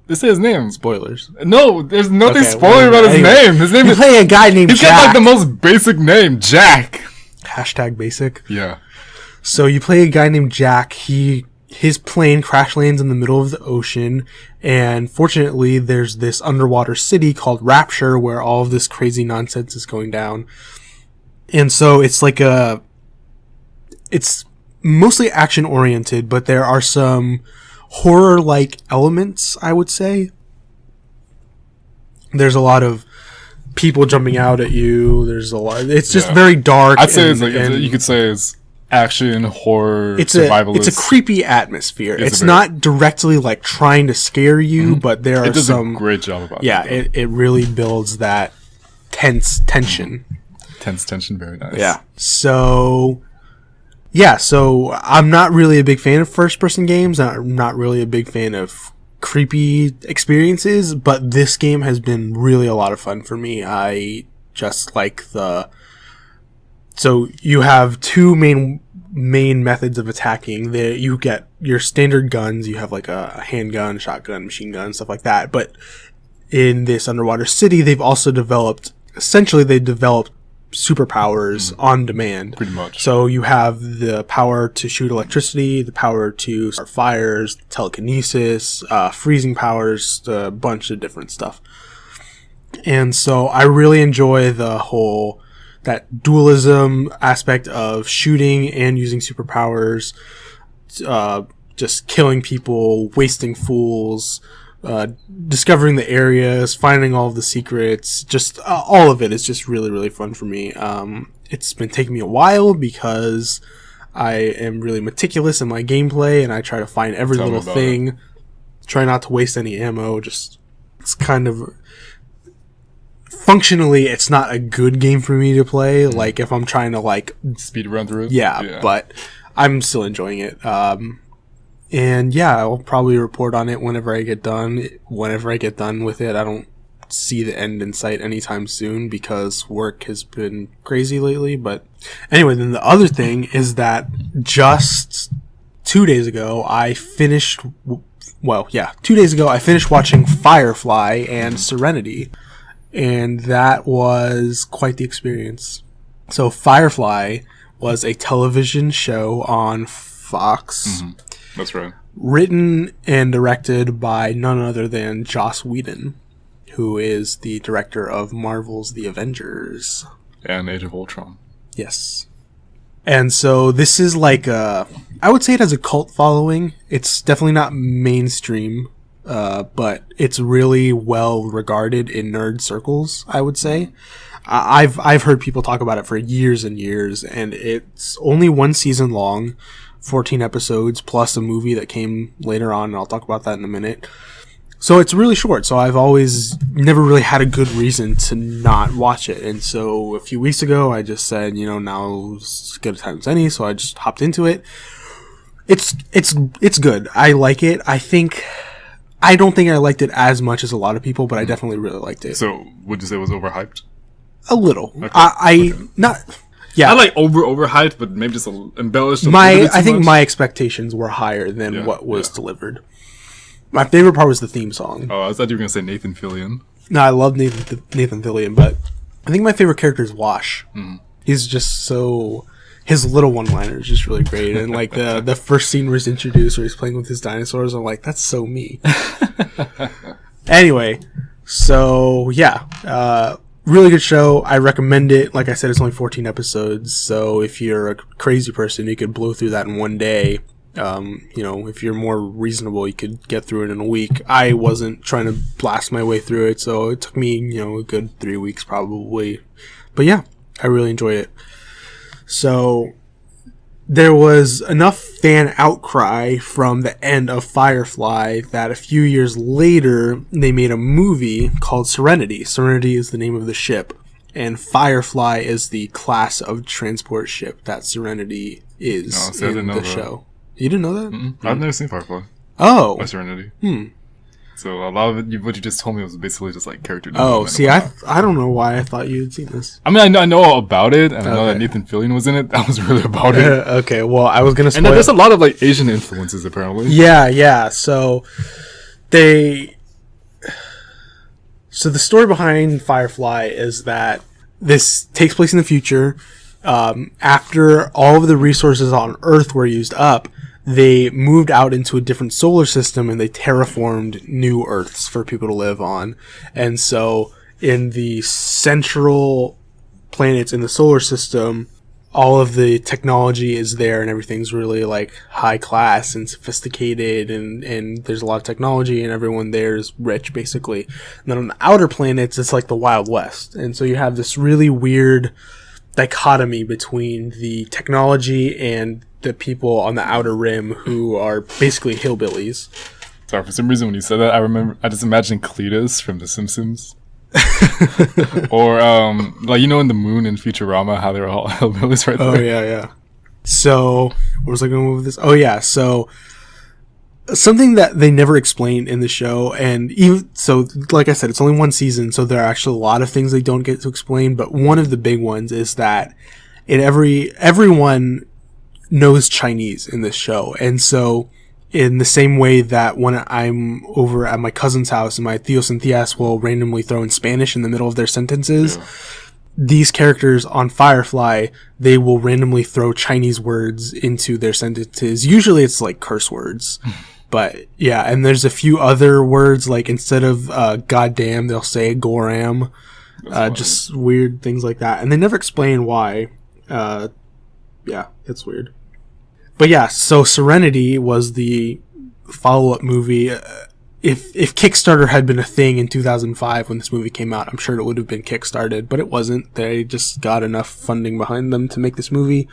This is his name. Spoilers. No, there's nothing spoiler about his name. His name is... You play a guy named Jack. He's got the most basic name, Jack. Hashtag basic. Yeah. So you play a guy named Jack. His plane crash lands in the middle of the ocean, and fortunately there's this underwater city called Rapture where all of this crazy nonsense is going down. And so it's it's mostly action oriented, but there are some horror-like elements, I would say. There's a lot of people jumping out at you. It's just very dark. I'd say you could say it's action, horror, survivalist. It's a creepy atmosphere. It's not directly trying to scare you, but there are some... It does a great job about that. Yeah, it really builds that tense tension. Tense tension, very nice. Yeah. So I'm not really a big fan of first-person games. I'm not really a big fan of creepy experiences, but this game has been really a lot of fun for me. I just like So you have two main methods of attacking. You get your standard guns. You have a handgun, shotgun, machine gun, stuff like that. But in this underwater city, they've also developed superpowers on demand. Pretty much. So you have the power to shoot electricity, the power to start fires, telekinesis, freezing powers, a bunch of different stuff. And so I really enjoy that dualism aspect of shooting and using superpowers. just killing people, wasting fools, discovering the areas, finding all of the secrets. Just all of it is just really, really fun for me. It's been taking me a while because I am really meticulous in my gameplay, and I try to find every little thing. Try not to waste any ammo. Just, it's kind of... Functionally, it's not a good game for me to play. Like, if I'm trying to, like... Speed run through it? Yeah, but I'm still enjoying it. And yeah, I'll probably report on it whenever I get done. Whenever I get done with it, I don't see the end in sight anytime soon because work has been crazy lately. But anyway, then the other thing is that just 2 days ago, I finished... Well, yeah, 2 days ago, I finished watching Firefly and Serenity. And that was quite the experience. So Firefly was a television show on Fox. Mm-hmm. That's right. Written and directed by none other than Joss Whedon, who is the director of Marvel's The Avengers. And Age of Ultron. Yes. And so this is like I would say it has a cult following. It's definitely not mainstream, but it's really well regarded in nerd circles, I would say. I've heard people talk about it for years and years, and it's only one season long, 14 episodes, plus a movie that came later on, and I'll talk about that in a minute. So it's really short, so I've always never really had a good reason to not watch it. And so a few weeks ago, I just said, now's as good a time as any, so I just hopped into it. It's good. I like it. I don't think I liked it as much as a lot of people, but I definitely really liked it. So would you say it was overhyped? A little. Okay. Not... Yeah, I like overhyped, but maybe just embellished. I think my expectations were higher than what was delivered. My favorite part was the theme song. Oh, I thought you were gonna say Nathan Fillion. No, I love Nathan Fillion, but I think my favorite character is Wash. Mm. He's just so... His little one-liner is just really great, and like the first scene where he's introduced, where he's playing with his dinosaurs, I'm like, that's so me. Anyway, so yeah. Really good show. I recommend it. Like I said, it's only 14 episodes, so if you're a crazy person, you could blow through that in one day. If you're more reasonable, you could get through it in a week. I wasn't trying to blast my way through it, so it took me, a good 3 weeks probably. But yeah, I really enjoyed it. So there was enough fan outcry from the end of Firefly that a few years later they made a movie called Serenity. Serenity is the name of the ship, and Firefly is the class of transport ship that Serenity is in the show. You didn't know that? Mm-mm. I've never seen Firefly. Oh. By Serenity. So a lot of it, what you just told me was basically just like character development. Oh, see, I don't know why I thought you had seen this. I mean, I know about it, and I know that Nathan Fillion was in it. That was really about it. Okay, well, I was going to spoil... And there's a lot of like Asian influences, apparently. Yeah. So the story behind Firefly is that this takes place in the future. After all of the resources on Earth were used up, they moved out into a different solar system and they terraformed new Earths for people to live on. And so in the central planets in the solar system, all of the technology is there and everything's really like high class and sophisticated, and there's a lot of technology and everyone there is rich basically. And then on the outer planets, it's like the Wild West. And so you have this really weird dichotomy between the technology and the people on the outer rim who are basically hillbillies. Sorry, for some reason when you said that, I just imagined Cletus from The Simpsons. Or, in the Moon in Futurama, how they're all hillbillies right there. Oh, yeah. So, where was I going with this? Oh, yeah, so something that they never explained in the show, and even so, like I said, it's only one season, so there are actually a lot of things they don't get to explain, but one of the big ones is that everyone knows Chinese in this show. And so in the same way that when I'm over at my cousin's house and my tios and tias will randomly throw in Spanish in the middle of their sentences, these characters on Firefly, they will randomly throw Chinese words into their sentences. Usually it's like curse words. But yeah, and there's a few other words, like instead of goddamn, they'll say goram. Just weird things like that. And they never explain why. Yeah, it's weird. But yeah, so Serenity was the follow-up movie. If Kickstarter had been a thing in 2005 when this movie came out, I'm sure it would have been kickstarted, but it wasn't. They just got enough funding behind them to make this movie.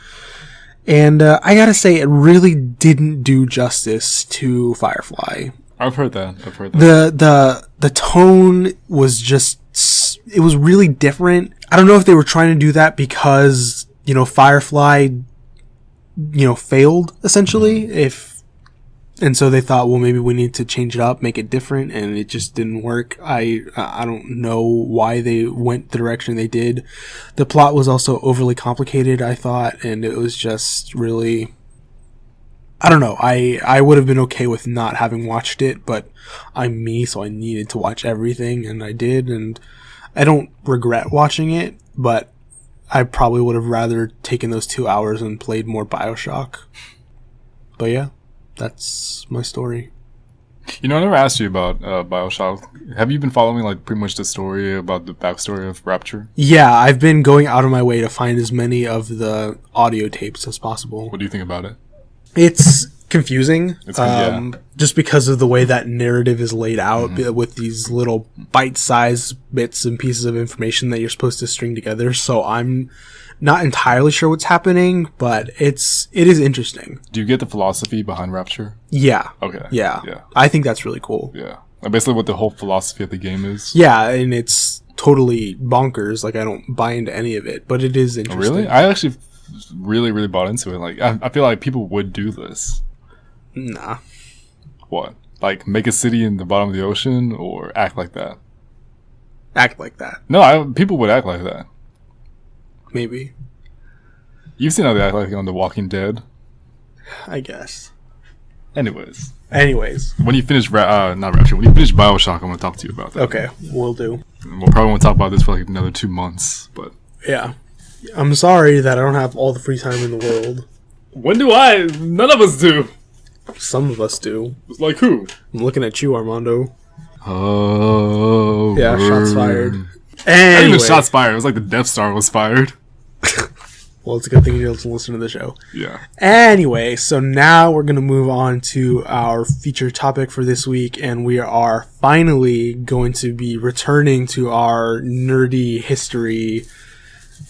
And I gotta say, it really didn't do justice to Firefly. I've heard that. The tone was just, it was really different. I don't know if they were trying to do that because, Firefly, failed, essentially. And so they thought, well, maybe we need to change it up, make it different, and it just didn't work. I don't know why they went the direction they did. The plot was also overly complicated, I thought, and it was just really... I don't know. I would have been okay with not having watched it, but I'm me, so I needed to watch everything, and I did, and I don't regret watching it, but I probably would have rather taken those 2 hours and played more Bioshock. But yeah. That's my story. I never asked you about Bioshock. Have you been following pretty much the story about the backstory of Rapture? Yeah, I've been going out of my way to find as many of the audio tapes as possible. What do you think about it? It's confusing, yeah. Just because of the way that narrative is laid out with these little bite-sized bits and pieces of information that you're supposed to string together. So I'm not entirely sure what's happening, but it is interesting. Do you get the philosophy behind Rapture? Yeah. Okay. Yeah. I think that's really cool. Yeah. Basically what the whole philosophy of the game is. Yeah, and it's totally bonkers. I don't buy into any of it, but it is interesting. Really? I actually really, really bought into it. I feel like people would do this. Nah. What? Make a city in the bottom of the ocean or act like that? Act like that. No, people would act like that. Maybe. You've seen how they act like on The Walking Dead. I guess. Anyways. When you finish, not Rapture, when you finish Bioshock, I'm going to talk to you about that. Okay, will do. And we'll probably want to talk about this for another 2 months, but... Yeah. I'm sorry that I don't have all the free time in the world. When do I? None of us do. Some of us do. Like who? I'm looking at you, Armando. Oh. Yeah, shots fired. Anyway. Not even shots fired. It was like the Death Star was fired. Well, it's a good thing you don't listen to the show. Yeah. Anyway, so now we're going to move on to our feature topic for this week, and we are finally going to be returning to our nerdy history.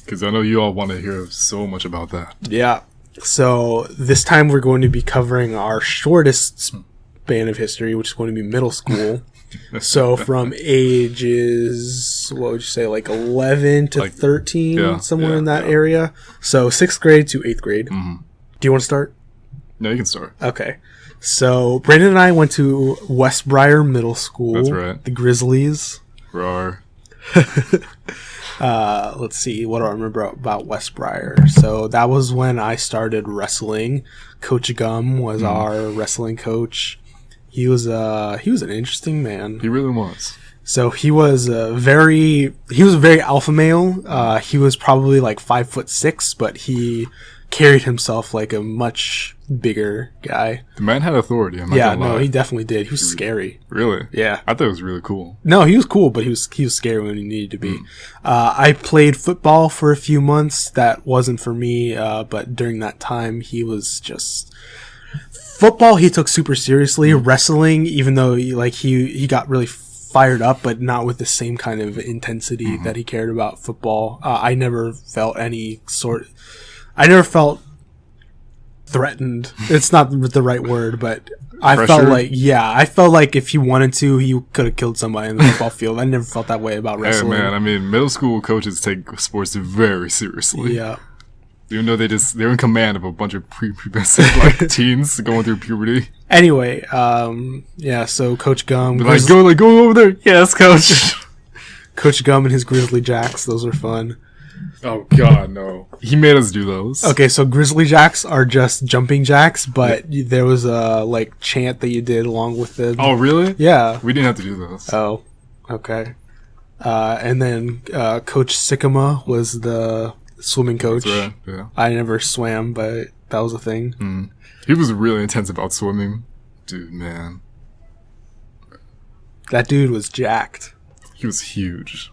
Because I know you all want to hear so much about that. Yeah. So this time we're going to be covering our shortest span of history, which is going to be middle school. So from ages, what would you say, 11 to 13, somewhere in that area. So 6th grade to 8th grade. Mm-hmm. Do you want to start? No, you can start. Okay. So Brandon and I went to Westbriar Middle School. That's right. The Grizzlies. Roar. Let's see. What do I remember about Westbriar? So that was when I started wrestling. Coach Gum was our wrestling coach. He was an interesting man. He really was. So he was a very alpha male. He was probably 5'6", but he carried himself like a much bigger guy. The man had authority. I'm not gonna lie. No, he definitely did. He was scary. Really? Yeah. I thought it was really cool. No, he was cool, but he was scary when he needed to be. I played football for a few months. That wasn't for me, but during that time, he was just... Football, he took super seriously. Wrestling, even though he got really fired up, but not with the same kind of intensity that he cared about football. I never felt threatened. It's not the right word, but I felt like if he wanted to, he could have killed somebody in the football field. I never felt that way about wrestling. Hey man, I mean, middle school coaches take sports very seriously. Yeah. Even though they're in command of a bunch of prepubescent teens going through puberty. Anyway, so Coach Gum, go over there. Yes, Coach. Coach Gum and his Grizzly Jacks, those are fun. Oh God, no! He made us do those. Okay, so Grizzly Jacks are just jumping jacks, but there was a chant that you did along with them. Oh, really? Yeah, we didn't have to do those. Oh, okay. And then Coach Sycama was the swimming coach. That's right. Yeah. I never swam, but that was a thing. Mm. He was really intense about swimming, dude. Man, that dude was jacked. He was huge.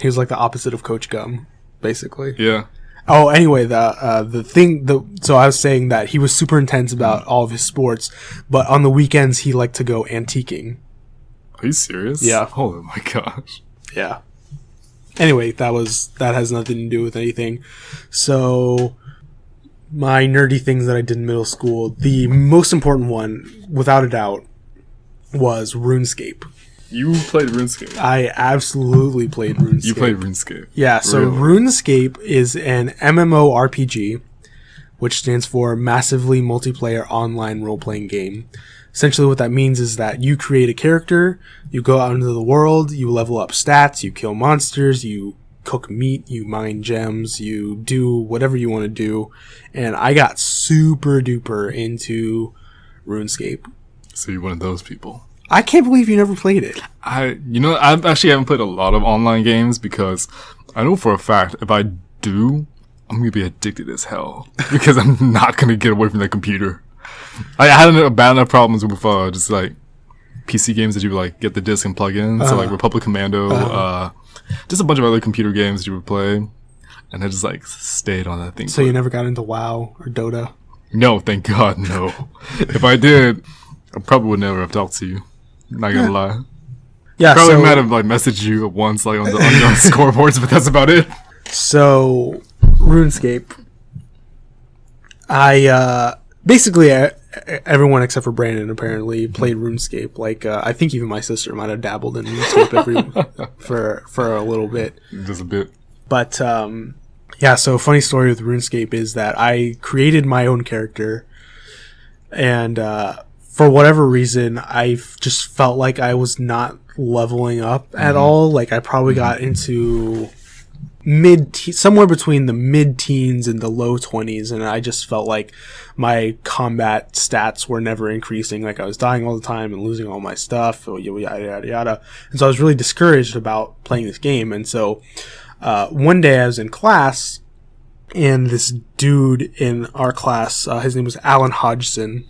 He was like the opposite of Coach Gum, basically. Yeah. Oh, anyway, so I was saying that he was super intense about all of his sports, but on the weekends he liked to go antiquing. Are you serious? Yeah. Oh my gosh. Yeah. Anyway, that has nothing to do with anything. So, my nerdy things that I did in middle school, the most important one, without a doubt, was RuneScape. You played RuneScape? I absolutely played RuneScape. You played RuneScape? Yeah, so really? RuneScape is an MMORPG, which stands for Massively Multiplayer Online Role-Playing Game. Essentially what that means is that you create a character, you go out into the world, you level up stats, you kill monsters, you cook meat, you mine gems, you do whatever you want to do. And I got super duper into RuneScape. So you're one of those people. I can't believe you never played it. I actually haven't played a lot of online games because I know for a fact if I do, I'm going to be addicted as hell because I'm not going to get away from that computer. I had a bad enough problems with just like PC games that you would like get the disc and plug in. So like Republic Commando, just a bunch of other computer games you would play. And I just like stayed on that thing. So you never got into WoW or Dota? No, thank God, no. If I did, I probably would never have talked to you. Not gonna lie. Yeah, probably might have like messaged you once like on the scoreboards, but that's about it. So RuneScape, I basically everyone except for Brandon apparently played RuneScape. Like I think even my sister might have dabbled in RuneScape for a little bit. Just a bit. But yeah, so funny story with RuneScape is that I created my own character, and for whatever reason, I just felt like I was not leveling up at all. Like I probably got into somewhere between the mid-teens and the low 20s, and I just felt like my combat stats were never increasing. Like I was dying all the time and losing all my stuff, yada yada yada. And so I was really discouraged about playing this game. And so one day I was in class, and this dude in our class, his name was Alan Hodgson.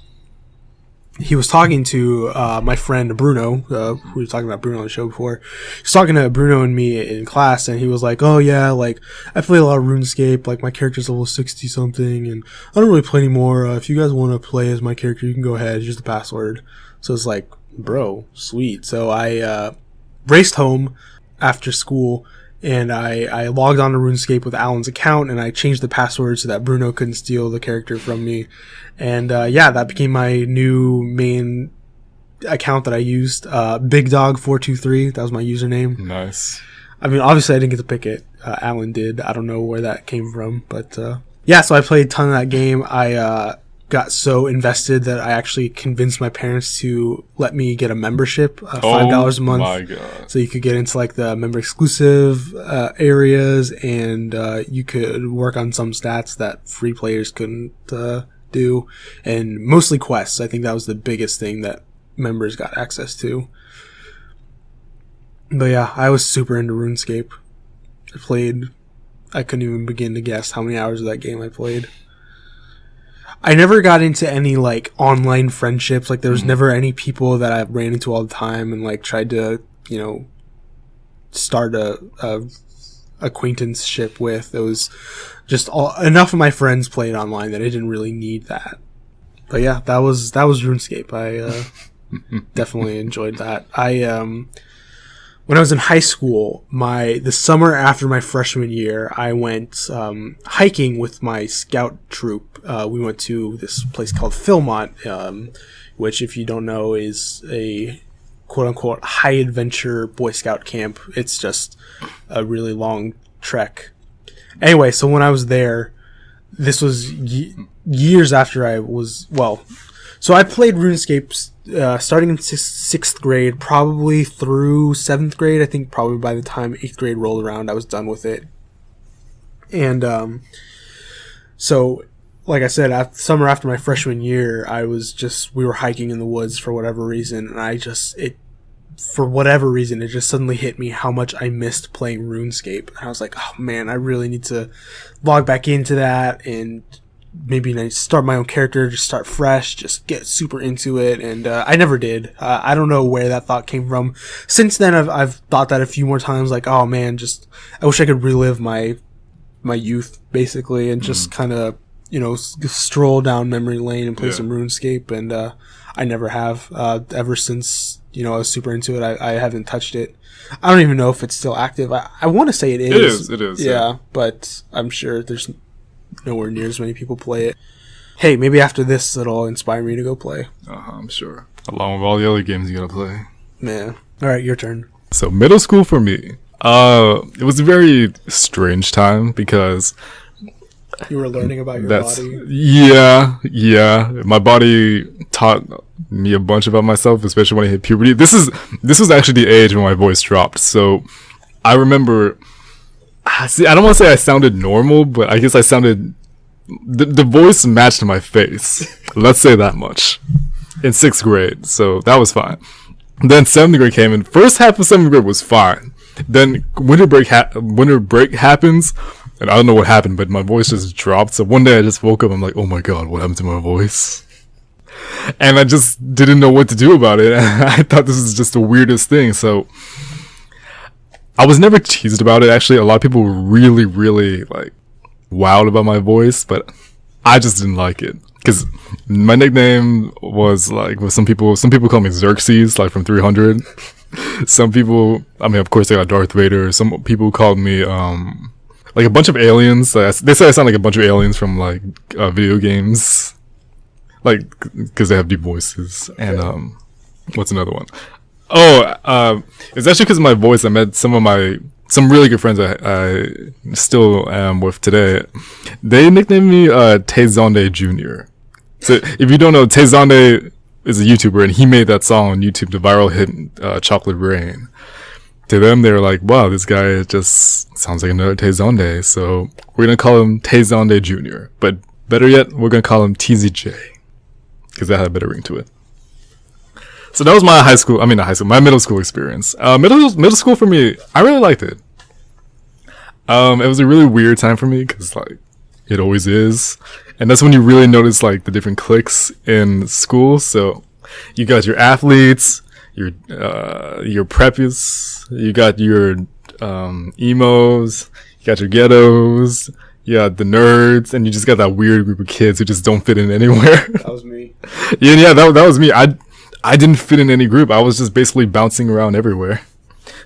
He was talking to my friend Bruno. We were talking about Bruno on the show before. He was talking to Bruno and me in class, and he was like, "Oh yeah, like I play a lot of RuneScape. Like my character's level 60 something, and I don't really play anymore. If you guys want to play as my character, you can go ahead. Here's the password." So it's like, bro, sweet. So I raced home after school, and I logged on to RuneScape with Alan's account, and I changed the password so that Bruno couldn't steal the character from me. And yeah, that became my new main account that I used. Big Dog 423, that was my username. Nice. I mean, obviously I didn't get to pick it. Alan did. I don't know where that came from, but yeah. So I played a ton of that game. I got so invested that I actually convinced my parents to let me get a membership, $5 a month. Oh my God. So you could get into like the member exclusive areas, and you could work on some stats that free players couldn't do, and mostly quests. I think that was the biggest thing that members got access to. But yeah, I was super into RuneScape. I couldn't even begin to guess how many hours of that game I played. I never got into any like online friendships. Like there was never any people that I ran into all the time and like tried to, start a acquaintanceship with. It was just enough of my friends played online that I didn't really need that. But yeah, that was RuneScape. I definitely enjoyed that. When I was in high school, the summer after my freshman year, I went hiking with my scout troop. We went to this place called Philmont, which, if you don't know, is a quote-unquote high-adventure Boy Scout camp. It's just a really long trek. Anyway, so when I was there, this was years after I was... Well, so I played RuneScape starting in sixth grade, probably through 7th grade. I think probably by the time 8th grade rolled around, I was done with it. And so... Like I said, summer after my freshman year, we were hiking in the woods for whatever reason, and for whatever reason, it just suddenly hit me how much I missed playing RuneScape. And I was like, oh man, I really need to log back into that and maybe start my own character, just start fresh, just get super into it. And I never did. I don't know where that thought came from. Since then, I've thought that a few more times, like, oh man, I wish I could relive my my youth basically, and just kind of stroll down memory lane and play some RuneScape, and I never have ever since I was super into it. I haven't touched it. I don't even know if it's still active. I want to say it is. It is. Yeah, but I'm sure there's nowhere near as many people play it. Hey, maybe after this it'll inspire me to go play. I'm sure. Along with all the other games you gotta play. Man. All right, your turn. So middle school for me, it was a very strange time because you were learning about your body. Yeah. My body taught me a bunch about myself, especially when I hit puberty. This was actually the age when my voice dropped. So I remember. See, I don't want to say I sounded normal, but I guess I sounded. The voice matched my face. Let's say that much. In 6th grade, so that was fine. Then 7th grade came in. First half of 7th grade was fine. Then winter break happens, and I don't know what happened, but my voice just dropped. So one day I just woke up. I'm like, oh my god, what happened to my voice? And I just didn't know what to do about it. I thought this was just the weirdest thing. So I was never teased about it. Actually, a lot of people were really, really like wowed about my voice, but I just didn't like it. Because my nickname was some people call me Xerxes, like from 300. Some people, I mean, of course, they got Darth Vader. Some people called me, like a bunch of aliens. They say I sound like a bunch of aliens from like video games, like because they have deep voices. And what's another one? Oh, it's actually because of my voice. I met some really good friends I still am with today. They nicknamed me Tezonde Jr. So if you don't know, Tezonde is a YouTuber, and he made that song on YouTube, the viral hit Chocolate Rain. To them, they were like, wow, this guy just sounds like another Tezonde. So we're going to call him Tezonde Jr. But better yet, we're going to call him TZJ. Because that had a better ring to it. So that was my my middle school experience. Middle school for me, I really liked it. It was a really weird time for me because like it always is, and that's when you really notice like the different cliques in school. So you got your athletes, your preppies, you got your emos, you got your ghettos, you got the nerds, and you just got that weird group of kids who just don't fit in anywhere. That was me. Yeah, that was me. I didn't fit in any group. I was just basically bouncing around everywhere.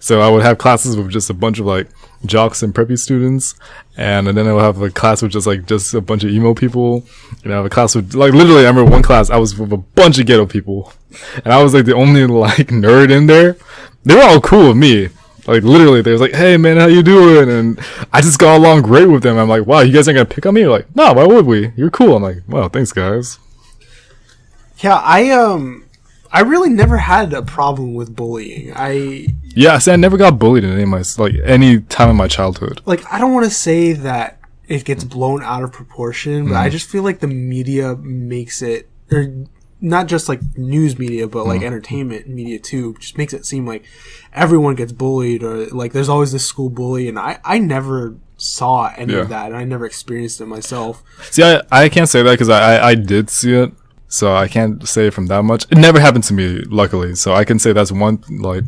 So I would have classes with just a bunch of like jocks and preppy students, and then I would have a class with just a bunch of emo people. And I have a class with like literally I remember one class I was with a bunch of ghetto people, and I was like the only like nerd in there. They were all cool with me. Like literally, they was like, "Hey man, how you doing?" And I just got along great with them. I'm like, "Wow, you guys aren't gonna pick on me?" They're like, "No, why would we? You're cool." I'm like, "Wow, thanks guys." Yeah, I really never had a problem with bullying. I never got bullied in any time in my childhood. Like, I don't want to say that it gets blown out of proportion, but I just feel like the media makes it, or not just like news media, but like entertainment media too, just makes it seem like everyone gets bullied, or like there's always this school bully, and I never saw any of that, and I never experienced it myself. See, I can't say that because I did see it. So I can't say from that much. It never happened to me, luckily. So I can say that's one like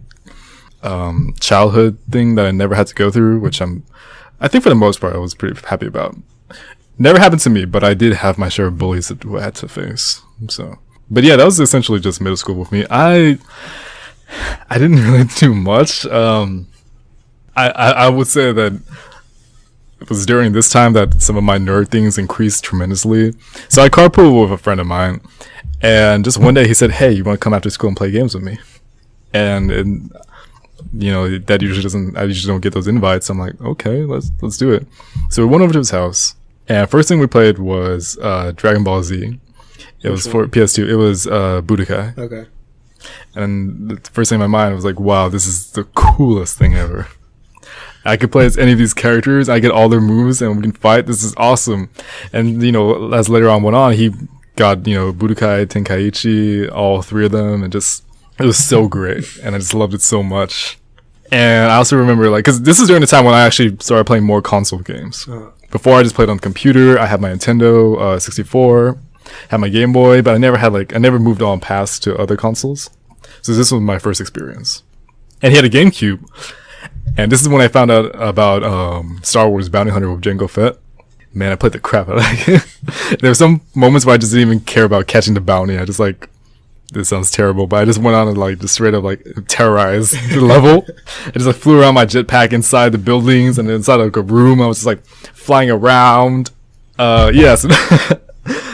childhood thing that I never had to go through, which I think for the most part I was pretty happy about. Never happened to me, but I did have my share of bullies that I had to face. So, but yeah, that was essentially just middle school with me. I didn't really do much. I would say that it was during this time that some of my nerd things increased tremendously. So I carpooled with a friend of mine, and just one day he said, "Hey, you want to come after school and play games with me?" And I usually don't get those invites. I'm like, okay, let's do it. So we went over to his house, and first thing we played was Dragon Ball Z. It was for PS2. It was Budokai. Okay. And the first thing in my mind was like, wow, this is the coolest thing ever. I could play as any of these characters. I get all their moves and we can fight. This is awesome. And, as later on went on, he got, Budokai, Tenkaichi, all three of them. And it was so great. And I just loved it so much. And I also remember, because this is during the time when I actually started playing more console games. Before I just played on the computer. I had my Nintendo 64, had my Game Boy, but I never moved on past to other consoles. So this was my first experience. And he had a GameCube. And this is when I found out about Star Wars Bounty Hunter with Jango Fett. Man, I played the crap out of that game. There were some moments where I just didn't even care about catching the bounty. I just like, this sounds terrible, but I just went on and like just straight up like terrorize the level. I just like flew around my jetpack inside the buildings and inside like a room. I was just like flying around. Yeah, so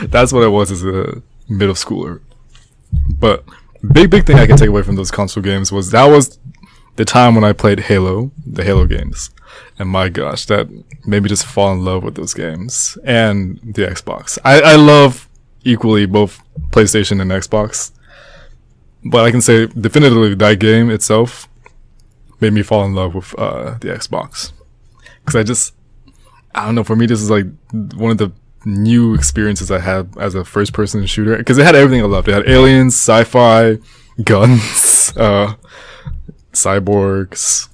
that's what I was as a middle schooler. But big thing I can take away from those console games was that was the time when I played Halo, the Halo games. And my gosh, that made me just fall in love with those games and the Xbox. I love equally both PlayStation and Xbox. But I can say definitively that game itself made me fall in love with the Xbox. Because I don't know, for me this is like one of the new experiences I had as a first person shooter. Because it had everything I loved. It had aliens, sci-fi, guns, cyborgs,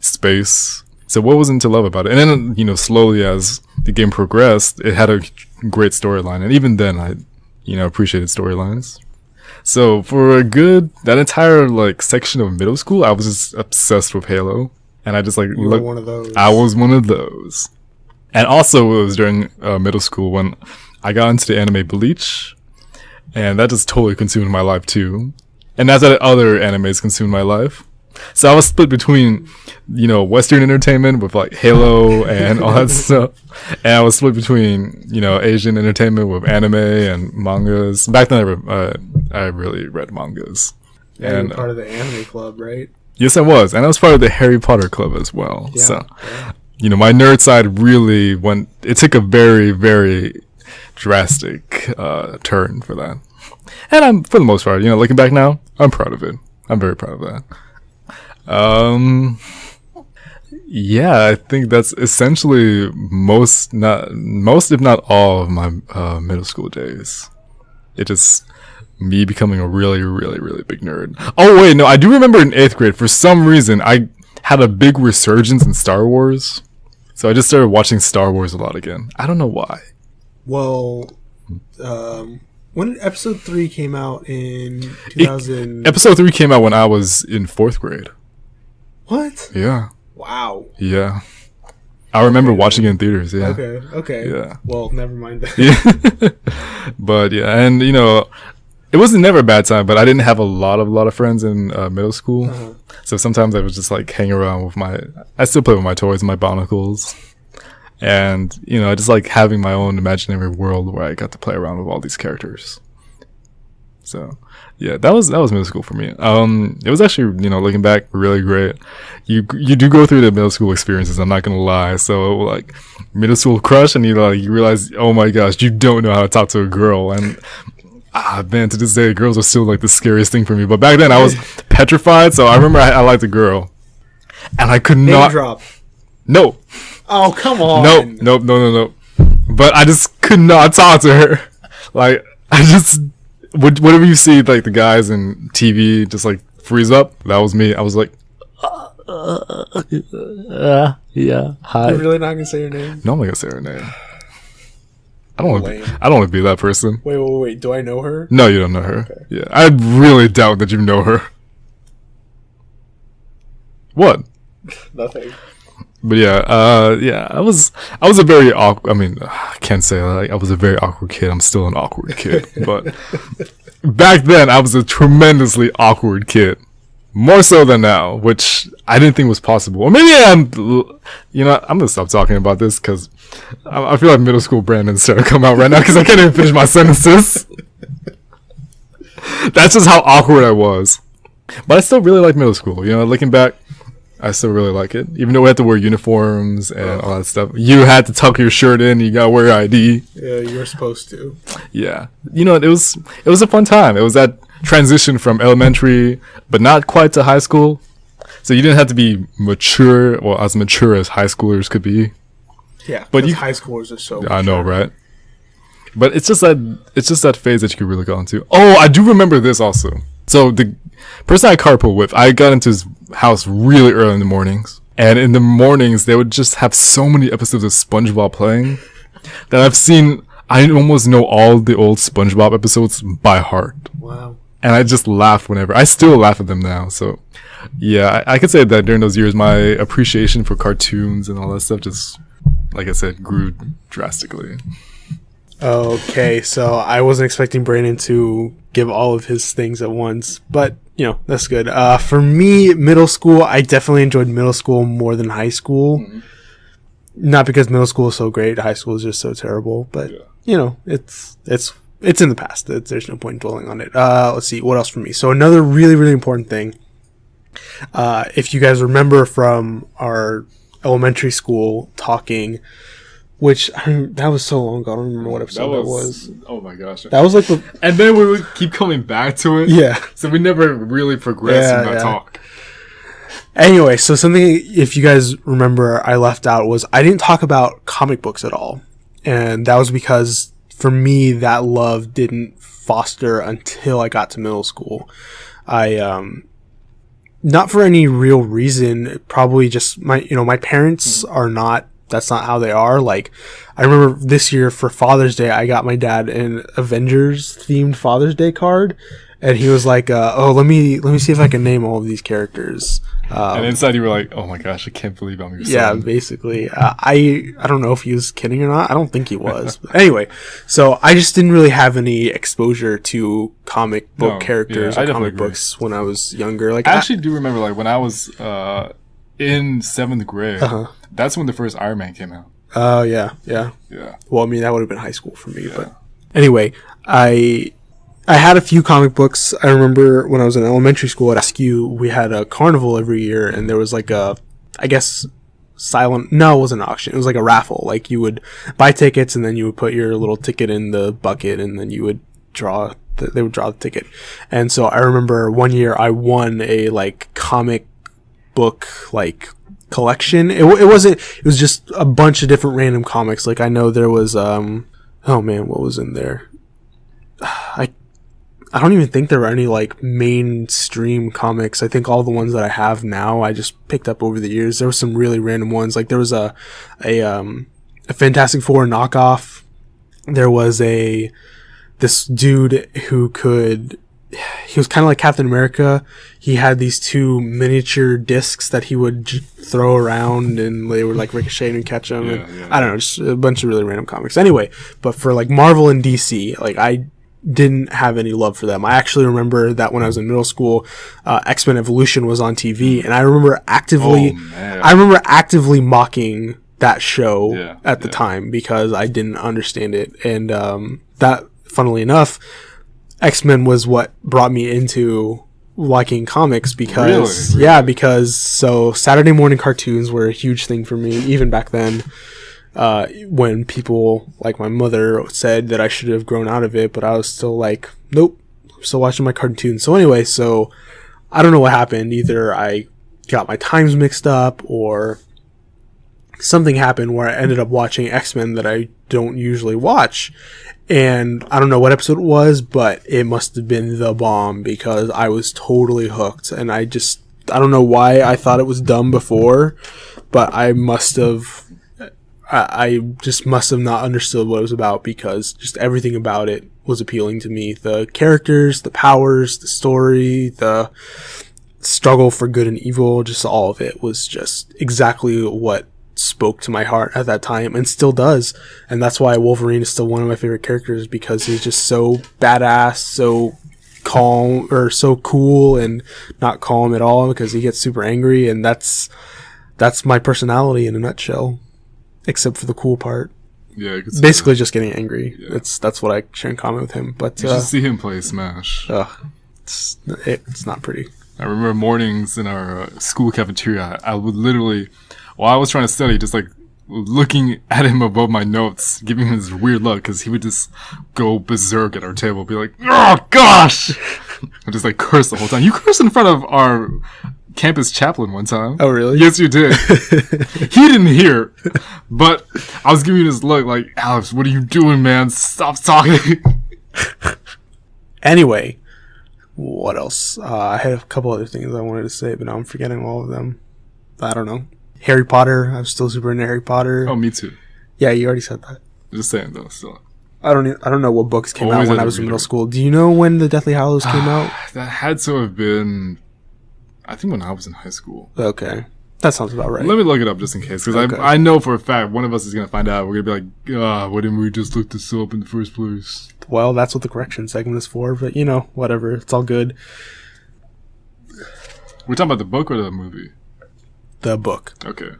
space. So what wasn't to love about it? And then, you know, slowly as the game progressed, it had a great storyline. And even then I, you know, appreciated storylines. So for that entire like section of middle school, I was just obsessed with Halo. And I just like, you were one of those. I was one of those. And also it was during middle school when I got into the anime Bleach. And that just totally consumed my life too. And that's how other animes consumed my life. So I was split between, you know, Western entertainment with like Halo and all that stuff. And I was split between, you know, Asian entertainment with anime and mangas. Back then I really read mangas. Yeah, and you were part of the anime club, right? Yes, I was. And I was part of the Harry Potter club as well. Yeah, so, you know, my nerd side really it took a very, very drastic turn for that. And I'm, for the most part, you know, looking back now, I'm proud of it. I'm very proud of that. Yeah, I think that's essentially most if not all of my middle school days. It just me becoming a really, really, really big nerd. Oh wait, no, I do remember in 8th grade, for some reason, I had a big resurgence in Star Wars. So I just started watching Star Wars a lot again. I don't know why. Well, when did episode 3 came out in 2000? Episode 3 came out when I was in 4th grade. What? Yeah. Wow. Yeah. I remember watching it in theaters, yeah. Okay. Yeah. Well, never mind that. Yeah. But yeah, and you know, it wasn't never a bad time, but I didn't have a lot of friends in middle school. Uh-huh. So sometimes I was just like hanging around with I still play with my toys and my barnacles. And, you know, just like having my own imaginary world where I got to play around with all these characters. So, yeah, that was middle school for me. It was actually, you know, looking back, really great. You do go through the middle school experiences, I'm not gonna lie. So, like, middle school crush, and you realize, oh my gosh, you don't know how to talk to a girl. And, man, to this day, girls are still like the scariest thing for me. But back then, I was petrified, so I remember I liked a girl. And I could not. Name drop. No. Oh, come on. Nope. But I just could not talk to her. Like, I just, whatever you see, like, the guys in TV just, like, freeze up, that was me. I was like, yeah, hi. You're really not going to say her name? No, I'm not going to say her name. I don't want to be that person. Wait. Do I know her? No, you don't know her. Okay. Yeah, I really doubt that you know her. What? Nothing. But yeah, I was a very awkward, I mean, I can't say like I was a very awkward kid. I'm still an awkward kid. But back then, I was a tremendously awkward kid. More so than now, which I didn't think was possible. Or maybe I'm going to stop talking about this because I feel like middle school Brandon's starting to come out right now because I can't even finish my sentences. That's just how awkward I was. But I still really like middle school. You know, looking back, I still really like it. Even though we had to wear uniforms and all that stuff. You had to tuck your shirt in. You got to wear your ID. Yeah, you were supposed to. Yeah. You know, it was a fun time. It was that transition from elementary, but not quite to high school. So you didn't have to be mature, or as mature as high schoolers could be. Yeah, but high schoolers are so mature. I know, right? But it's just that phase that you could really go into. Oh, I do remember this also. So the person I carpool with, I got into his house really early in the mornings. And in the mornings, they would just have so many episodes of SpongeBob playing that I almost know all the old SpongeBob episodes by heart. Wow. And I just laughed whenever. I still laugh at them now. So, yeah, I could say that during those years, my appreciation for cartoons and all that stuff just, like I said, grew drastically. Okay, so I wasn't expecting Brandon to give all of his things at once, but, you know, that's good. For me, middle school, I definitely enjoyed middle school more than high school. Mm-hmm. Not because middle school is so great, high school is just so terrible, but, you know, it's in the past. There's no point in dwelling on it. Let's see, what else for me? So another really, really important thing, if you guys remember from our elementary school talking, which that was so long ago, I don't remember what episode that was. Oh my gosh. That was like and then we would keep coming back to it. Yeah. So we never really progressed in that talk. Anyway, so something, if you guys remember, I left out was I didn't talk about comic books at all. And that was because for me, that love didn't foster until I got to middle school. Not for any real reason, probably just my parents are not, that's not how they are. Like, I remember this year for Father's Day, I got my dad an Avengers themed Father's Day card. And he was like, let me see if I can name all of these characters. And inside you were like, oh my gosh, I can't believe I'm your son. Yeah, basically. I don't know if he was kidding or not. I don't think he was. But anyway, so I just didn't really have any exposure to comic book characters or comic books when I was younger. Like, I actually do remember, like, when I was in 7th grade, that's when the first Iron Man came out. Oh, yeah. Well, I mean, that would have been high school for me. But anyway, I had a few comic books. I remember when I was in elementary school at SQ, we had a carnival every year, and there was like it wasn't an auction. It was like a raffle. Like, you would buy tickets, and then you would put your little ticket in the bucket, and then you would they would draw the ticket. And so I remember one year I won a like comic book like collection. It was just a bunch of different random comics. Like, I know there was oh man, what was in there? I don't even think there were any like mainstream comics. I think all the ones that I have now I just picked up over the years. There were some really random ones. Like, there was a Fantastic Four knockoff. There was this dude who he was kind of like Captain America. He had these 2 miniature discs that he would throw around, and they would like ricochet and catch them. I don't know, just a bunch of really random comics. Anyway, but for like Marvel and DC, like, I didn't have any love for them. I actually remember that when I was in middle school, X-Men Evolution was on TV, and I remember actively mocking that show at the time because I didn't understand it. And that, funnily enough, X-Men was what brought me into liking comics because because Saturday morning cartoons were a huge thing for me even back then. When people like my mother said that I should have grown out of it, but I was still like, nope, I'm still watching my cartoons. So anyway, I don't know what happened. Either I got my times mixed up or something happened where I ended up watching X-Men that I don't usually watch. And I don't know what episode it was, but it must have been the bomb because I was totally hooked. And I don't know why I thought it was dumb before, but I just must have not understood what it was about because just everything about it was appealing to me. The characters, the powers, the story, the struggle for good and evil, just all of it was just exactly what spoke to my heart at that time and still does. And that's why Wolverine is still one of my favorite characters because he's just so badass, so calm, or so cool and not calm at all because he gets super angry, and that's my personality in a nutshell. Except for the cool part. Yeah, basically just getting angry. Yeah. That's what I share in common with him. But you should see him play Smash. It's not pretty. I remember mornings in our school cafeteria, I would literally, while I was trying to study, just like looking at him above my notes, giving him this weird look because he would just go berserk at our table, be like, "Oh gosh!" and just like curse the whole time. You cursed in front of our campus chaplain one time. Oh, really? Yes, you did. He didn't hear, but I was giving you this look like, Alex, what are you doing, man? Stop talking. Anyway, what else? I had a couple other things I wanted to say, but now I'm forgetting all of them. I don't know. Harry Potter. I'm still super into Harry Potter. Oh, me too. Yeah, you already said that. Just saying, though, still. I don't know what books came Always out when had I to was in read middle it. school. Do you know when the Deathly Hallows came out? That had to have been, I think, when I was in high school. Okay. That sounds about right. Let me look it up just in case, because Okay. I know for a fact one of us is going to find out. We're going to be like, why didn't we just look this up in the first place? Well, that's what the correction segment is for, but whatever. It's all good. We're talking about the book or the movie? The book. Okay.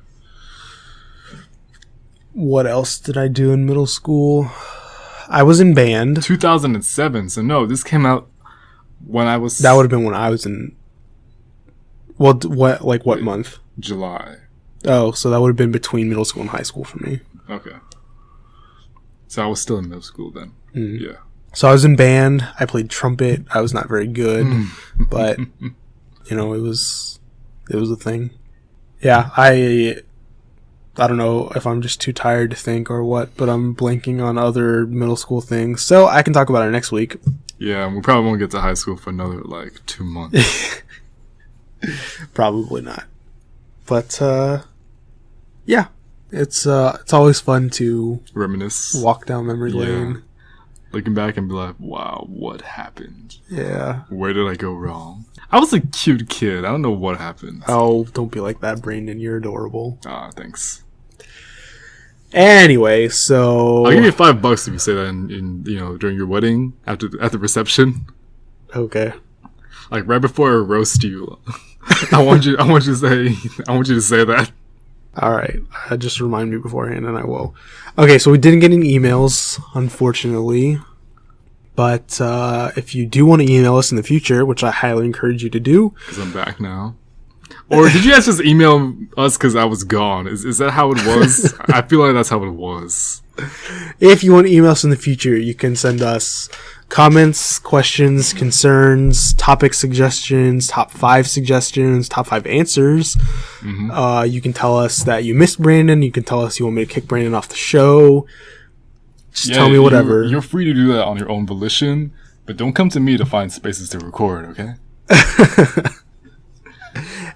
What else did I do in middle school? I was in band. 2007, so no, this came out when I was... That would have been when I was in... Well, what month? July. Oh, so that would have been between middle school and high school for me. Okay. So I was still in middle school then. Yeah. So I was in band. I played trumpet. I was not very good, but it was a thing. Yeah, I don't know if I'm just too tired to think or what, but I'm blanking on other middle school things. So I can talk about it next week. Yeah, and we probably won't get to high school for another 2 months. Probably not. But yeah, it's always fun to Reminisce. walk down memory lane. Looking back and be like, wow, what happened? Yeah. Where did I go wrong? I was a cute kid. I don't know what happened. Oh, don't be like that, Brandon. You're adorable. Thanks. Anyway, so I'll give you $5 if you say that in during your wedding at the reception. Okay. Like right before I roast you. I want you to say that. All right. Just remind me beforehand, and I will. Okay, so we didn't get any emails, unfortunately. But if you do want to email us in the future, which I highly encourage you to do. Because I'm back now. Or did you guys just email us because I was gone? Is that how it was? I feel like that's how it was. If you want to email us in the future, you can send us comments, questions, concerns, topic suggestions, top 5 suggestions, top 5 answers. Mm-hmm. You can tell us that you missed Brandon. You can tell us you want me to kick Brandon off the show. Just tell me whatever. You're free to do that on your own volition, but don't come to me to find spaces to record, okay?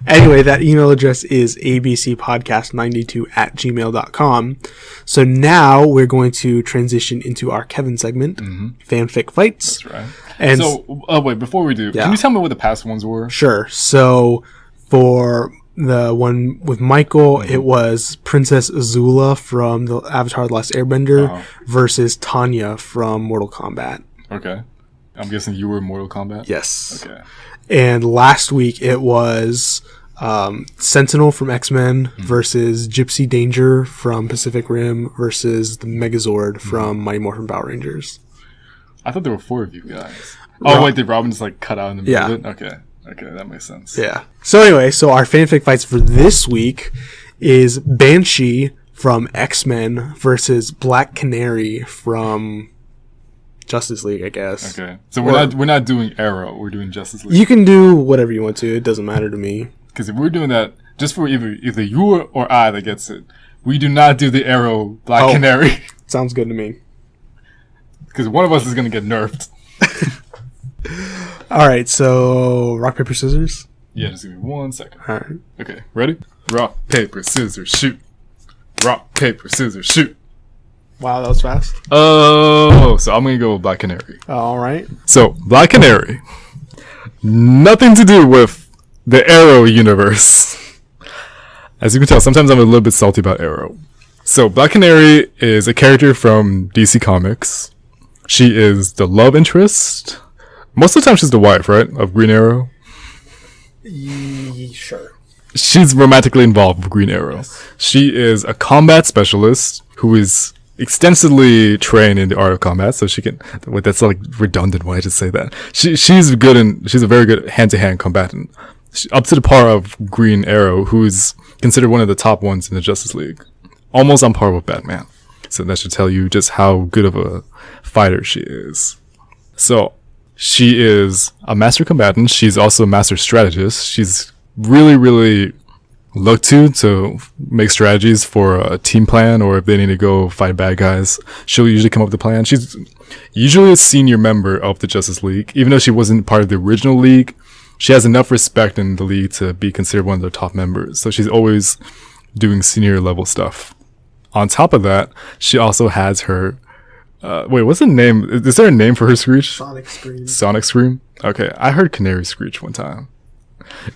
Anyway, that email address is abcpodcast92@gmail.com. So now we're going to transition into our Kevin segment, Fanfic Fights. That's right. And so, wait, before we do, can you tell me what the past ones were? Sure. So for the one with Michael, it was Princess Azula from the Avatar: The Last Airbender versus Tanya from Mortal Kombat. Okay. I'm guessing you were in Mortal Kombat? Yes. Okay. And last week it was Sentinel from X-Men versus Gypsy Danger from Pacific Rim versus the Megazord from Mighty Morphin Power Rangers. I thought there were 4 of you guys. Oh, wait, did Robin just cut out in the middle of it? Okay, that makes sense. Yeah. So anyway, our fanfic fights for this week is Banshee from X-Men versus Black Canary from Justice League, I guess. Okay. So we're not doing Arrow, we're doing Justice League. You can do whatever you want to, it doesn't matter to me. Because if we're doing that, just for either you or I that gets it, we do not do the Arrow Black Canary. Sounds good to me. Because one of us is going to get nerfed. Alright, so rock, paper, scissors? Yeah, just give me 1 second. Alright. Okay, ready? Rock, paper, scissors, shoot. Rock, paper, scissors, shoot. Wow, that was fast. Oh, so I'm going to go with Black Canary. Alright. So, Black Canary. Nothing to do with the Arrow universe. As you can tell, sometimes I'm a little bit salty about Arrow. So, Black Canary is a character from DC Comics. She is the love interest. Most of the time, she's the wife, right? Of Green Arrow. Sure. She's romantically involved with Green Arrow. Yes. She is a combat specialist who is extensively trained in the art of combat, so she can. Wait, that's redundant. Why did I just say that? She's a very good hand-to-hand combatant, up to the par of Green Arrow, who's considered one of the top ones in the Justice League, almost on par with Batman. So that should tell you just how good of a fighter she is. So she is a master combatant. She's also a master strategist. She's really, really looked to make strategies for a team plan, or if they need to go fight bad guys, she'll usually come up with a plan. She's usually a senior member of the Justice League. Even though she wasn't part of the original league, she has enough respect in the league to be considered one of the top members. So she's always doing senior level stuff. On top of that, she also has her Wait, what's the name? Is there a name for her screech? Sonic Scream. Sonic Scream? Okay, I heard Canary Screech one time.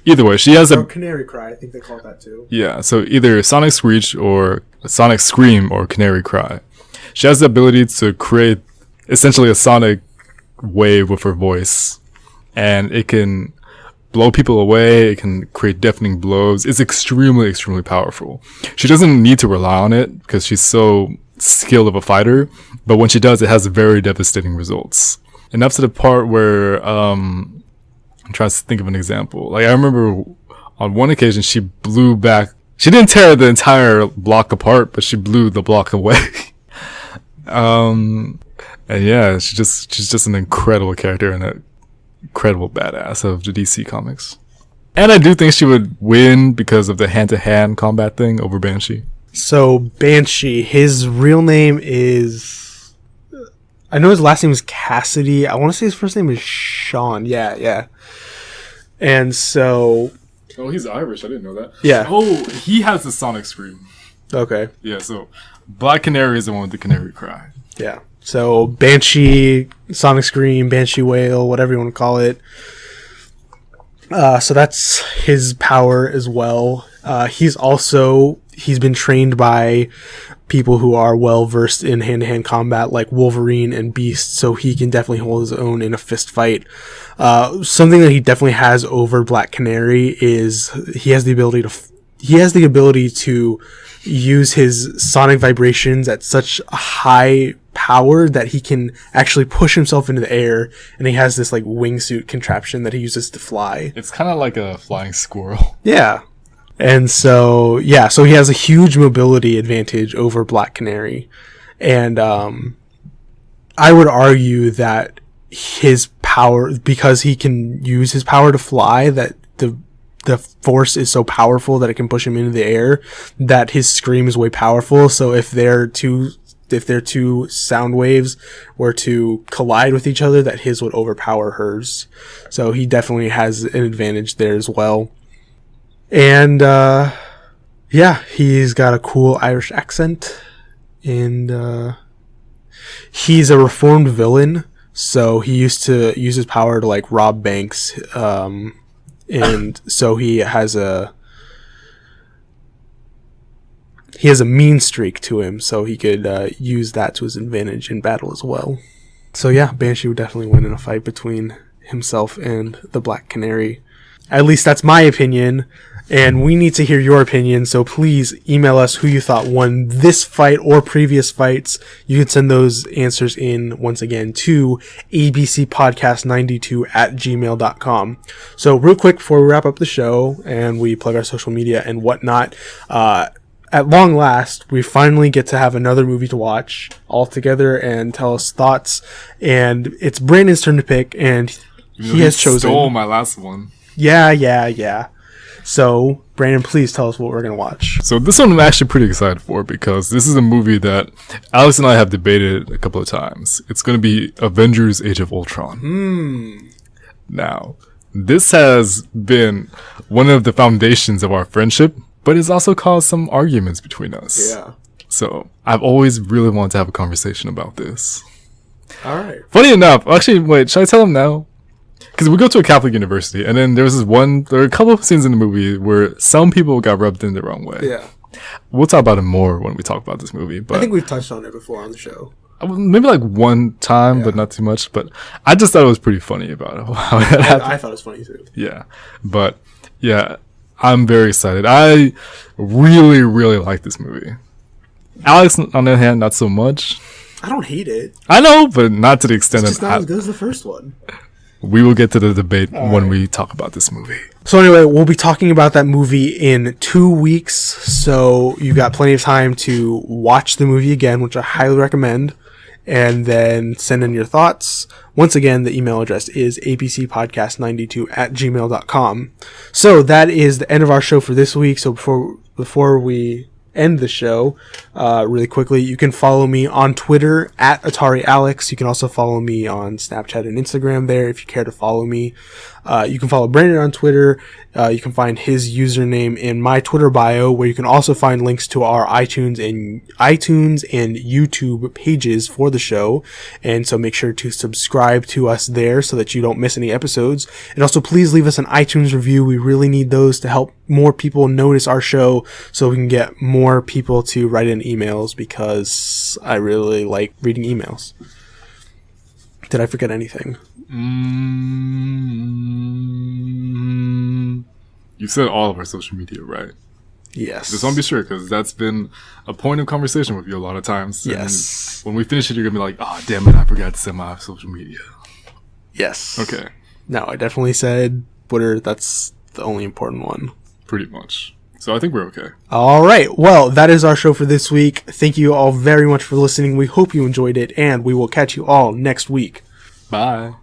Either way, she has a Canary Cry. I think they call it that too. Yeah, so either Sonic Screech or Sonic Scream or Canary Cry. She has the ability to create essentially a sonic wave with her voice, and it can blow people away. It can create deafening blows. It's extremely, extremely powerful. She doesn't need to rely on it because she's so skilled of a fighter, but when she does, it has very devastating results. Enough to the part where I'm trying to think of an example. Like, I remember on one occasion she blew back. She didn't tear the entire block apart, but she blew the block away. And yeah, she's just an incredible character and an incredible badass of the DC comics. And I do think she would win because of the hand-to-hand combat thing over Banshee. So Banshee, his real name is, I know his last name is Cassidy. I want to say his first name is Sean. Yeah. And so, oh, he's Irish. I didn't know that. Yeah. Oh, he has the Sonic Scream. Okay. Yeah. So Black Canary is the one with the Canary Cry. Yeah. So Banshee, Sonic Scream, Banshee Wail, whatever you want to call it. So that's his power as well. He's been trained by people who are well versed in hand-to-hand combat, like Wolverine and Beast, so he can definitely hold his own in a fist fight. Something that he definitely has over Black Canary is he has the ability to use his sonic vibrations at such a high power that he can actually push himself into the air, and he has this like wingsuit contraption that he uses to fly. It's kind of like a flying squirrel. Yeah. And so he has a huge mobility advantage over Black Canary. And I would argue that his power, because he can use his power to fly, that the force is so powerful that it can push him into the air, that his scream is way powerful. So if their two sound waves were to collide with each other, that his would overpower hers. So he definitely has an advantage there as well. And he's got a cool Irish accent, and he's a reformed villain, so he used to use his power to like rob banks, and so he has a mean streak to him, so he could use that to his advantage in battle as well. So yeah, Banshee would definitely win in a fight between himself and the Black Canary. At least that's my opinion. And we need to hear your opinion, so please email us who you thought won this fight or previous fights. You can send those answers in, once again, to abcpodcast92@gmail.com. So real quick before we wrap up the show and we plug our social media and whatnot, at long last, we finally get to have another movie to watch all together and tell us thoughts. And it's Brandon's turn to pick, and he has chosen. Stole my last one. Yeah. So, Brandon, please tell us what we're going to watch. So this one I'm actually pretty excited for because this is a movie that Alex and I have debated a couple of times. It's going to be Avengers Age of Ultron. Now, this has been one of the foundations of our friendship, but it's also caused some arguments between us. Yeah. So I've always really wanted to have a conversation about this. All right. Funny enough, actually, wait, should I tell him now? Because we go to a Catholic university, and then there are a couple of scenes in the movie where some people got rubbed in the wrong way. Yeah. We'll talk about it more when we talk about this movie. But I think we've touched on it before on the show. Maybe like one time, but not too much. But I just thought it was pretty funny about it. How it happened. I thought it was funny too. Yeah. But yeah, I'm very excited. I really, really like this movie. Alex, on the other hand, not so much. I don't hate it. I know, but not to the extent it's just not as good as the first one. We will get to the debate when we talk about this movie. So anyway, we'll be talking about that movie in 2 weeks. So you've got plenty of time to watch the movie again, which I highly recommend, and then send in your thoughts. Once again, the email address is abcpodcast92@gmail.com. So that is the end of our show for this week. So before we end the show really quickly, you can follow me on Twitter at AtariAlex. You can also follow me on Snapchat and Instagram there if you care to follow me. You can follow Brandon on Twitter. You can find his username in my Twitter bio, where you can also find links to our iTunes and YouTube pages for the show. And so make sure to subscribe to us there so that you don't miss any episodes. And also please leave us an iTunes review. We really need those to help more people notice our show so we can get more people to write in emails, because I really like reading emails. Did I forget anything? You said all of our social media, right? Yes. Just want to be sure, because that's been a point of conversation with you a lot of times. Yes. And when we finish it, you're going to be like, oh, damn it, I forgot to send my social media. Yes. Okay. No, I definitely said Twitter. That's the only important one. Pretty much. So I think we're okay. All right. Well, that is our show for this week. Thank you all very much for listening. We hope you enjoyed it, and we will catch you all next week. Bye.